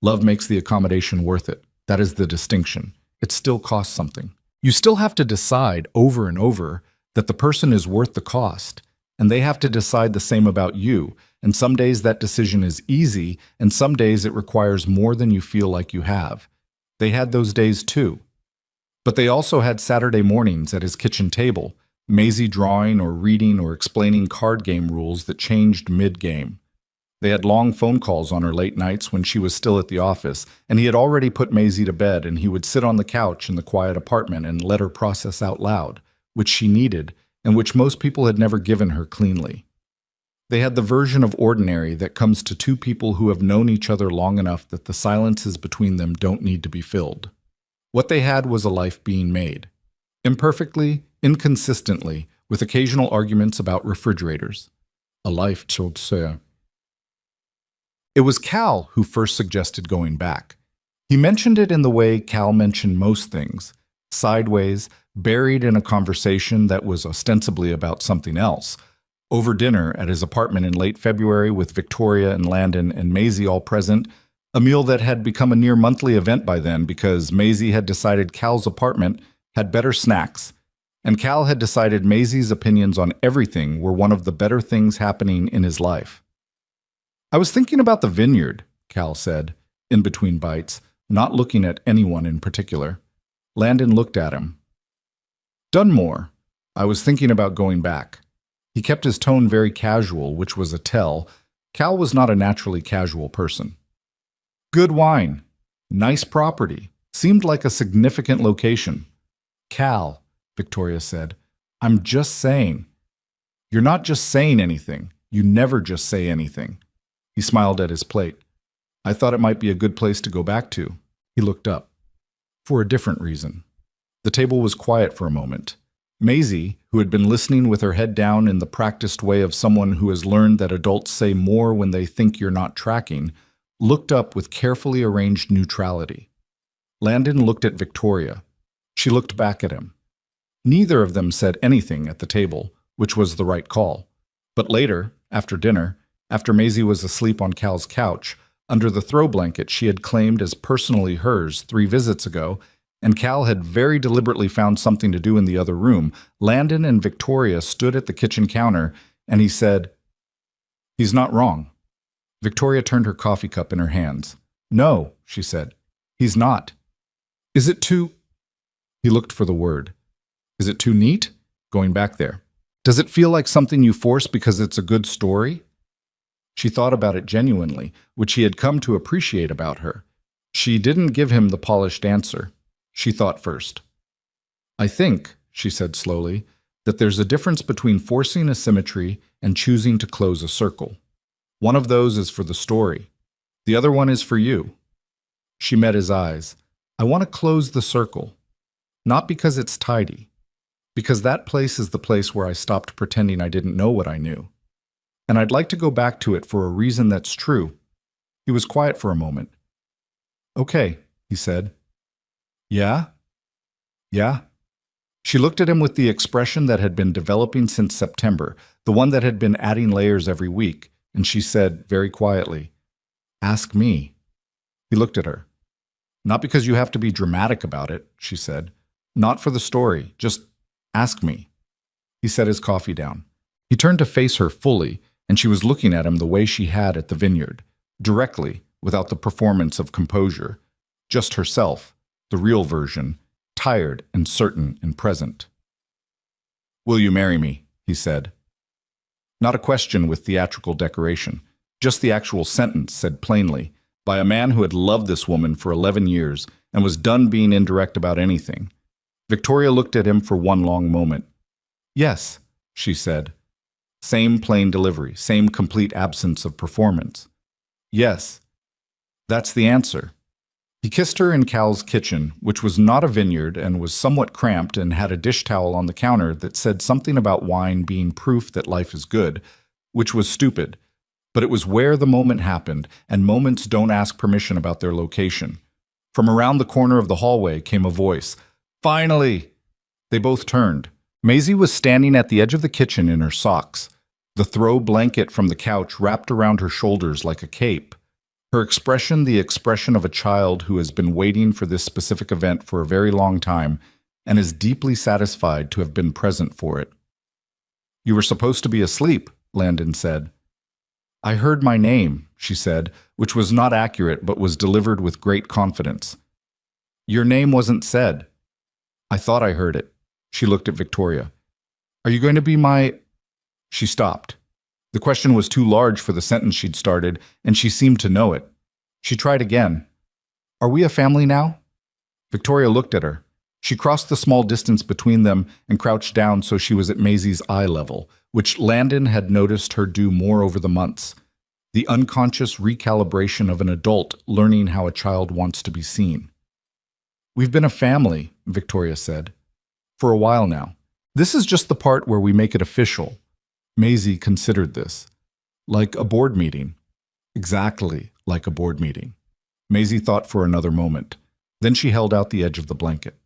S1: Love makes the accommodation worth it. That is the distinction. It still costs something. You still have to decide over and over that the person is worth the cost, and they have to decide the same about you. And some days that decision is easy, and some days it requires more than you feel like you have. They had those days too. But they also had Saturday mornings at his kitchen table, Maisie drawing or reading or explaining card game rules that changed mid-game. They had long phone calls on her late nights when she was still at the office, and he had already put Maisie to bed, and he would sit on the couch in the quiet apartment and let her process out loud, which she needed, and which most people had never given her cleanly. They had the version of ordinary that comes to two people who have known each other long enough that the silences between them don't need to be filled. What they had was a life being made. Imperfectly, inconsistently, with occasional arguments about refrigerators. A life toute seule. It was Cal who first suggested going back. He mentioned it in the way Cal mentioned most things, sideways, buried in a conversation that was ostensibly about something else. Over dinner at his apartment in late February with Victoria and Landon and Maisie all present, a meal that had become a near monthly event by then because Maisie had decided Cal's apartment had better snacks, and Cal had decided Maisie's opinions on everything were one of the better things happening in his life. I was thinking about the vineyard, Cal said, in between bites, not looking at anyone in particular. Landon looked at him. Dunmore. I was thinking about going back. He kept his tone very casual, which was a tell. Cal was not a naturally casual person. Good wine. Nice property. Seemed like a significant location. Cal, Victoria said, I'm just saying. You're not just saying anything. You never just say anything. He smiled at his plate. I thought it might be a good place to go back to. He looked up. For a different reason. The table was quiet for a moment. Maisie, who had been listening with her head down in the practiced way of someone who has learned that adults say more when they think you're not tracking, looked up with carefully arranged neutrality. Landon looked at Victoria. She looked back at him. Neither of them said anything at the table, which was the right call. But later, after dinner, after Maisie was asleep on Cal's couch, under the throw blanket she had claimed as personally hers 3 visits ago, and Cal had very deliberately found something to do in the other room, Landon and Victoria stood at the kitchen counter, and he said, He's not wrong. Victoria turned her coffee cup in her hands. No, she said. He's not. Is it too... He looked for the word. Is it too neat? Going back there. Does it feel like something you force because it's a good story? She thought about it genuinely, which he had come to appreciate about her. She didn't give him the polished answer. She thought first. I think, she said slowly, that there's a difference between forcing a symmetry and choosing to close a circle. One of those is for the story. The other one is for you. She met his eyes. I want to close the circle. Not because it's tidy. Because that place is the place where I stopped pretending I didn't know what I knew. And I'd like to go back to it for a reason that's true. He was quiet for a moment. Okay, he said. Yeah? Yeah? She looked at him with the expression that had been developing since September, the one that had been adding layers every week, and she said very quietly, Ask me. He looked at her. Not because you have to be dramatic about it, she said. Not for the story, just ask me. He set his coffee down. He turned to face her fully, and she was looking at him the way she had at the vineyard, directly, without the performance of composure, just herself, the real version, tired and certain and present. Will you marry me? He said. Not a question with theatrical decoration, just the actual sentence said plainly, by a man who had loved this woman for 11 years and was done being indirect about anything. Victoria looked at him for one long moment. Yes, she said. Same plain delivery, same complete absence of performance. Yes, that's the answer. He kissed her in Cal's kitchen, which was not a vineyard and was somewhat cramped and had a dish towel on the counter that said something about wine being proof that life is good, which was stupid. But it was where the moment happened, and moments don't ask permission about their location. From around the corner of the hallway came a voice. Finally! They both turned. Maisie was standing at the edge of the kitchen in her socks, the throw blanket from the couch wrapped around her shoulders like a cape. Her expression, the expression of a child who has been waiting for this specific event for a very long time and is deeply satisfied to have been present for it. "You were supposed to be asleep," Landon said. "I heard my name," she said, which was not accurate but was delivered with great confidence. "Your name wasn't said." "I thought I heard it." She looked at Victoria. "Are you going to be my—" She stopped. The question was too large for the sentence she'd started, and she seemed to know it. She tried again. "Are we a family now?" Victoria looked at her. She crossed the small distance between them and crouched down so she was at Maisie's eye level, which Landon had noticed her do more over the months. The unconscious recalibration of an adult learning how a child wants to be seen. "We've been a family," Victoria said. "For a while now. This is just the part where we make it official." Maisie considered this. "Like a board meeting." "Exactly like a board meeting." Maisie thought for another moment. Then she held out the edge of the blanket.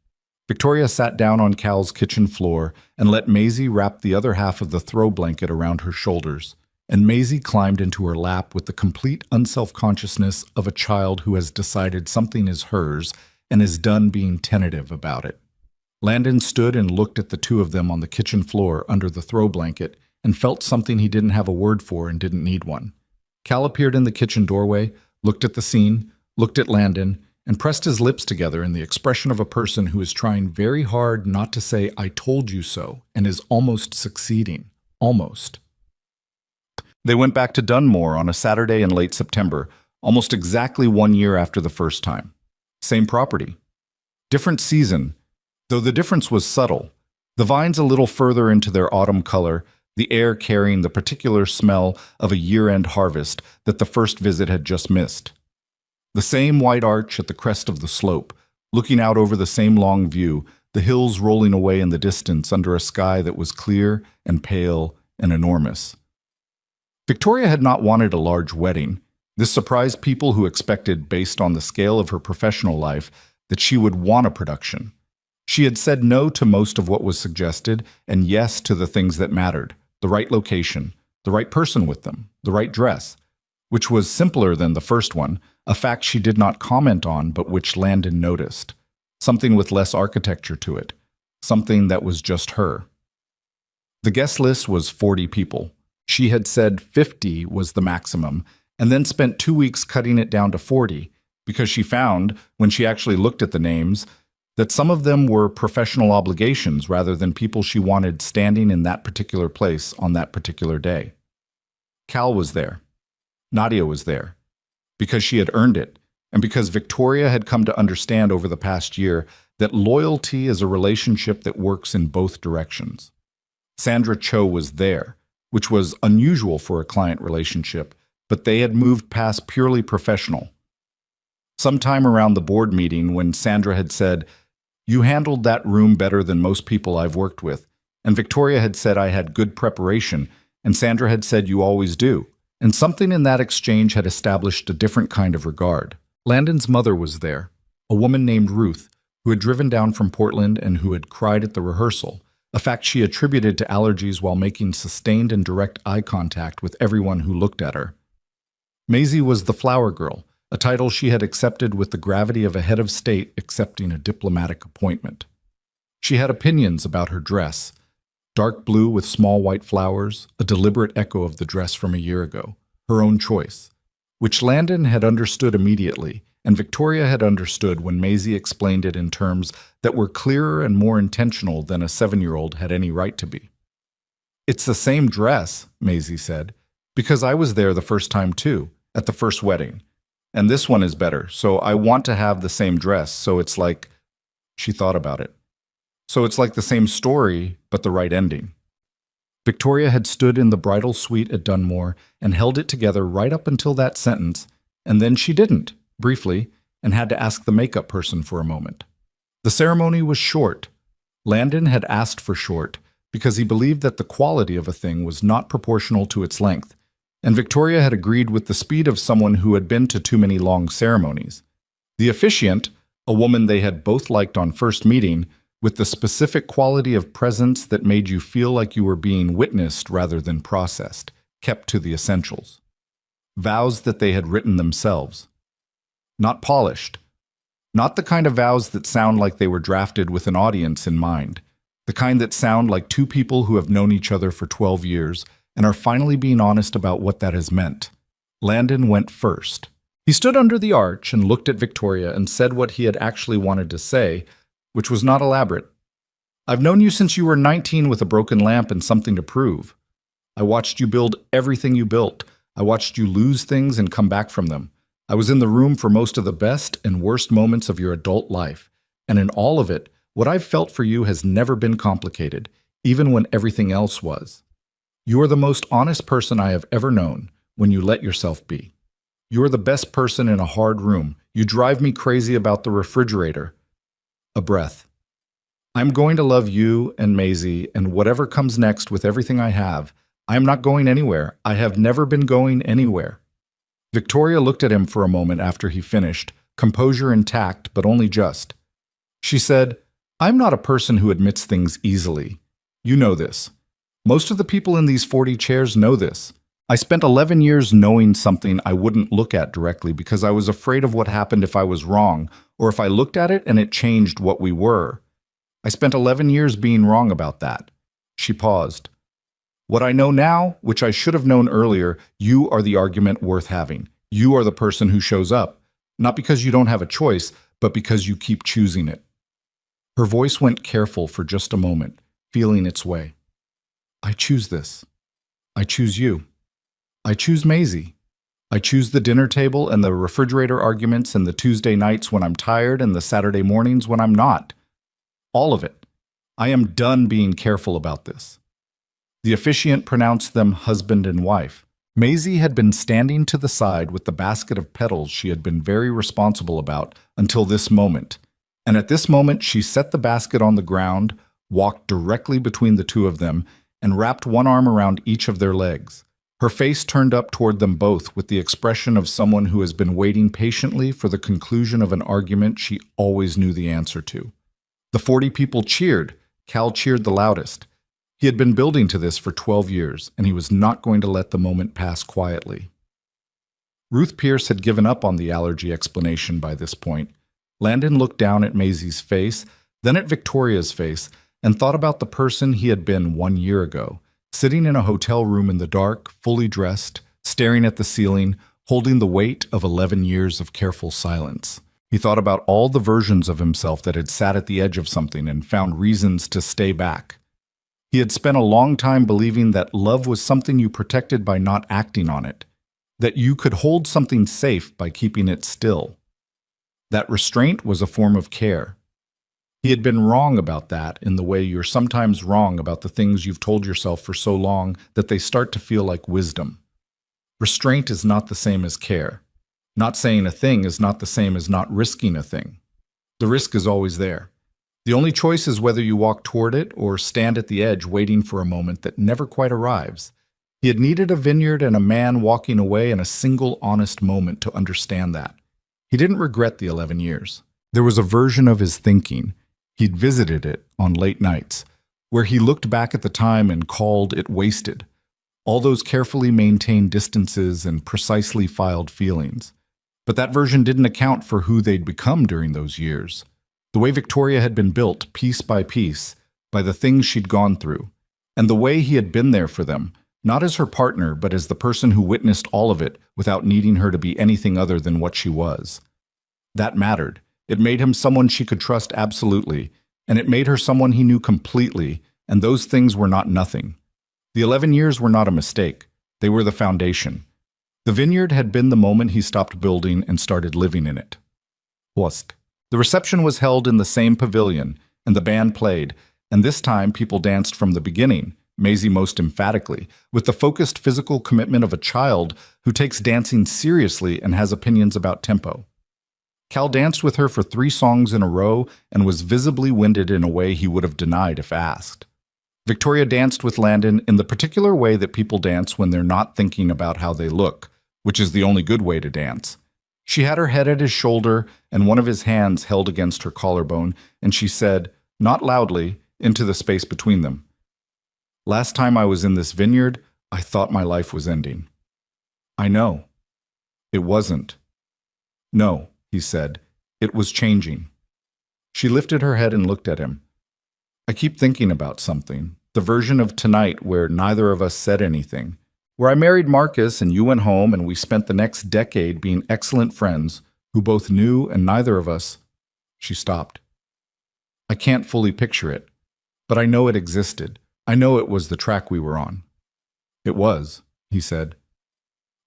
S1: Victoria sat down on Cal's kitchen floor and let Maisie wrap the other half of the throw blanket around her shoulders, and Maisie climbed into her lap with the complete unself-consciousness of a child who has decided something is hers and is done being tentative about it. Landon stood and looked at the two of them on the kitchen floor under the throw blanket and felt something he didn't have a word for and didn't need one. Cal appeared in the kitchen doorway, looked at the scene, looked at Landon, and pressed his lips together in the expression of a person who is trying very hard not to say "I told you so" and is almost succeeding. Almost. They went back to Dunmore on a Saturday in late September, almost exactly 1 year after the first time. Same property. Different season, though the difference was subtle. The vines a little further into their autumn color, the air carrying the particular smell of a year-end harvest that the first visit had just missed. The same white arch at the crest of the slope, looking out over the same long view, the hills rolling away in the distance under a sky that was clear and pale and enormous. Victoria had not wanted a large wedding. This surprised people who expected, based on the scale of her professional life, that she would want a production. She had said no to most of what was suggested and yes to the things that mattered: the right location, the right person with them, the right dress, which was simpler than the first one, a fact she did not comment on but which Landon noticed. Something with less architecture to it, something that was just her. The guest list was 40 people. She had said 50 was the maximum, and then spent 2 weeks cutting it down to 40, because she found, when she actually looked at the names, that some of them were professional obligations rather than people she wanted standing in that particular place on that particular day. Cal was there. Nadia was there. Because she had earned it, and because Victoria had come to understand over the past year that loyalty is a relationship that works in both directions. Sandra Cho was there, which was unusual for a client relationship, but they had moved past purely professional. Sometime around the board meeting, when Sandra had said, "You handled that room better than most people I've worked with," and Victoria had said I had good preparation, and Sandra had said you always do, and something in that exchange had established a different kind of regard. Landon's mother was there, a woman named Ruth, who had driven down from Portland and who had cried at the rehearsal, a fact she attributed to allergies while making sustained and direct eye contact with everyone who looked at her. Maisie was the flower girl, a title she had accepted with the gravity of a head of state accepting a diplomatic appointment. She had opinions about her dress: dark blue with small white flowers, a deliberate echo of the dress from a year ago, her own choice, which Landon had understood immediately, and Victoria had understood when Maisie explained it in terms that were clearer and more intentional than a 7-year-old had any right to be. "It's the same dress," Maisie said, "because I was there the first time too, at the first wedding. And this one is better, so I want to have the same dress, so it's like—" She thought about it. "So it's like the same story, but the right ending." Victoria had stood in the bridal suite at Dunmore and held it together right up until that sentence, and then she didn't, briefly, and had to ask the makeup person for a moment. The ceremony was short. Landon had asked for short because he believed that the quality of a thing was not proportional to its length, and Victoria had agreed with the speed of someone who had been to too many long ceremonies. The officiant, a woman they had both liked on first meeting, with the specific quality of presence that made you feel like you were being witnessed rather than processed, kept to the essentials. Vows that they had written themselves. Not polished. Not the kind of vows that sound like they were drafted with an audience in mind. The kind that sound like two people who have known each other for 12 years and are finally being honest about what that has meant. Landon went first. He stood under the arch and looked at Victoria and said what he had actually wanted to say, which was not elaborate. I've known you since you were 19 with a broken lamp and something to prove. I watched you build everything you built. I watched you lose things and come back from them. I was in the room for most of the best and worst moments of your adult life. And in all of it, what I've felt for you has never been complicated, even when everything else was. You are the most honest person I have ever known when you let yourself be. You are the best person in a hard room. You drive me crazy about the refrigerator. A breath. I'm going to love you and Maisie and whatever comes next with everything I have. I am not going anywhere. I have never been going anywhere. Victoria looked at him for a moment after he finished, composure intact, but only just. She said, I'm not a person who admits things easily. You know this. Most of the people in these 40 chairs know this. I spent 11 years knowing something I wouldn't look at directly because I was afraid of what happened if I was wrong, or if I looked at it and it changed what we were. I spent 11 years being wrong about that. She paused. What I know now, which I should have known earlier, you are the argument worth having. You are the person who shows up, not because you don't have a choice, but because you keep choosing it. Her voice went careful for just a moment, feeling its way. I choose this. I choose you. I choose Maisie. I choose the dinner table and the refrigerator arguments and the Tuesday nights when I'm tired and the Saturday mornings when I'm not. All of it. I am done being careful about this. The officiant pronounced them husband and wife. Maisie had been standing to the side with the basket of petals she had been very responsible about until this moment. And at this moment she set the basket on the ground, walked directly between the two of them, and wrapped one arm around each of their legs. Her face turned up toward them both with the expression of someone who has been waiting patiently for the conclusion of an argument she always knew the answer to. The 40 people cheered. Cal cheered the loudest. He had been building to this for 12 years, and he was not going to let the moment pass quietly. Ruth Pierce had given up on the allergy explanation by this point. Landon looked down at Maisie's face, then at Victoria's face, and thought about the person he had been 1 year ago, sitting in a hotel room in the dark, fully dressed, staring at the ceiling, holding the weight of 11 years of careful silence. He thought about all the versions of himself that had sat at the edge of something and found reasons to stay back. He had spent a long time believing that love was something you protected by not acting on it, that you could hold something safe by keeping it still. That restraint was a form of care. He had been wrong about that in the way you're sometimes wrong about the things you've told yourself for so long that they start to feel like wisdom. Restraint is not the same as care. Not saying a thing is not the same as not risking a thing. The risk is always there. The only choice is whether you walk toward it or stand at the edge waiting for a moment that never quite arrives. He had needed a vineyard and a man walking away in a single honest moment to understand that. He didn't regret the 11 years. There was a version of his thinking. He'd visited it on late nights, where he looked back at the time and called it wasted. All those carefully maintained distances and precisely filed feelings. But that version didn't account for who they'd become during those years. The way Victoria had been built, piece by piece, by the things she'd gone through, and the way he had been there for them, not as her partner, but as the person who witnessed all of it without needing her to be anything other than what she was. That mattered. It made him someone she could trust absolutely, and it made her someone he knew completely, and those things were not nothing. The 11 years were not a mistake. They were the foundation. The vineyard had been the moment he stopped building and started living in it. Host. The reception was held in the same pavilion, and the band played, and this time people danced from the beginning, Maisie most emphatically, with the focused physical commitment of a child who takes dancing seriously and has opinions about tempo. Cal danced with her for 3 songs in a row and was visibly winded in a way he would have denied if asked. Victoria danced with Landon in the particular way that people dance when they're not thinking about how they look, which is the only good way to dance. She had her head at his shoulder and one of his hands held against her collarbone, and she said, not loudly, into the space between them. Last time I was in this vineyard, I thought my life was ending. I know. It wasn't. No, he said. It was changing. She lifted her head and looked at him. I keep thinking about something, the version of tonight where neither of us said anything, where I married Marcus and you went home and we spent the next decade being excellent friends who both knew and neither of us. She stopped. I can't fully picture it, but I know it existed. I know it was the track we were on. It was, he said.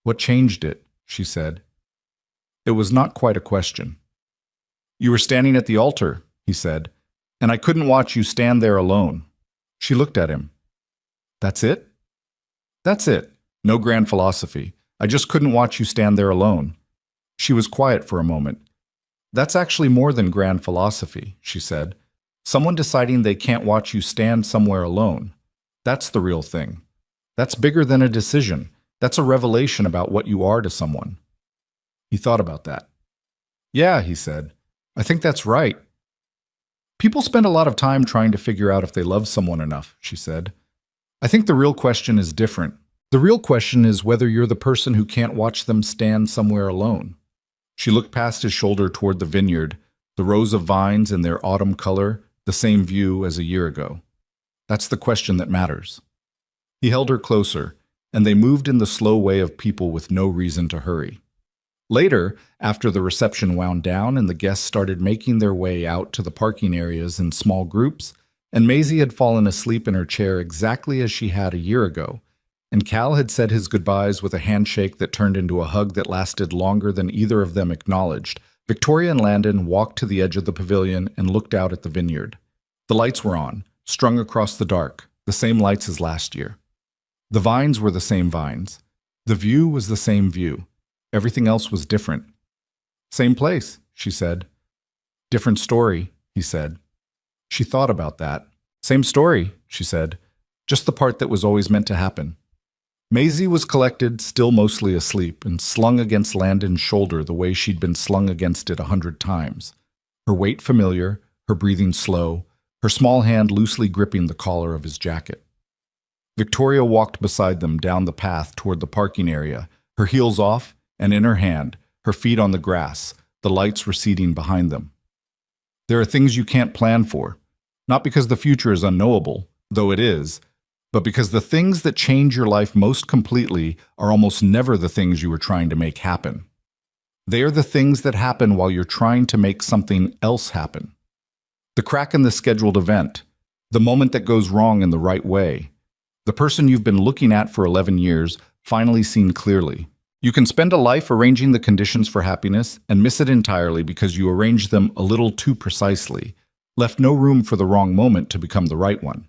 S1: What changed it? She said. It was not quite a question. You were standing at the altar, he said, and I couldn't watch you stand there alone. She looked at him. That's it? That's it. No grand philosophy. I just couldn't watch you stand there alone. She was quiet for a moment. That's actually more than grand philosophy, she said. Someone deciding they can't watch you stand somewhere alone. That's the real thing. That's bigger than a decision. That's a revelation about what you are to someone. He thought about that. Yeah, he said. I think that's right. People spend a lot of time trying to figure out if they love someone enough, she said. I think the real question is different. The real question is whether you're the person who can't watch them stand somewhere alone. She looked past his shoulder toward the vineyard, the rows of vines in their autumn color, the same view as a year ago. That's the question that matters. He held her closer, and they moved in the slow way of people with no reason to hurry. Later, after the reception wound down and the guests started making their way out to the parking areas in small groups, and Maisie had fallen asleep in her chair exactly as she had a year ago, and Cal had said his goodbyes with a handshake that turned into a hug that lasted longer than either of them acknowledged, Victoria and Landon walked to the edge of the pavilion and looked out at the vineyard. The lights were on, strung across the dark, the same lights as last year. The vines were the same vines. The view was the same view. Everything else was different. Same place, she said. Different story, he said. She thought about that. Same story, she said. Just the part that was always meant to happen. Maisie was collected, still mostly asleep, and slung against Landon's shoulder the way she'd been slung against it 100 times. Her weight familiar, her breathing slow, her small hand loosely gripping the collar of his jacket. Victoria walked beside them down the path toward the parking area, her heels off, and in her hand, her feet on the grass, the lights receding behind them. There are things you can't plan for, not because the future is unknowable, though it is, but because the things that change your life most completely are almost never the things you were trying to make happen. They are the things that happen while you're trying to make something else happen. The crack in the scheduled event, the moment that goes wrong in the right way, the person you've been looking at for 11 years finally seen clearly. You can spend a life arranging the conditions for happiness and miss it entirely because you arranged them a little too precisely, left no room for the wrong moment to become the right one.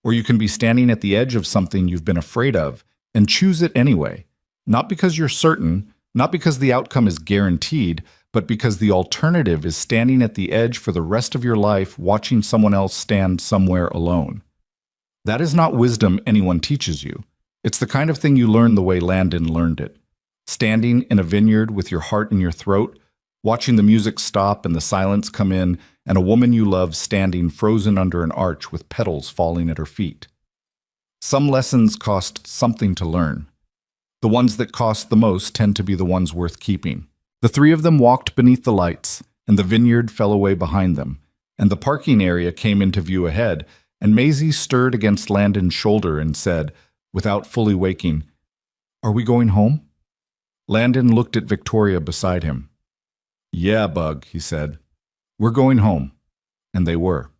S1: Or you can be standing at the edge of something you've been afraid of and choose it anyway, not because you're certain, not because the outcome is guaranteed, but because the alternative is standing at the edge for the rest of your life watching someone else stand somewhere alone. That is not wisdom anyone teaches you. It's the kind of thing you learn the way Landon learned it. Standing in a vineyard with your heart in your throat, watching the music stop and the silence come in, and a woman you love standing frozen under an arch with petals falling at her feet. Some lessons cost something to learn. The ones that cost the most tend to be the ones worth keeping. The three of them walked beneath the lights, and the vineyard fell away behind them, and the parking area came into view ahead, and Maisie stirred against Landon's shoulder and said, without fully waking, "Are we going home?" Landon looked at Victoria beside him. "Yeah, Bug," he said. "We're going home." And they were.